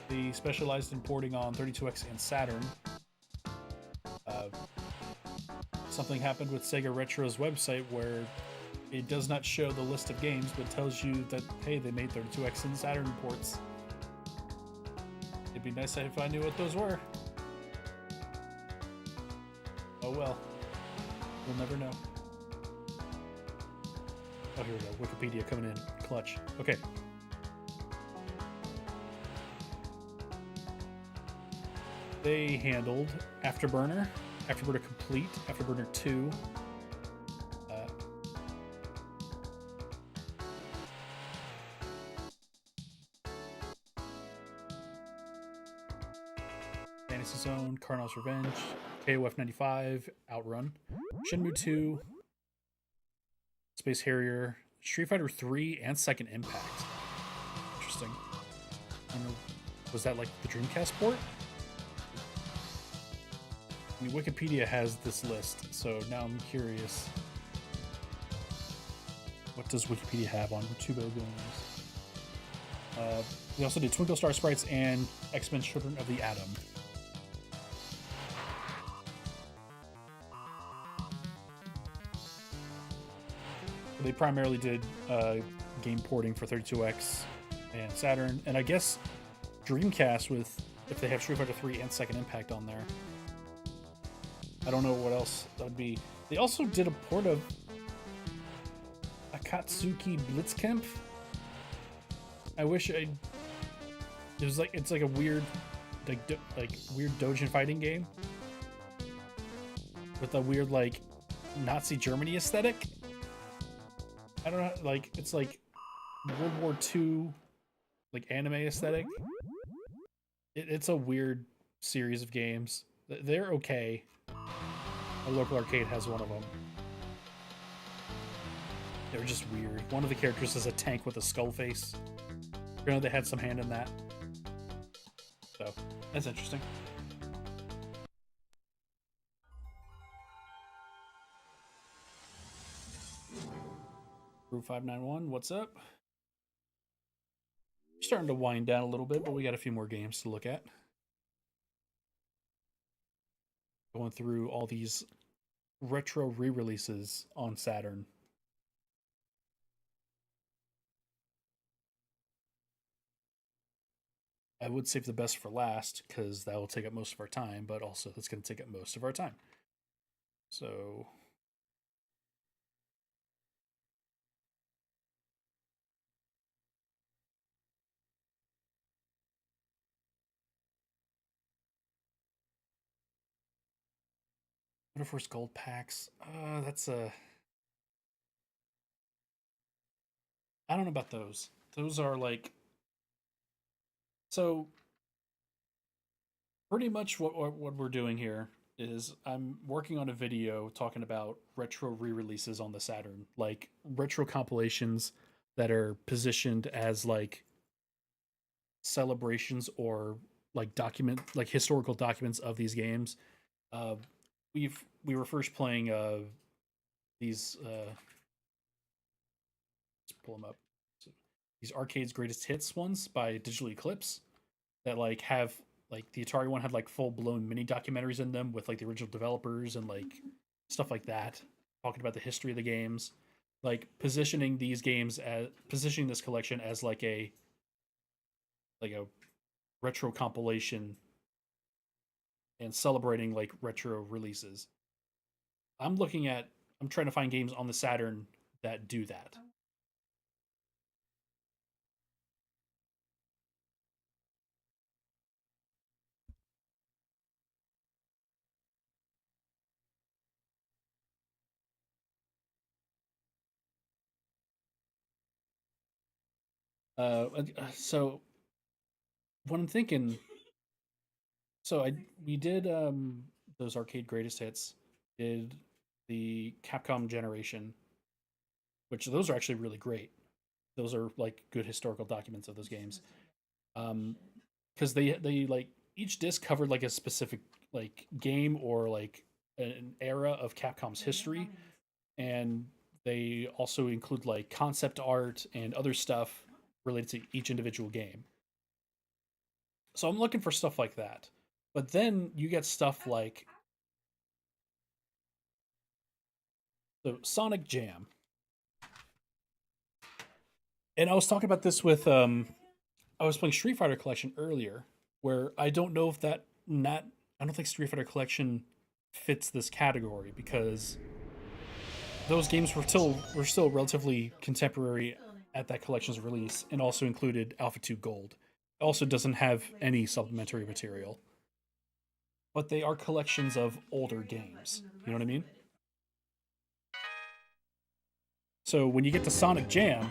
They specialized in porting on 32X and Saturn. Uh, something happened with Sega Retro's website where it does not show the list of games, but tells you that, hey, they made 32X and Saturn ports. It'd be nice if I knew what those were. Oh well. We'll never know. Oh, here we go. Wikipedia coming in. Clutch. Okay. They handled Afterburner, Afterburner Complete, Afterburner 2. Fantasy Zone, Cardinal's Revenge, KOF 95, Outrun, Shenmue 2, Space Harrier, Street Fighter 3, and Second Impact. Interesting. I don't know, was that like the Dreamcast port? I mean, Wikipedia has this list, so now I'm curious. What does Wikipedia have on Tubo games? They also did Twinkle Star Sprites and X-Men Children of the Atom. They primarily did game porting for 32X and Saturn, and I guess Dreamcast with if they have Street Fighter 3 and Second Impact on there. I don't know what else that would be. They also did a port of Akatsuki Blitzkampf. I wish I. It's like a weird, like weird Dojin fighting game with a weird like Nazi Germany aesthetic. I don't know, like it's like World War II, like anime aesthetic. It's a weird series of games. They're okay. A local arcade has one of them. They're just weird. One of the characters is a tank with a skull face. You know, they had some hand in that. So, that's interesting. Brew 591, what's up? We're starting to wind down a little bit, but we got a few more games to look at. Going through all these retro re-releases on Saturn. I would save the best for last because that will take up most of our time, but also that's going to take up most of our time. So Metaforce Gold packs. That's a. I don't know about those. Those are like. So pretty much what we're doing here is I'm working on a video talking about retro re-releases on the Saturn, like retro compilations that are positioned as like celebrations or like historical documents of these games. Uh, we were first playing these let's pull them up. So, these arcade's greatest hits ones by Digital Eclipse that like have like the Atari one had like full blown mini documentaries in them with like the original developers and like stuff like that, talking about the history of the games, like positioning this collection as like a retro compilation and celebrating like retro releases. I'm trying to find games on the Saturn that do that. So what I'm thinking, we did those arcade greatest hits, did the Capcom generation, which those are actually really great. Those are like good historical documents of those games. Because they like each disc covered like a specific like game or like an era of Capcom's history, and they also include like concept art and other stuff related to each individual game. So I'm looking for stuff like that. But then you get stuff like the Sonic Jam. And I was talking about this with I was playing Street Fighter Collection earlier, where I don't know if I don't think Street Fighter Collection fits this category because those games were still relatively contemporary at that collection's release, and also included Alpha 2 Gold. It also doesn't have any supplementary material, but they are collections of older games. You know what I mean? So when you get to Sonic Jam,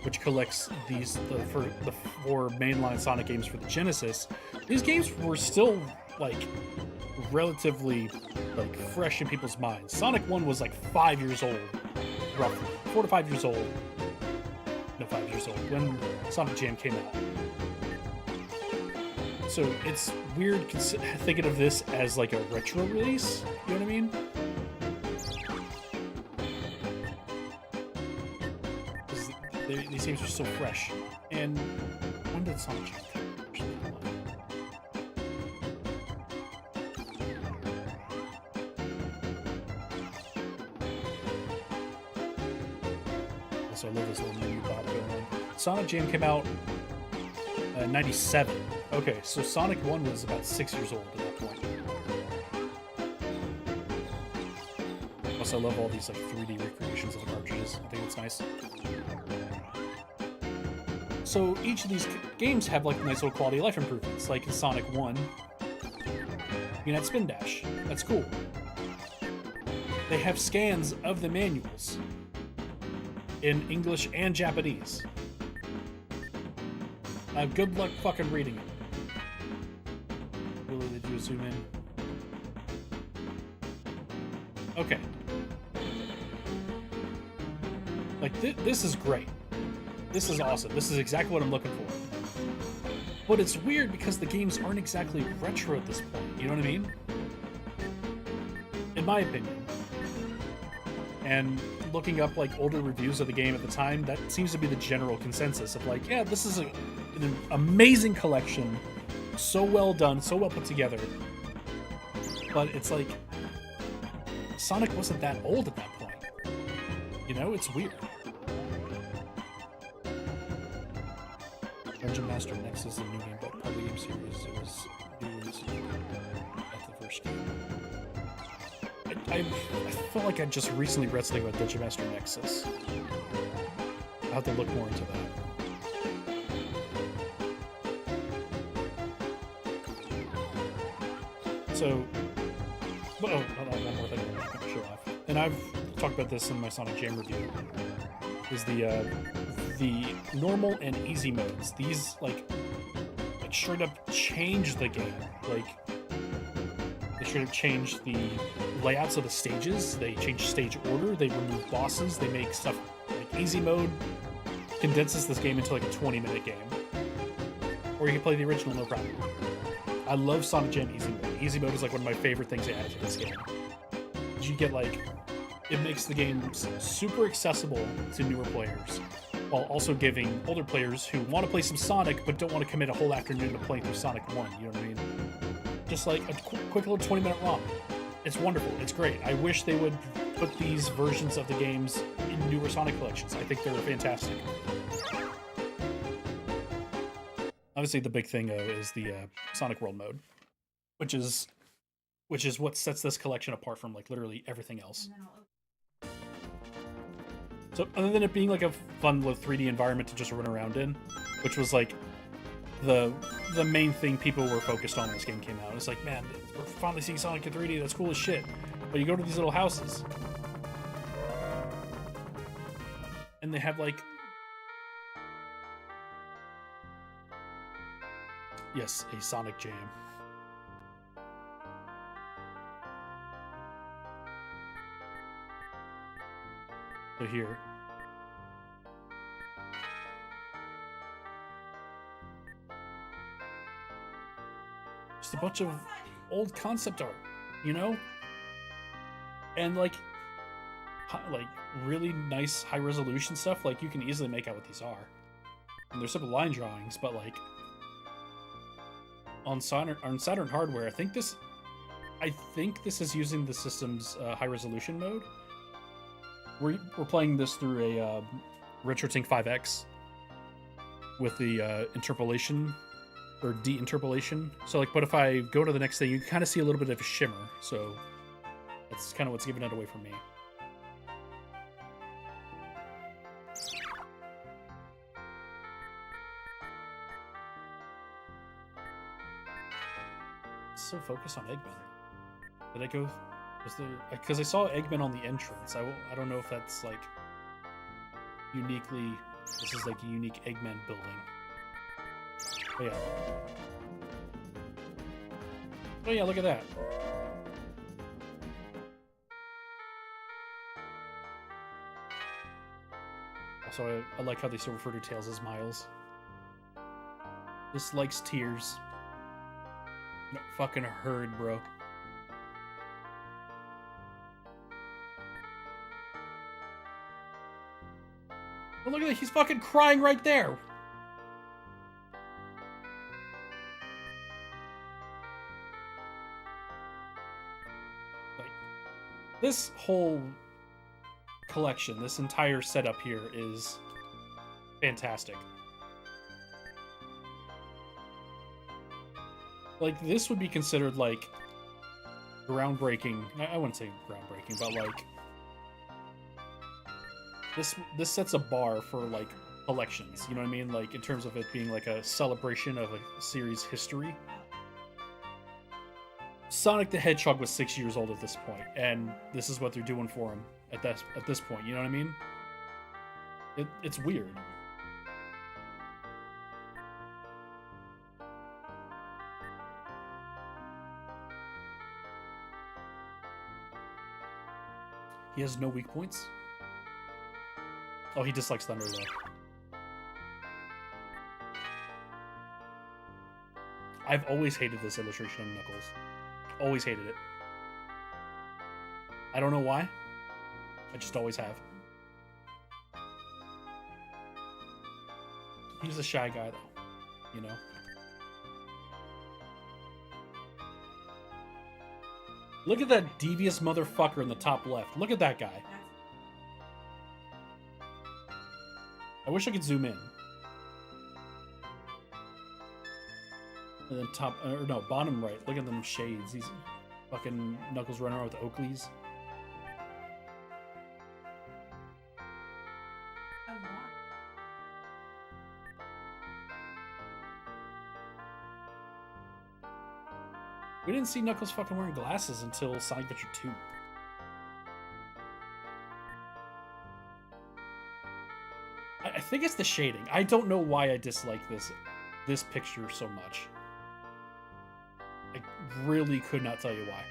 which collects the four mainline Sonic games for the Genesis, these games were still like relatively like fresh in people's minds. Sonic 1 was like 5 years old, roughly 4 to 5 years old. No, 5 years old when Sonic Jam came out. So it's weird thinking of this as like a retro release. You know what I mean? These games are so fresh. And when did Sonic Jam come out? Actually, also, I love this little menu pop going on. Sonic Jam came out 97. Okay, so Sonic 1 was about 6 years old at that point. Also, I love all these like 3D recreations of the cartridges. I think it's nice. So each of these games have like nice little quality of life improvements. Like in Sonic 1, you can add Spin Dash. That's cool. They have scans of the manuals in English and Japanese. Good luck fucking reading it. Really, did you zoom in? Okay. Like, this is great. This is awesome. This is exactly what I'm looking for. But it's weird because the games aren't exactly retro at this point. You know what I mean? In my opinion. And looking up like older reviews of the game at the time, that seems to be the general consensus of like, yeah, this is an amazing collection, so well done, so well put together. But it's like Sonic wasn't that old at that point. You know, it's weird. Dungeon Master Next is a new game, but part of the game series. It was new at the first game. I felt like I just recently read something about Dungeon Master Nexus. I'll have to look more into that. So, oh, hold on, one more thing I want to show off. And I've talked about this in my Sonic Jam review. Is the normal and easy modes. These like straight up change the game. Like they straight up change the layouts of the stages. They change stage order. They remove bosses. They make stuff like easy mode condenses this game into like a 20-minute game. Or you can play the original, no problem. I love Sonic Jam Easy Mode. Easy Mode is like one of my favorite things they added to this game. You get like, it makes the game super accessible to newer players, while also giving older players who want to play some Sonic but don't want to commit a whole afternoon to playing through Sonic 1, you know what I mean? Just like a quick little 20-minute ROM. It's wonderful. It's great. I wish they would put these versions of the games in newer Sonic collections. I think they're fantastic. Obviously, the big thing, though, is the Sonic World mode, which is what sets this collection apart from like literally everything else. So, other than it being like a fun little 3D environment to just run around in, which was like the main thing people were focused on when this game came out. It's like, man, we're finally seeing Sonic in 3D. That's cool as shit. But you go to these little houses, and they have like, yes, a Sonic Jam. So here. Just a bunch of old concept art, you know? And like like really nice high resolution stuff, like you can easily make out what these are. And they're simple line drawings, but like on Saturn hardware, I think this is using the system's high resolution mode. We're playing this through a RetroTink 5X with the interpolation or de-interpolation. So like, but if I go to the next thing, you can kind of see a little bit of a shimmer. So that's kind of what's giving it away for me. So focused on Eggman. Did I go? Was there? Because I saw Eggman on the entrance. I don't know if that's like uniquely. This is like a unique Eggman building. But yeah. Oh yeah, look at that. Also, I like how they still refer to Tails as Miles. This likes tears. No fucking herd, bro. Oh, look at that, he's fucking crying right there. Like, this whole collection, this entire setup here is fantastic. Like, this would be considered, like, groundbreaking. I wouldn't say groundbreaking, but, like, this sets a bar for, like, collections. You know what I mean? Like, in terms of it being, like, a celebration of a series' history. Sonic the Hedgehog was 6 years old at this point, and this is what they're doing for him at this point. You know what I mean? It's weird. He has no weak points? Oh, he dislikes thunder, though. I've always hated this illustration of Knuckles. Always hated it. I don't know why. I just always have. He's a shy guy, though. You know? Look at that devious motherfucker in the top left. Look at that guy. I wish I could zoom in. And then top, or no, bottom right. Look at them shades. He's fucking Knuckles running around with Oakleys. We didn't see Knuckles fucking wearing glasses until Sonic Adventure 2. I think it's the shading. I don't know why I dislike this picture so much. I really could not tell you why.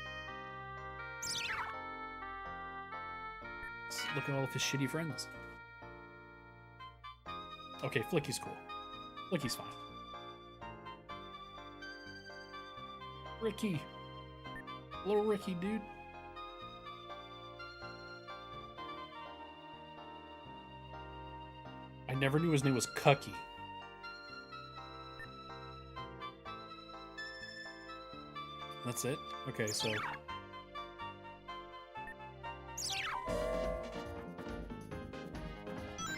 Look at all of his shitty friends. Okay, Flicky's cool. Flicky's fine. Ricky. Little Ricky, dude. I never knew his name was Cucky. That's it? Okay, so...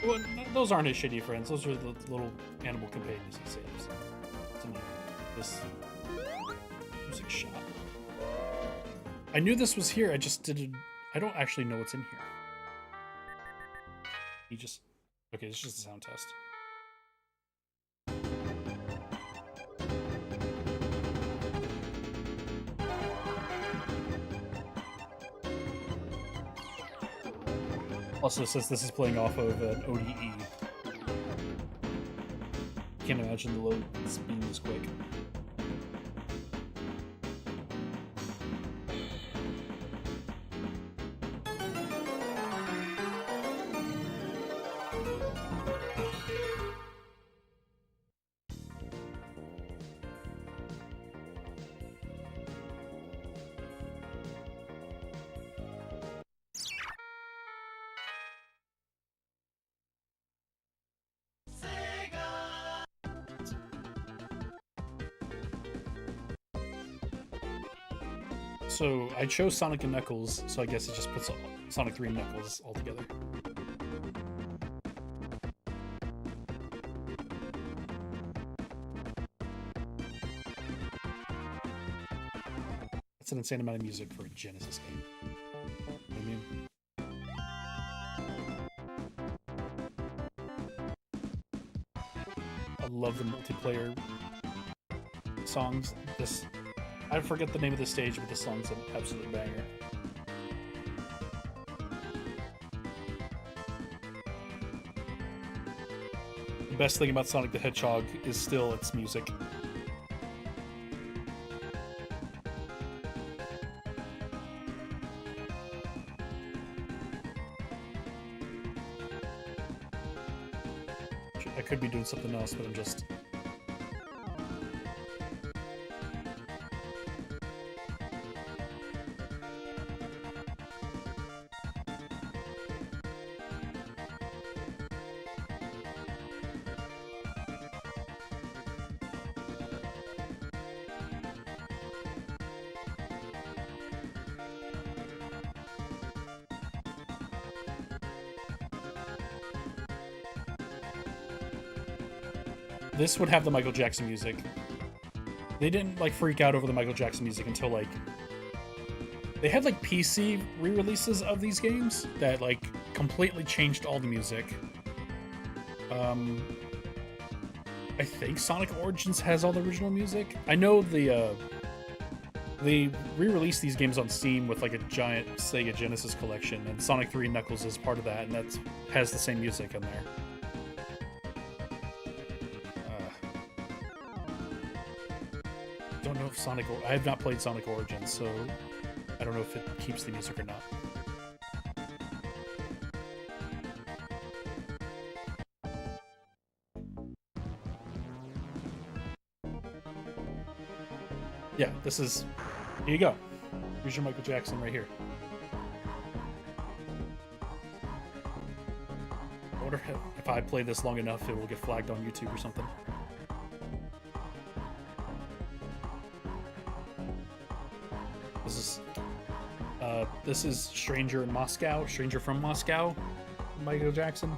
Well, those aren't his shitty friends. Those are the little animal companions he saves. To me, this music shop. I knew this was here. I just didn't... I don't actually know what's in here. He just... Okay, it's just a sound test. Also, since this is playing off of an ODE, can't imagine the load being this quick. So I chose Sonic and Knuckles, so I guess it just puts Sonic 3 and Knuckles all together. That's an insane amount of music for a Genesis game. You know what I mean? I love the multiplayer songs. I forget the name of the stage, but the song's an absolute banger. The best thing about Sonic the Hedgehog is still its music. I could be doing something else, but I'm just... This would have the Michael Jackson music. They didn't like freak out over the Michael Jackson music until like they had like PC re-releases of these games that like completely changed all the music. I think Sonic Origins has all the original music. I know they re-released these games on Steam with like a giant Sega Genesis collection, and Sonic 3 and Knuckles is part of that, and that has the same music in there. Don't know if I have not played Sonic Origins, so I don't know if it keeps the music or not. Yeah, this is... Here you go. Here's your Michael Jackson right here. I wonder if I play this long enough, it will get flagged on YouTube or something. This is Stranger in Moscow, Stranger from Moscow, Michael Jackson.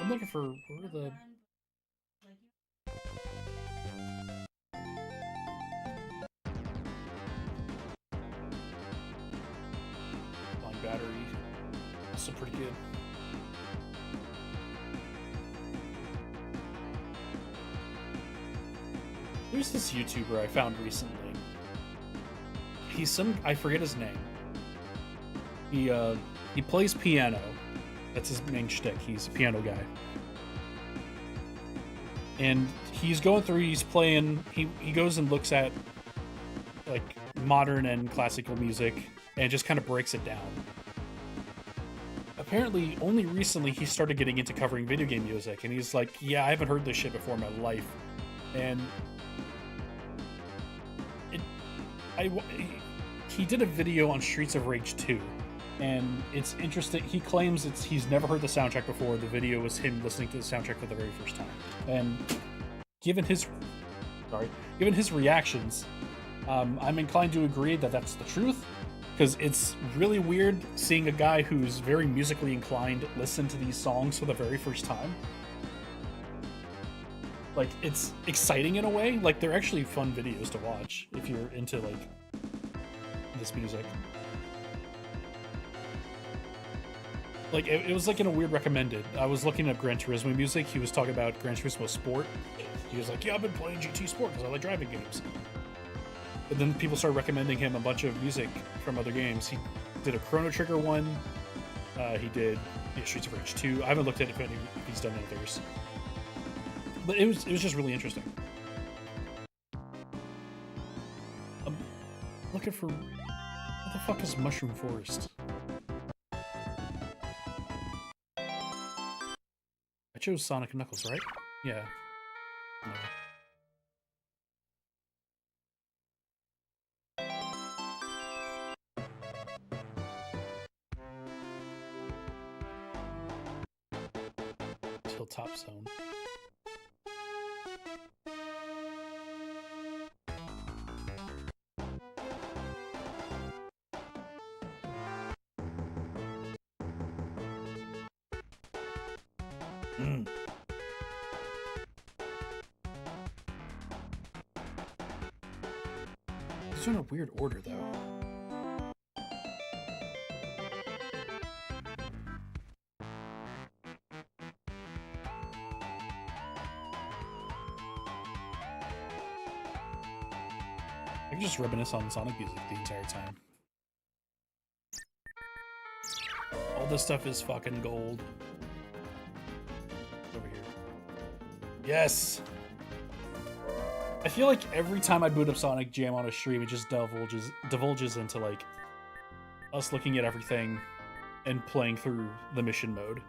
I'm looking for where are the... Line battery. Also pretty good. There's this YouTuber I found recently. I forget his name. He plays piano. That's his main shtick. He's a piano guy. And he's playing, he goes and looks at like modern and classical music and just kind of breaks it down. Apparently, only recently he started getting into covering video game music, and he's like, yeah, I haven't heard this shit before in my life. And he did a video on Streets of Rage 2, and it's interesting. He claims he's never heard the soundtrack before. The video was him listening to the soundtrack for the very first time. And given his reactions, I'm inclined to agree that that's the truth. Because it's really weird seeing a guy who's very musically inclined listen to these songs for the very first time. Like, it's exciting in a way. Like, they're actually fun videos to watch if you're into, like, this music. Like, it was, like, in a weird recommended. I was looking at Gran Turismo music. He was talking about Gran Turismo Sport. He was like, yeah, I've been playing GT Sport because I like driving games. And then people started recommending him a bunch of music from other games. He did a Chrono Trigger one. He did Streets of Rage 2. I haven't looked at if he's done others. But it was just really interesting. I'm looking for... What the fuck is Mushroom Forest? I chose Sonic and Knuckles, right? Yeah. No. zone. Mm. These are in a weird order, though. I can just reminisce on Sonic music the entire time. All this stuff is fucking gold. Over here. Yes! I feel like every time I boot up Sonic Jam on a stream, it just divulges into like us looking at everything and playing through the mission mode.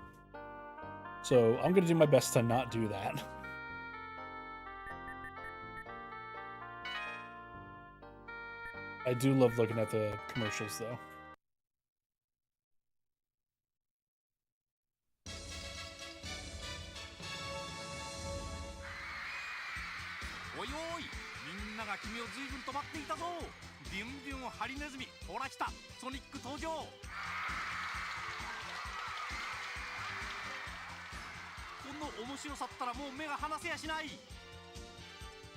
So I'm gonna do my best to not do that. I do love looking at the commercials though.おいおい、みんなが君を随分と待っていたぞ。ビュンビュンハリネズミ、ほら来た、ソニック登場。この面白さったらもう目が離せやしない。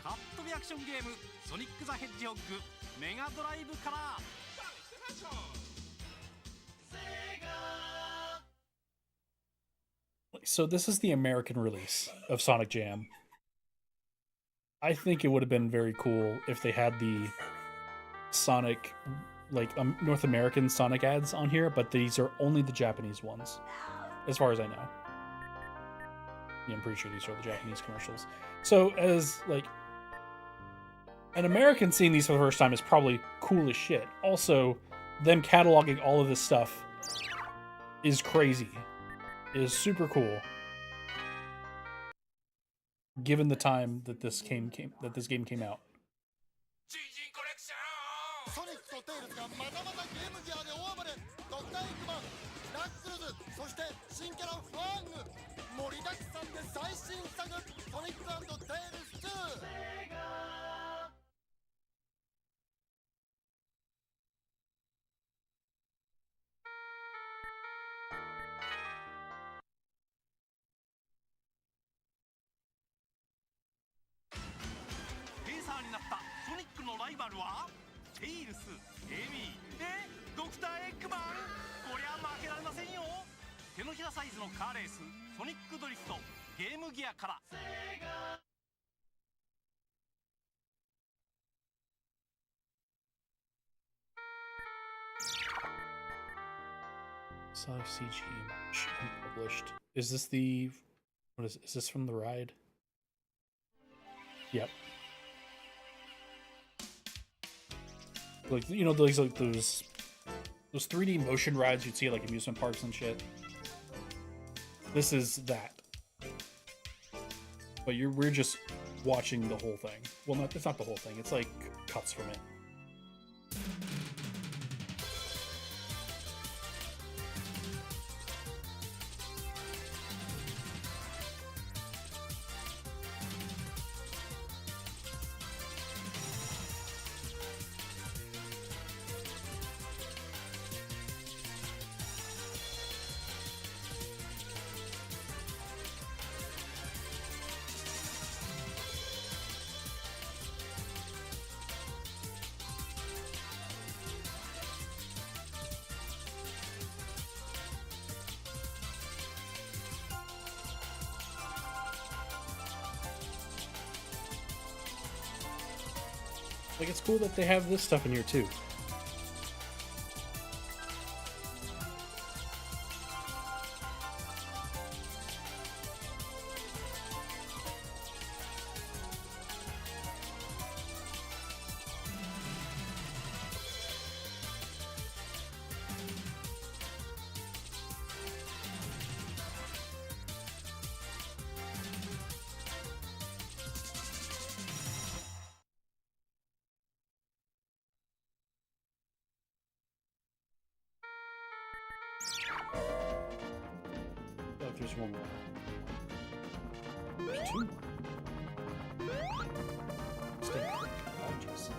カットビアクションゲームソニック・ザ・ヘッジホッグメガドライブから。So this is the American release of Sonic Jam. I think it would have been very cool if they had the Sonic, like North American Sonic ads on here, but these are only the Japanese ones, as far as I know. Yeah, I'm pretty sure these are the Japanese commercials. So as like an American seeing these for the first time is probably cool as shit. Also, them cataloging all of this stuff is crazy. It is super cool. Given the time that this game came out. ソニックとテイルズがまたまたゲームギアで大暴れ。ドクターエッグマン、ナックルズ、そして新キャラファング。盛りだくさんで最新作ソニック&テイルズ2。ペーサーになったソニックのライバルはテイルス、エミー、ドクターエッグマン。こりゃ負けられませんよ。手のひらサイズのカーレースソニックドリフトゲームギアから。Sonic CG published. Is this the what is this from the ride? Yep. Like, you know, those like those 3D motion rides you'd see at like amusement parks and shit. This is that. But we're just watching the whole thing. Well, it's not the whole thing. It's like cuts from it. Like, it's cool that they have this stuff in here too. Oh, there's one more. cartoon one. Stand corrected. Apologies.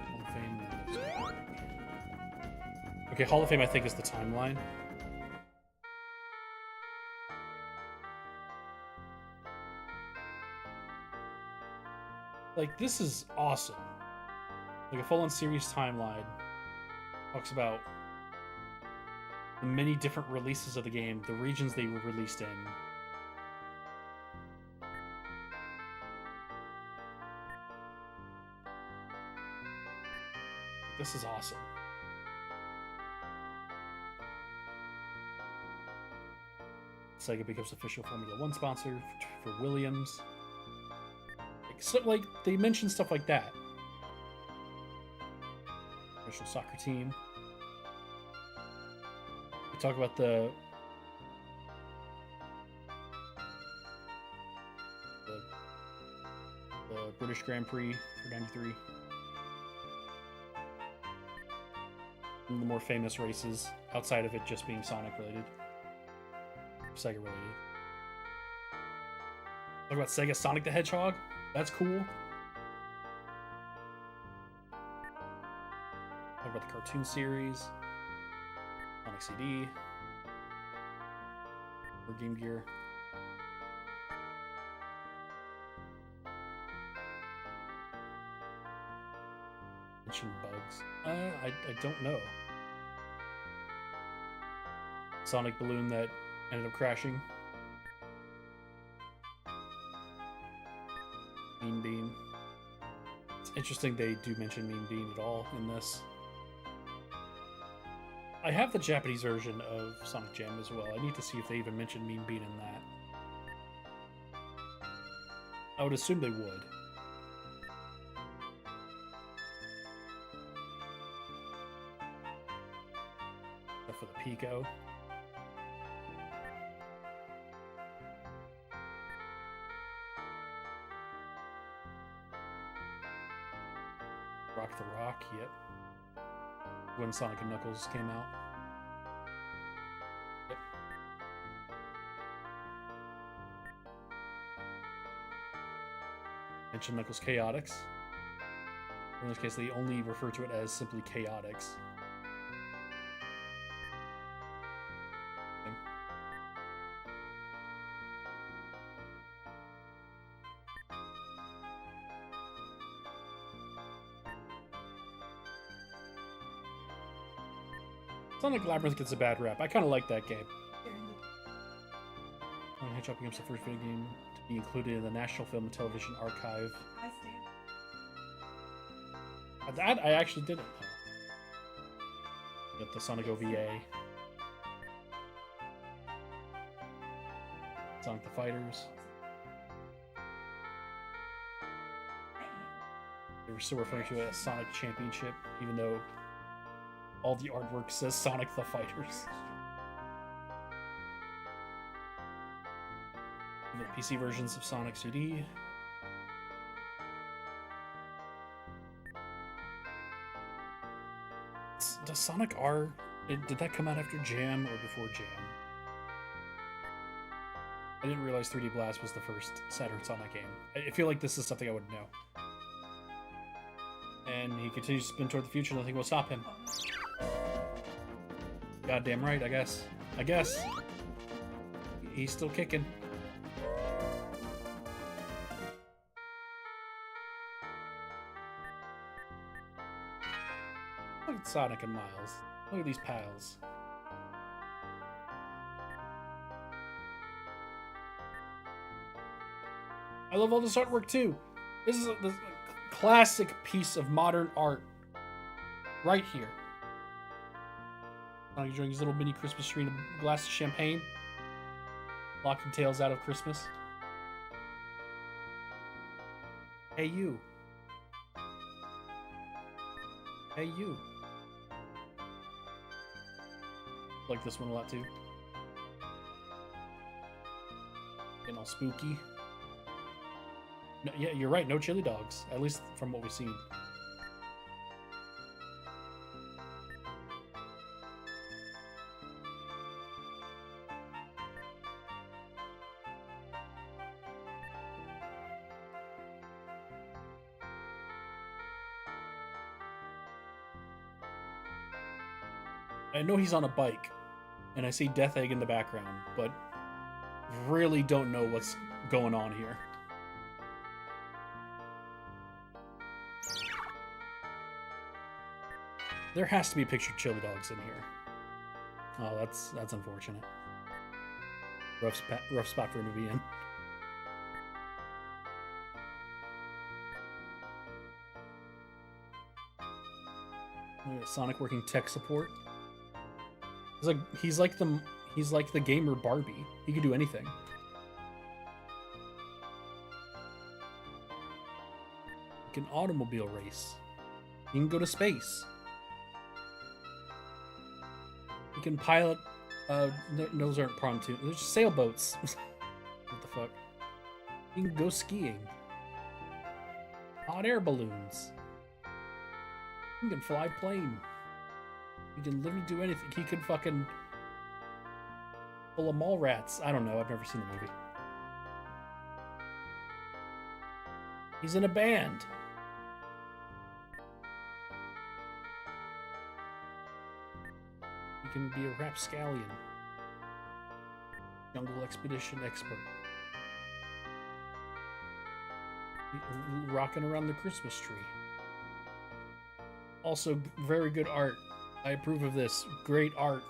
Hall of Fame. Okay, Hall of Fame I think is the timeline. Like, this is awesome. Like, a full-on series timeline talks about the many different releases of the game, the regions they were released in. This is awesome. Sega becomes official Formula One sponsor for Williams. So, like, they mention stuff like that. Official soccer team. We talk about the British Grand Prix for '93. One of the more famous races outside of it just being Sonic related, Sega related. Talk about Sega Sonic the Hedgehog. That's cool. Talk about the cartoon series, Sonic CD, or Game Gear. Mention bugs. I don't know. Sonic balloon that ended up crashing. Mean Bean. It's interesting they do mention Mean Bean at all in this. I have the Japanese version of Sonic Jam as well. I need to see if they even mention Mean Bean in that. I would assume they would. Except for the Pico. Rock the Rock, yep. When Sonic and Knuckles came out. Yep. Mention Knuckles Chaotix. In this case, they only refer to it as simply Chaotix. Okay. Sonic Labyrinth gets a bad rap. I kind of like that game. Sonic Hedgehog becomes the first video game to be included in the National Film and Television Archive. I stand. That I actually didn't know. Got the Sonic OVA. Sonic the Fighters. They were still referring to it as Sonic Championship, even though all the artwork says Sonic the Fighters. The PC versions of Sonic CD. Does Sonic R... Did that come out after Jam or before Jam? I didn't realize 3D Blast was the first Saturn Sonic game. I feel like this is something I would know. And he continues to spin toward the future, nothing will stop him. Goddamn right, I guess. He's still kicking. Look at Sonic and Miles. Look at these pals. I love all this artwork too. This is a classic piece of modern art right here. Sonic enjoying his little mini Christmas tree and a glass of champagne. Locking tails out of Christmas. Hey you. Hey you. Like this one a lot too. Getting all spooky. No, yeah, you're right. No chili dogs, at least from what we've seen. I know he's on a bike, and I see Death Egg in the background, but really don't know what's going on here. There has to be pictured chili dogs in here. Oh, that's unfortunate. Rough spot for him to be in. Look at Sonic working tech support. He's like the gamer Barbie. He can do anything. He can automobile race. He can go to space. He can pilot. No, those aren't pontoons. They're just sailboats. What the fuck? He can go skiing. Hot air balloons. He can fly plane. He can literally do anything. He could fucking pull a mall rats. I don't know. I've never seen the movie. He's in a band. He can be a rapscallion. Jungle expedition expert. Rocking around the Christmas tree. Also, very good art. I approve of this. Great art.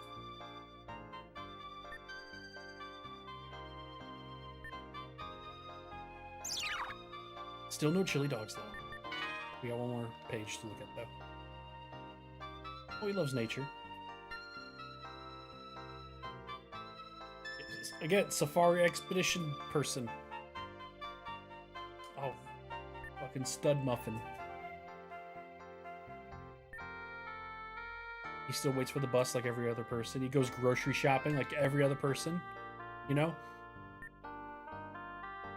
Still no chili dogs, though. We got one more page to look at, though. Oh, he loves nature. Again, safari expedition person. Oh, fucking stud muffin. He still waits for the bus like every other person. He goes grocery shopping like every other person. You know?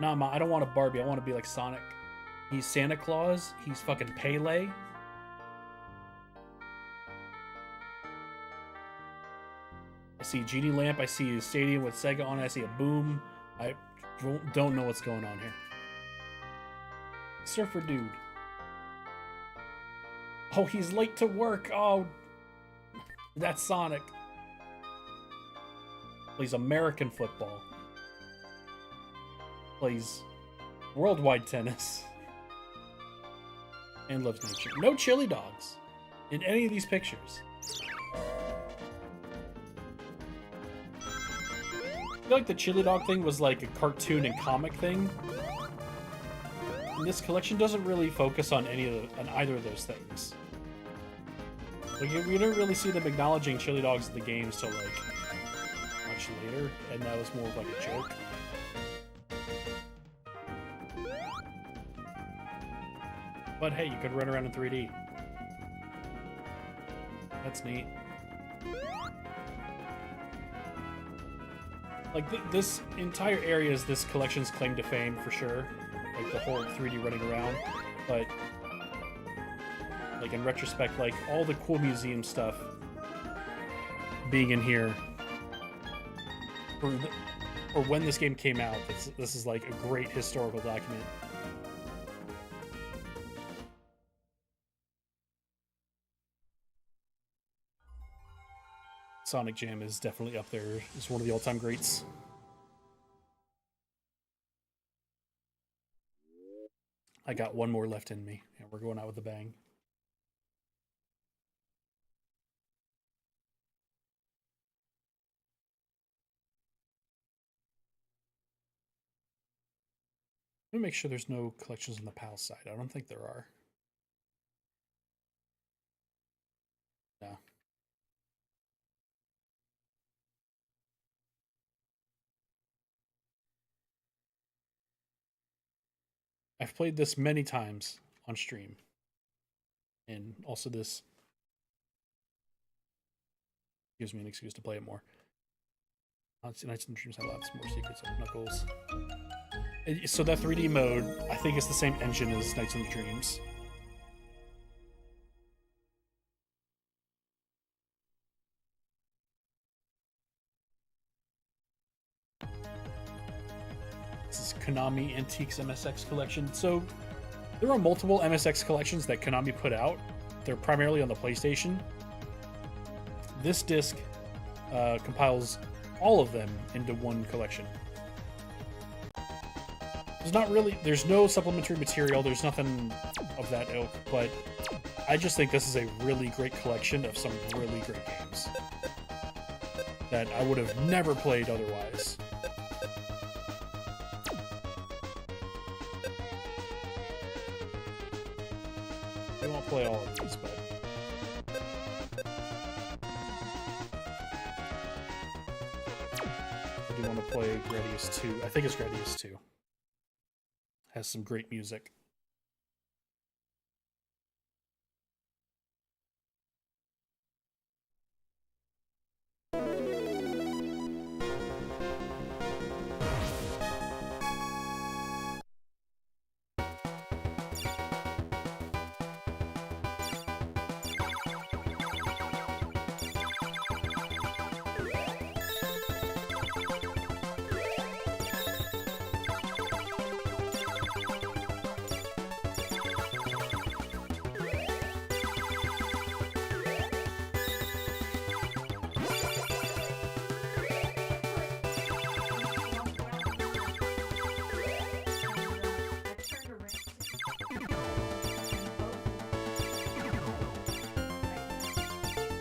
Nah, Ma, I don't want a Barbie. I want to be like Sonic. He's Santa Claus. He's fucking Pele. I see a Genie Lamp. I see a stadium with Sega on it. I see a boom. I don't know what's going on here. Surfer Dude. Oh, he's late to work. Oh, that's Sonic. Plays American football. Plays worldwide tennis. And loves nature. No chili dogs in any of these pictures. I feel like the chili dog thing was like a cartoon and comic thing. And this collection doesn't really focus on either of those things. Like, we didn't really see them acknowledging chili dogs in the games till like much later, and that was more of like a joke. But hey, you could run around in 3D. That's neat. Like, this entire area is this collection's claim to fame, for sure. Like, the whole 3D running around. But, like, in retrospect, like, all the cool museum stuff being in here for when this game came out, this is, like, a great historical document. Sonic Jam is definitely up there. It's one of the all-time greats. I got one more left in me, and we're going out with a bang. Let me make sure there's no collections on the PAL side. I don't think there are. No. I've played this many times on stream. And also this gives me an excuse to play it more. Nights and Dreams have lots more secrets of Knuckles. So that 3D mode, I think it's the same engine as Nights in the Dreams. This is Konami Antiques MSX Collection. So there are multiple MSX collections that Konami put out. They're primarily on the PlayStation. This disc compiles all of them into one collection. There's no supplementary material, there's nothing of that ilk, but I just think this is a really great collection of some really great games that I would have never played otherwise. We won't play all of these, but I do want to play Gradius 2. I think it's Gradius 2. Has some great music.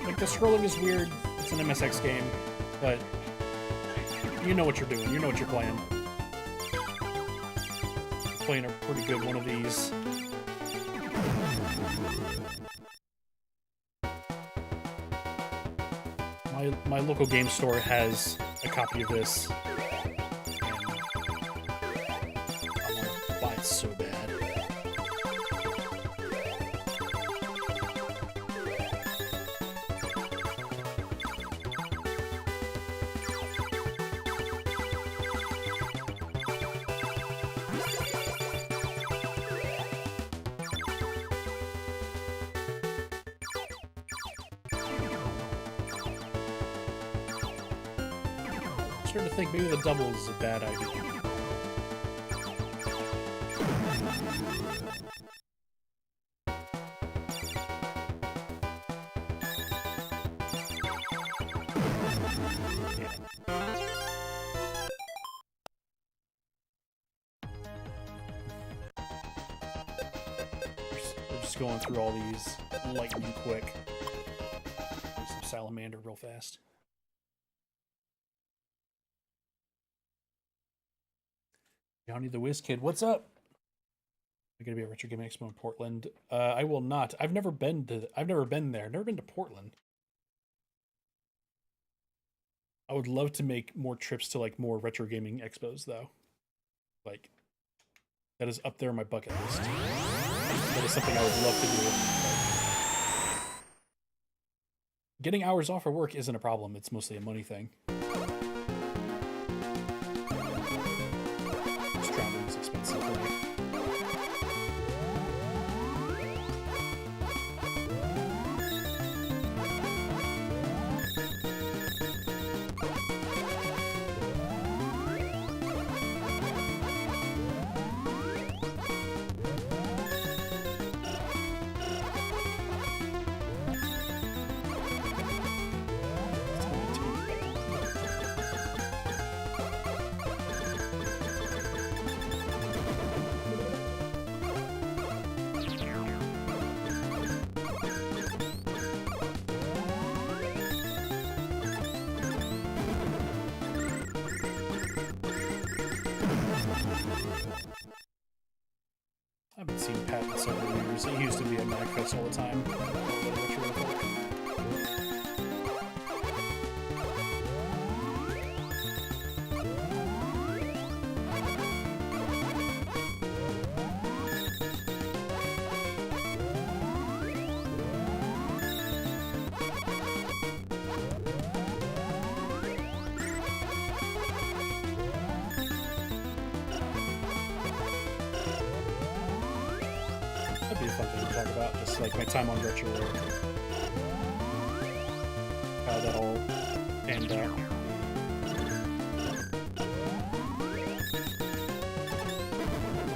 Like, the scrolling is weird. It's an MSX game, but you know what you're doing. You know what you're playing. You're playing a pretty good one of these. My local game store has a copy of this, and I want to buy it so bad. I'm starting to think maybe the double is a bad idea. We're just going through all these lightning quick. Do some salamander real fast. Johnny the Whiz Kid, what's up? I'm gonna be at Retro Gaming Expo in Portland. I will not. I've never been there. Never been to Portland. I would love to make more trips to like more retro gaming expos though. Like, that is up there on my bucket list. That is something I would love to do. Getting hours off of work isn't a problem. It's mostly a money thing. Traveling is expensive for me. I haven't seen Pat in several years. He used to be at MagFest all the time. That'd be a fun thing to talk about, just like my time on retro, how that all panned out.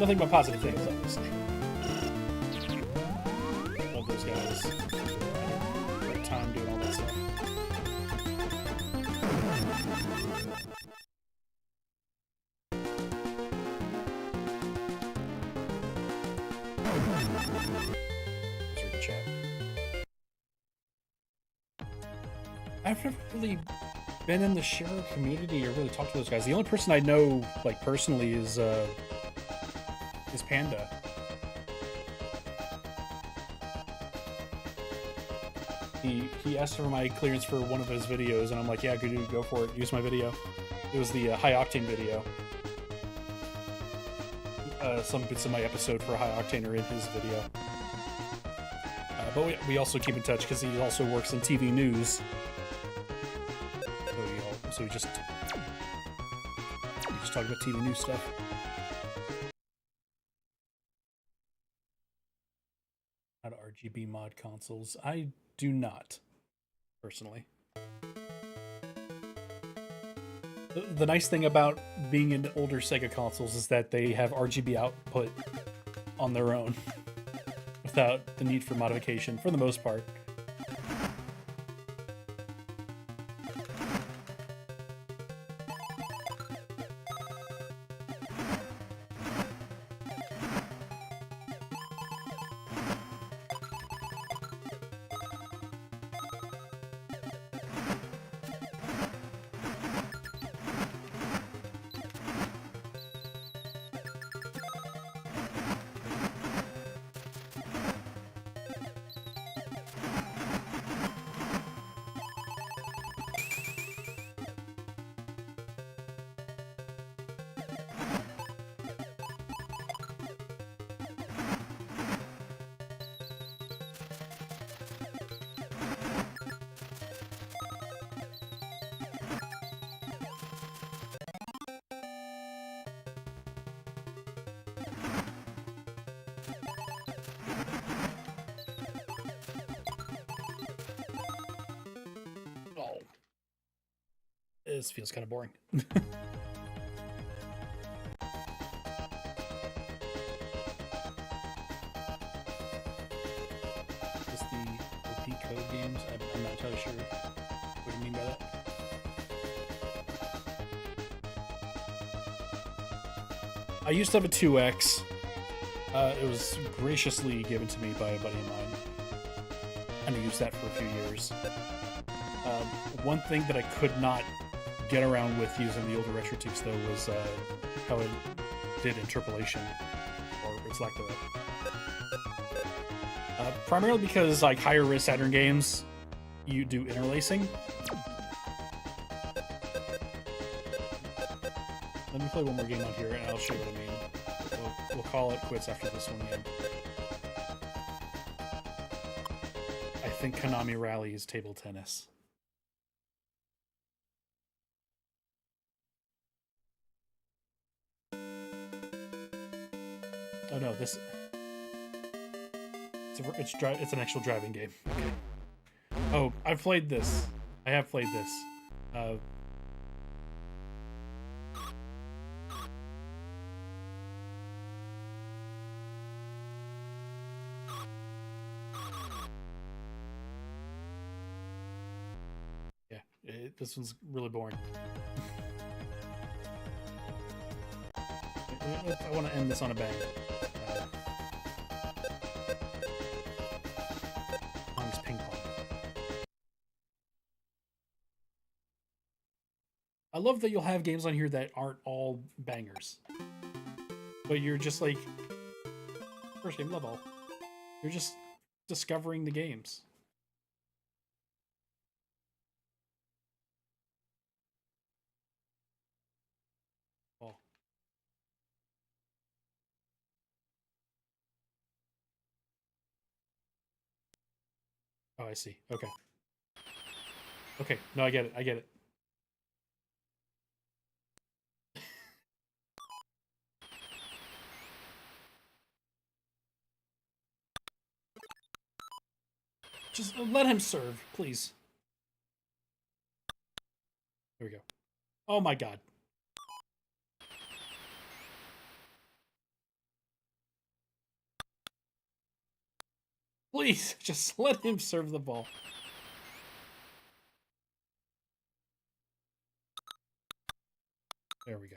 Nothing but positive things, obviously. Love those guys. Great time doing all that stuff. Let's read the chat. I've never really been in the Share community or really talked to those guys. The only person I know, like, personally is Panda. He asked for my clearance for one of his videos, and I'm like, yeah, good, go for it. Use my video. It was the High Octane video. Some bits of my episode for High Octane are in his video. But we also keep in touch because he also works in TV news. So we just talk about TV news stuff. How to RGB mod consoles? I do not, personally. The nice thing about being in older Sega consoles is that they have RGB output on their own without the need for modification, for the most part. This feels kind of boring. Just the OP code games? I'm not entirely sure what you mean by that. I used to have a 2X. It was graciously given to me by a buddy of mine. And I used that for a few years. One thing that I could not get around with using the older RetroTix though was how it did interpolation, or its lack thereof. Primarily because like higher res Saturn games, you do interlacing. Let me play one more game on here and I'll show you what I mean. We'll call it quits after this one again. I think Konami Rally is table tennis. Oh no, this... It's an actual driving game. Okay. Oh, I've played this. I have played this. Yeah, this one's really boring. I want to end this on a bang. Ping pong. I love that you'll have games on here that aren't all bangers, but you're just like, first game level. You're just discovering the games. Oh. Oh, I see. Okay. Okay. No, I get it. I get it. Just let him serve, please. There we go. Oh my god. Please, just let him serve the ball. There we go.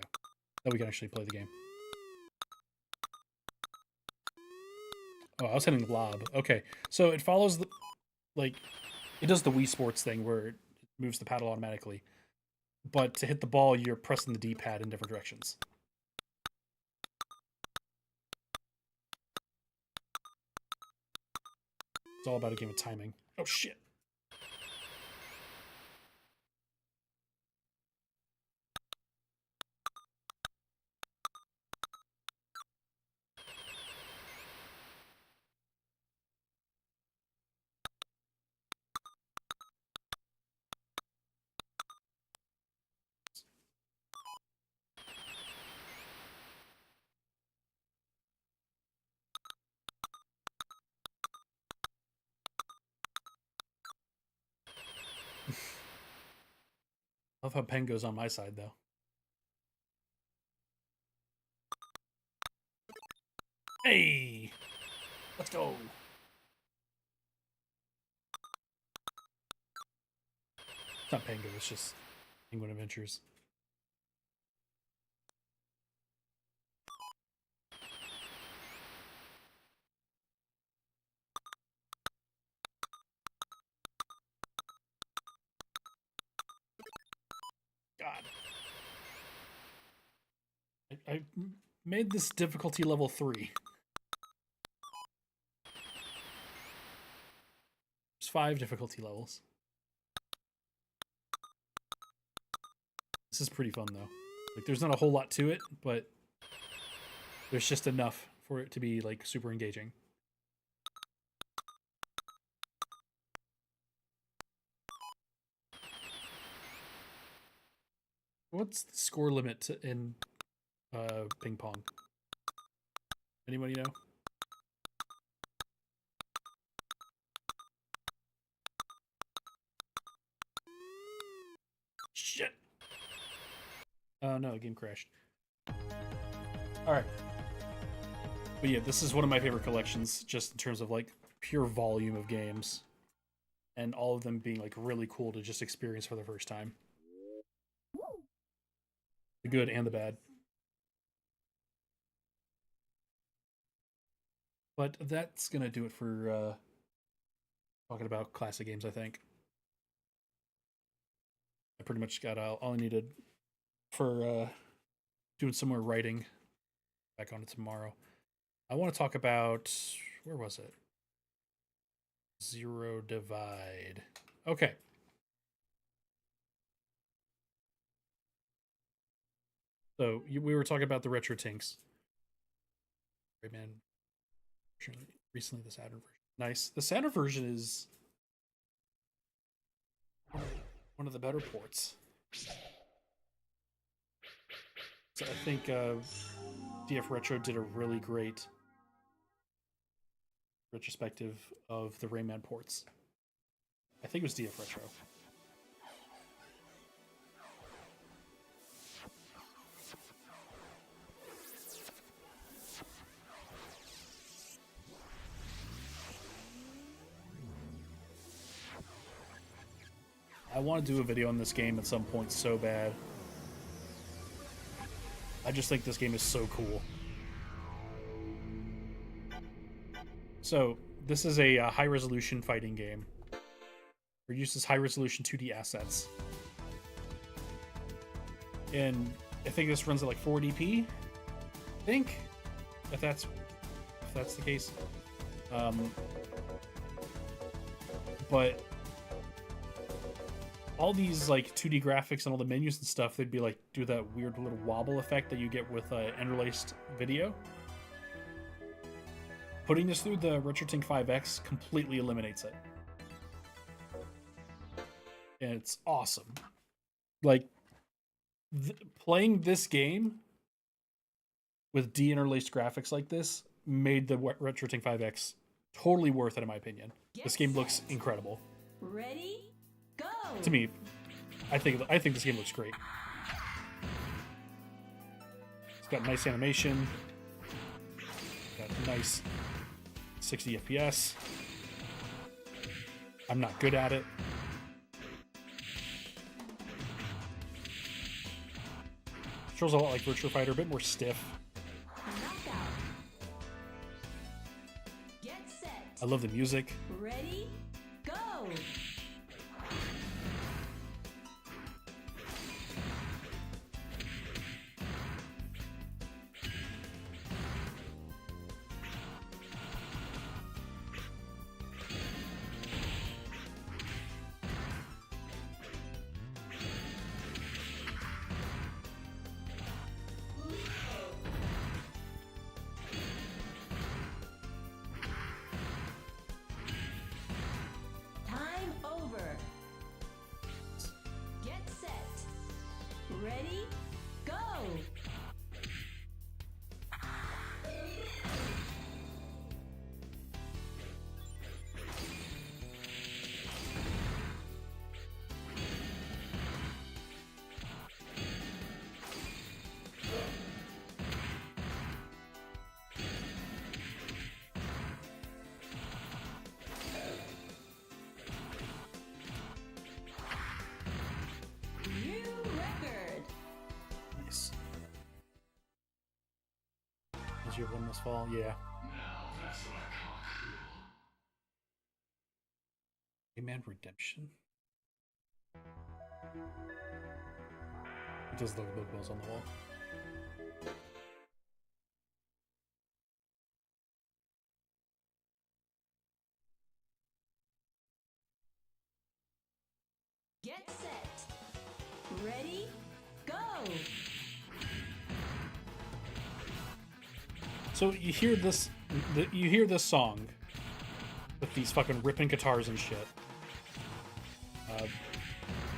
Now we can actually play the game. Oh, I was hitting the lob. Okay, so it follows the, like, it does the Wii Sports thing where it moves the paddle automatically. But to hit the ball, you're pressing the D-pad in different directions. It's all about a game of timing. Oh, shit. Love how pen goes on my side, though. Hey! Let's go! It's not Penguin, it's just Penguin Adventures. God. I made this difficulty level 3. There's 5 difficulty levels. This is pretty fun, though. Like, there's not a whole lot to it, but there's just enough for it to be, like, super engaging. What's the score limit in ping pong? Anybody know? Shit. Oh no, game crashed. Alright. But yeah, this is one of my favorite collections, just in terms of like pure volume of games. And all of them being like really cool to just experience for the first time. The good and the bad. But that's gonna do it for talking about classic games, I think. I pretty much got all I needed for doing some more writing. Back on it tomorrow. I want to talk about, where was it? Zero Divide. Okay. So we were talking about the Retro Tinks. Rayman. Recently, the Saturn version. Nice. The Saturn version is one of the better ports. So I think DF Retro did a really great retrospective of the Rayman ports. I think it was DF Retro. I want to do a video on this game at some point so bad. I just think this game is so cool. So, this is a high-resolution fighting game. It uses high-resolution 2D assets. And I think this runs at like 480p. I think, if that's the case. But all these like 2D graphics and all the menus and stuff, they'd be like do that weird little wobble effect that you get with interlaced video. Putting this through the RetroTink 5X completely eliminates it. And it's awesome. Like, playing this game with de-interlaced graphics like this made the RetroTink 5X Totally worth it, in my opinion. This game looks incredible. Ready? Go! To me, I think this game looks great. It's got nice animation. Got nice 60 FPS. I'm not good at it. Controls a lot like Virtua Fighter, a bit more stiff. Knockout. Get set. I love the music. Ready? Go! Time over. Get set. Ready? Go! New record. Nice. Did you have one this fall? Yeah. Rayman Redemption? It does look like bills on the wall. Get set. Ready? Go! So you hear this song with these fucking ripping guitars and shit.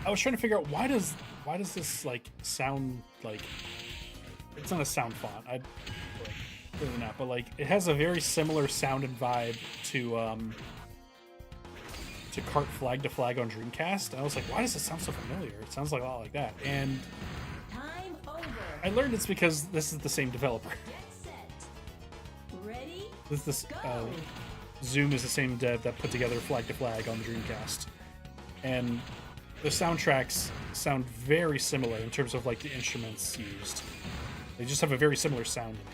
I was trying to figure out why does this like sound like it's not a sound font. I really not, but like it has a very similar sound and vibe to Cart Flag to Flag on Dreamcast. And I was like, why does it sound so familiar? It sounds like a lot like that. And Time over. I learned it's because this is the same developer. Get set. Ready? This Go! Zoom is the same dev that put together Flag to Flag on the Dreamcast. And the soundtracks sound very similar in terms of like the instruments used. They just have a very similar sound to me.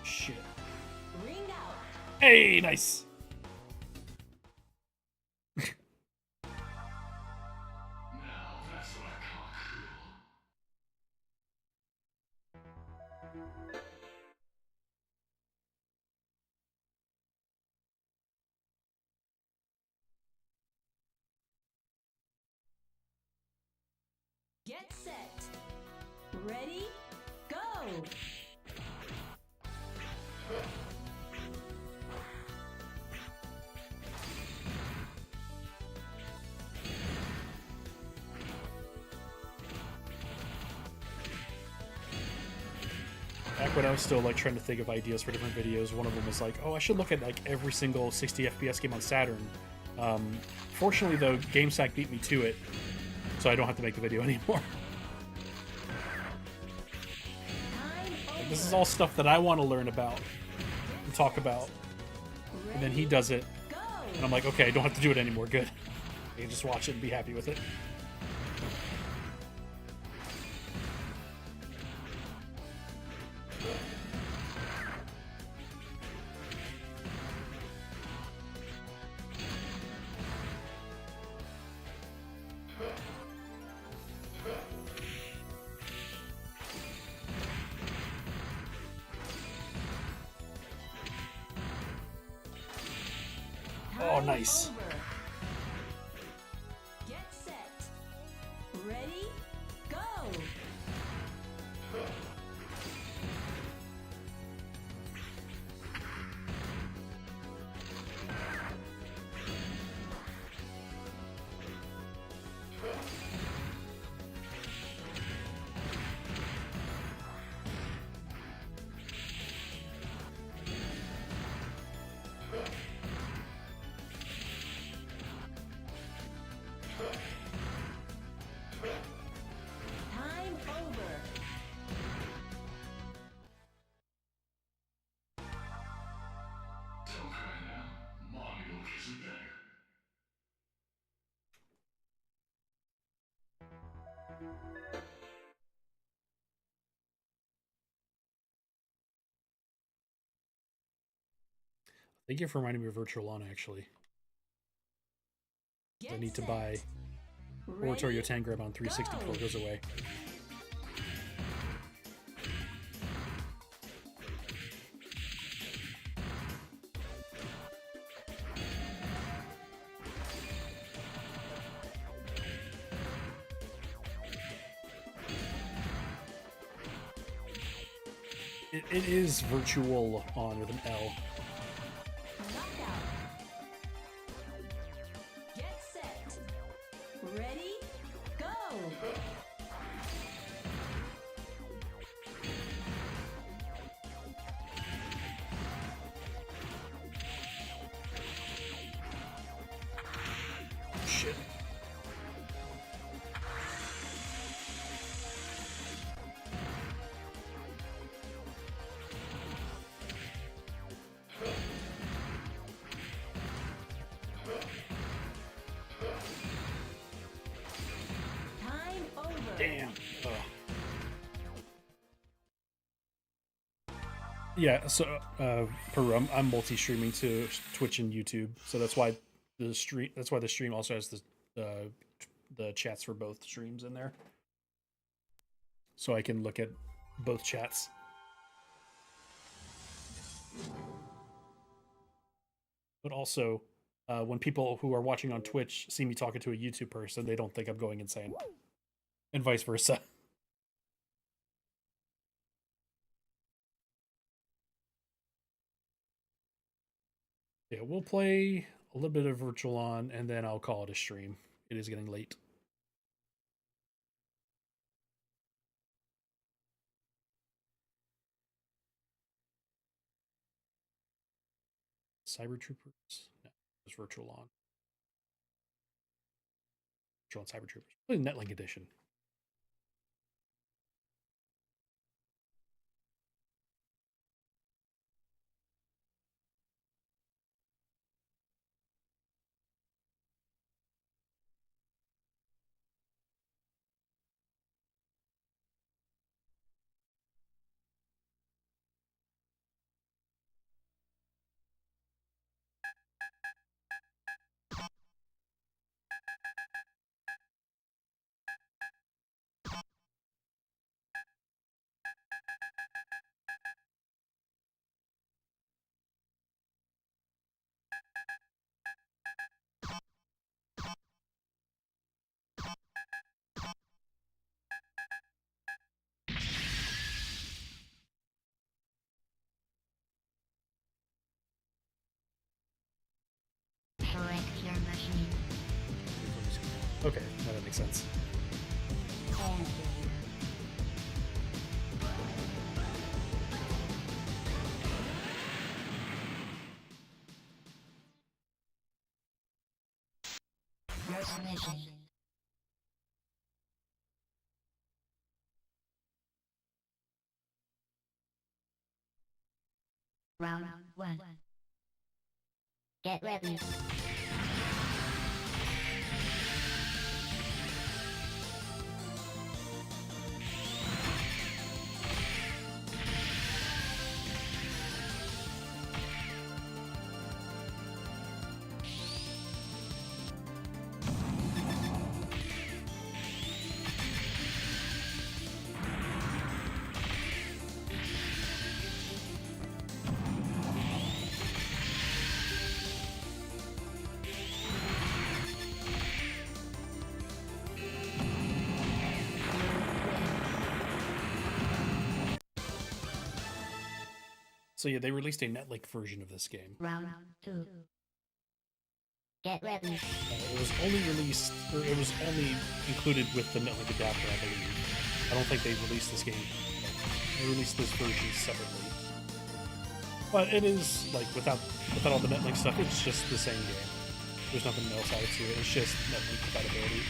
Shit. Ring out. Hey, nice. Get set. Ready? Go! Back when I was still like trying to think of ideas for different videos, one of them was like, oh, I should look at like every single 60 FPS game on Saturn. Fortunately, though, GameSack beat me to it, so I don't have to make the video anymore. Like, this is all stuff that I want to learn about and talk about, and then he does it, and I'm like, okay, I don't have to do it anymore. Good. I can just watch it and be happy with it. Oh, nice. Over. Get set. Ready? Go! Thank you for reminding me of Virtual On, actually. I need to buy Oratorio Tangrab on 360 before it goes away. It is Virtual On with an L. Knockout. Get set. Ready, go! Shit. Time over. Damn. Ugh. Yeah, so Peru, I'm multi-streaming to Twitch and YouTube, so that's why the stream also has the chats for both streams in there, so I can look at both chats. But also, when people who are watching on Twitch see me talking to a YouTube person, they don't think I'm going insane, and vice versa. Yeah, we'll play a little bit of Virtual On, and then I'll call it a stream. It is getting late. Cyber Troopers? No, it's Virtual On. Virtual On Cyber Troopers. Play Netlink Edition. Okay, now that makes sense. Round one. Get ready. So yeah, they released a Netlink version of this game. Round two. Get ready. It was only released, or it was only included with the Netlink adapter, I believe. I don't think they released this game. They released this version separately. But it is like without all the Netlink stuff, it's just the same game. There's nothing else added to it. It's just Netlink compatibility.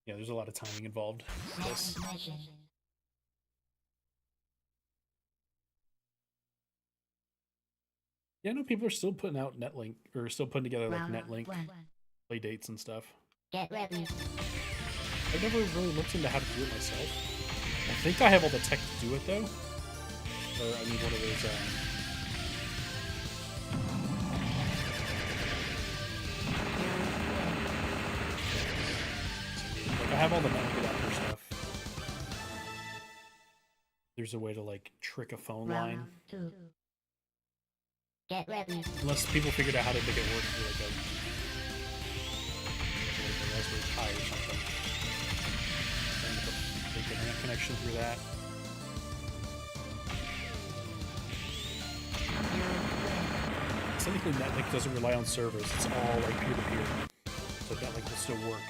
Yeah, there's a lot of timing involved with this. Yeah, I know people are still putting out Netlink or still putting together like Round Netlink one. play dates and stuff. Get ready. I've never really looked into how to do it myself. I think I have all the tech to do it though. Or I need one of those. Like I have all the Netlink adapter stuff. There's a way to like trick a phone line. Round two. Get ready. Unless people figured out how to make it work through like a Raspberry Pi or something. And make an internet connection through that. Technically, Netlink doesn't rely on servers. It's all like peer-to-peer. So Netlink will still work.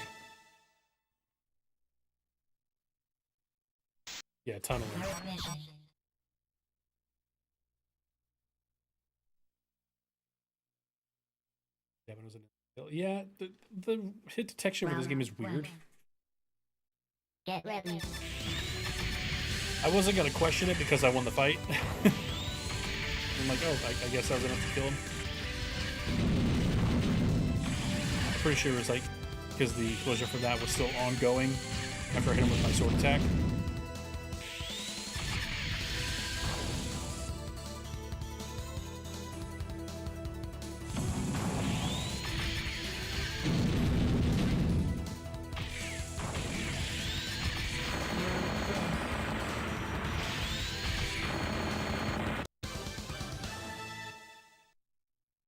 Yeah, tunneling. Transmission. Yeah, but it was yeah, the hit detection for this game is weird. Get ready. I wasn't gonna question it because I won the fight. I'm like, oh, I guess I was enough to kill him. I'm pretty sure it was like because the explosion from that was still ongoing after I hit him with my sword attack.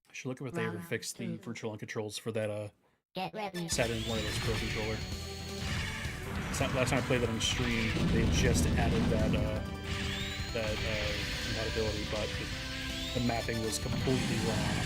I should look up if they ever fixed the virtual on controls for that Get ready. Saturn Wireless Pro controller. Last time I played that on stream, they just added that compatibility, but the mapping was completely wrong.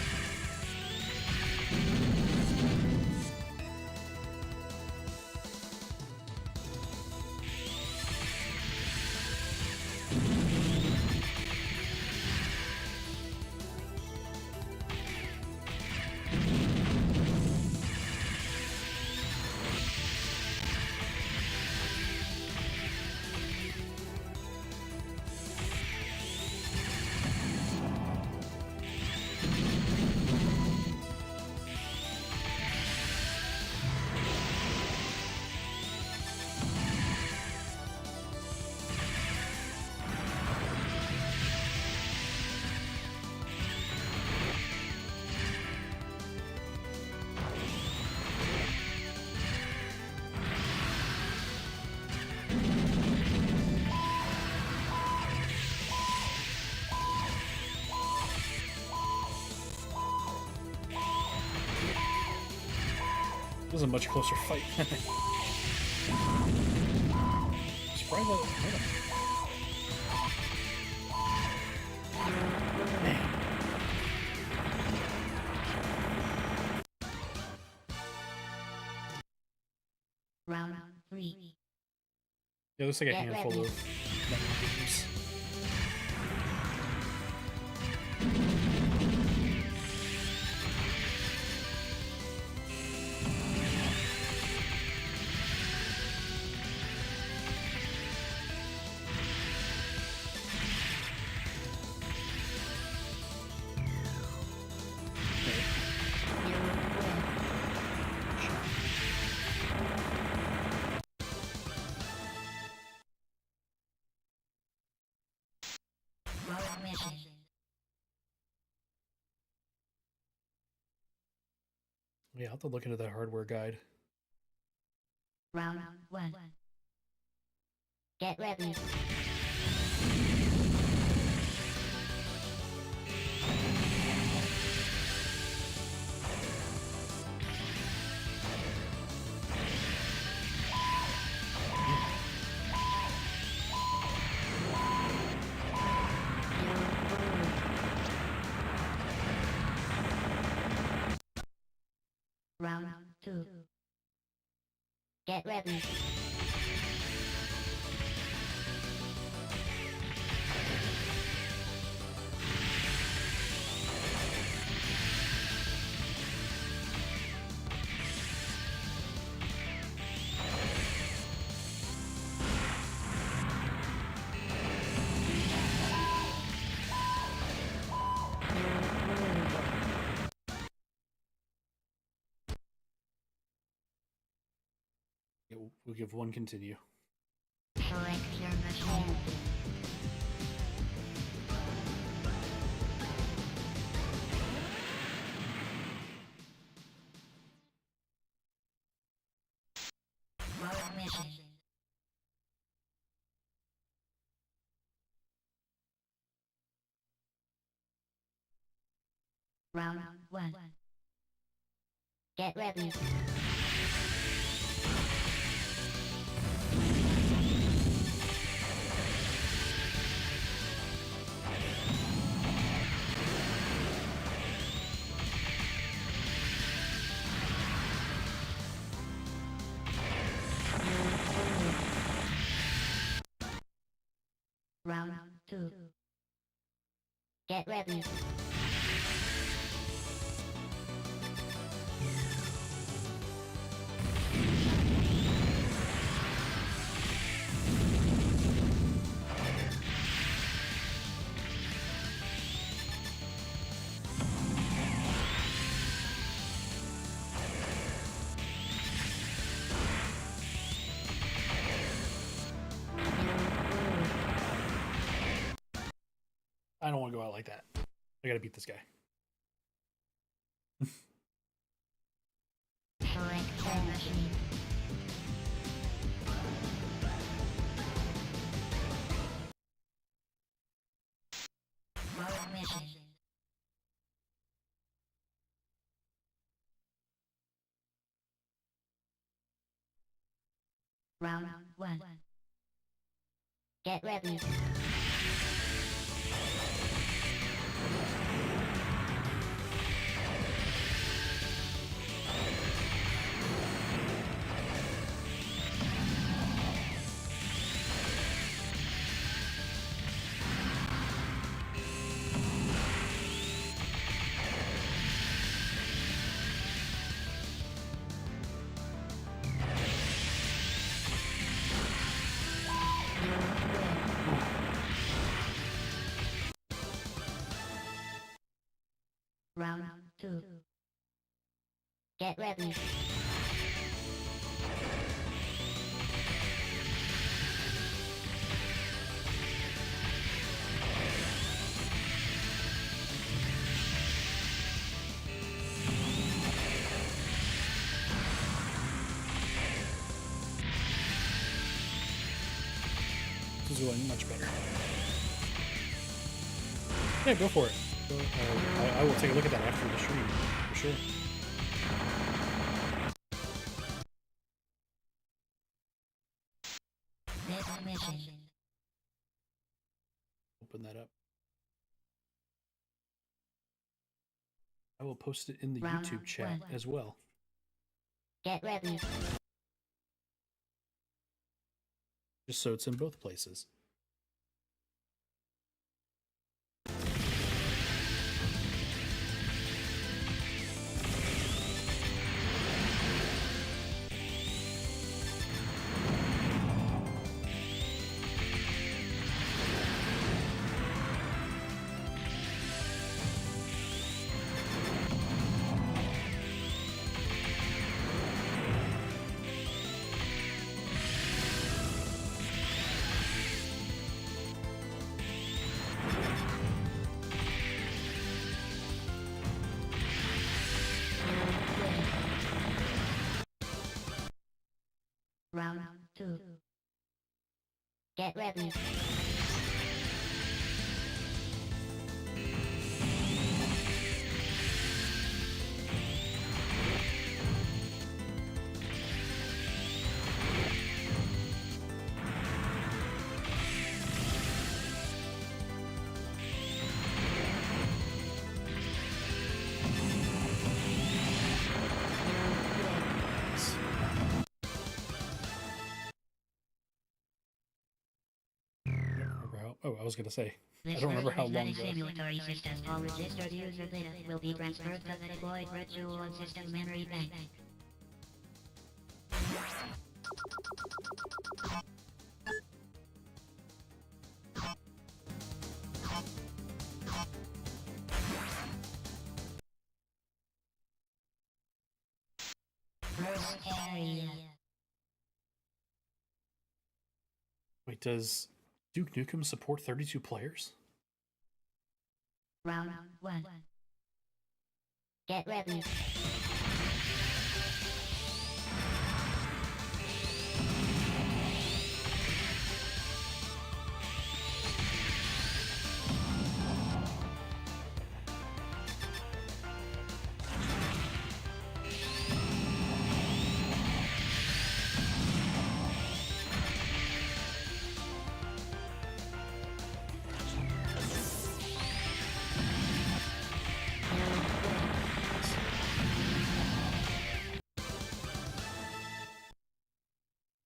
This was a much closer fight. Surprised I hit him. Round three. Yeah, it looks like a Get handful ready. of Network games. Road mission. Yeah, I'll have to look into that hardware guide. Round one. Get ready. Round two. Get ready. Yeah, we'll give one continue. Select your machine. Mode mission. Round 1. Get ready. Round 2. Get ready. I don't want to go out like that. I gotta beat this guy. Select your machine. Mode mission. Round 1. Get ready. Round 2. Get ready. This is going much better. Yeah, go for it. I will take a look at that after the stream, for sure. This mission. Open that up. I will post it in the Round YouTube chat 1. as well. Get ready. Just so it's in both places. Round 2. Get ready. Oh, I was gonna say. I This don't remember how version long is ago. not a simulatory system. All registered user data will be transferred to the deployed virtual system memory bank. First area. Wait, does Duke Nukem support 32 players? Round 1. Get ready.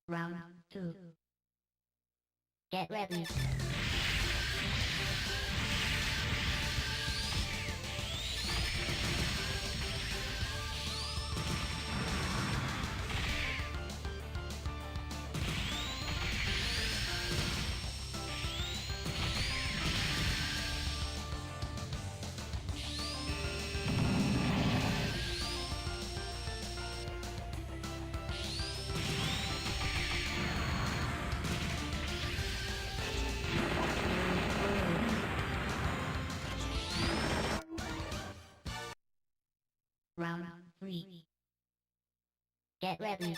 Round 2. Get ready. Round 3. Get ready.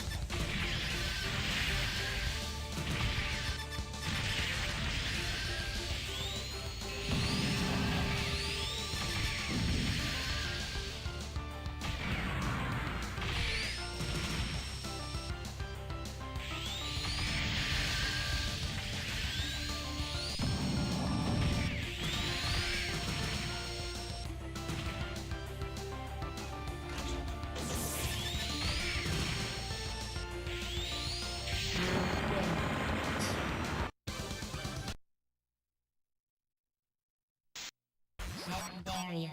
Second area.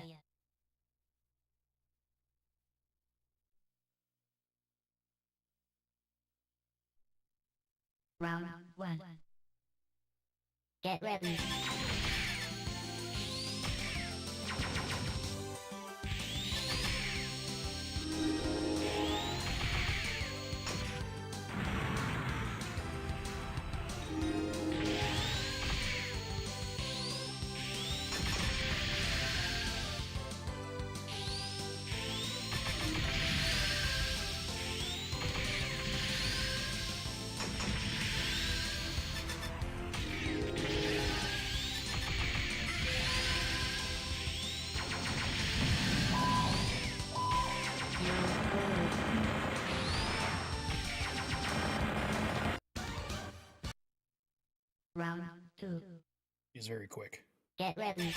Round 1. Get ready. Round 2. He's very quick. Get ready.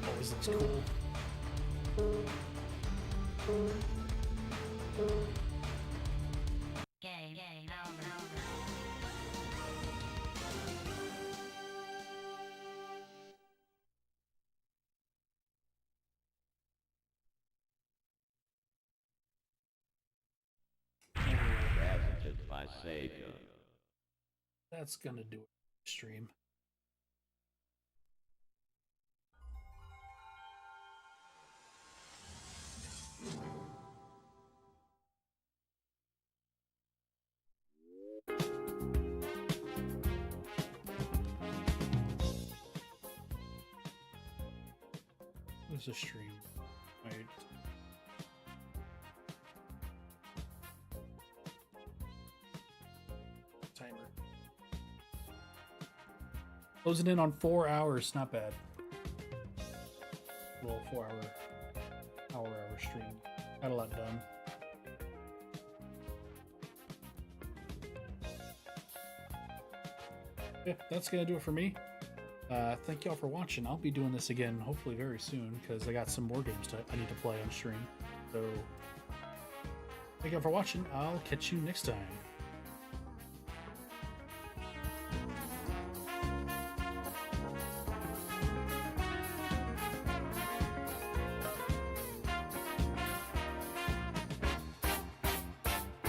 Always looks cool. Game over. My savior. That's gonna do it. Stream. There's a stream. Right. Closing in on 4 hours, not bad. Little 4 hour stream. Got a lot done. Yeah, that's gonna do it for me. Thank y'all for watching. I'll be doing this again hopefully very soon because I got some more games I need to play on stream. So thank y'all for watching. I'll catch you next time.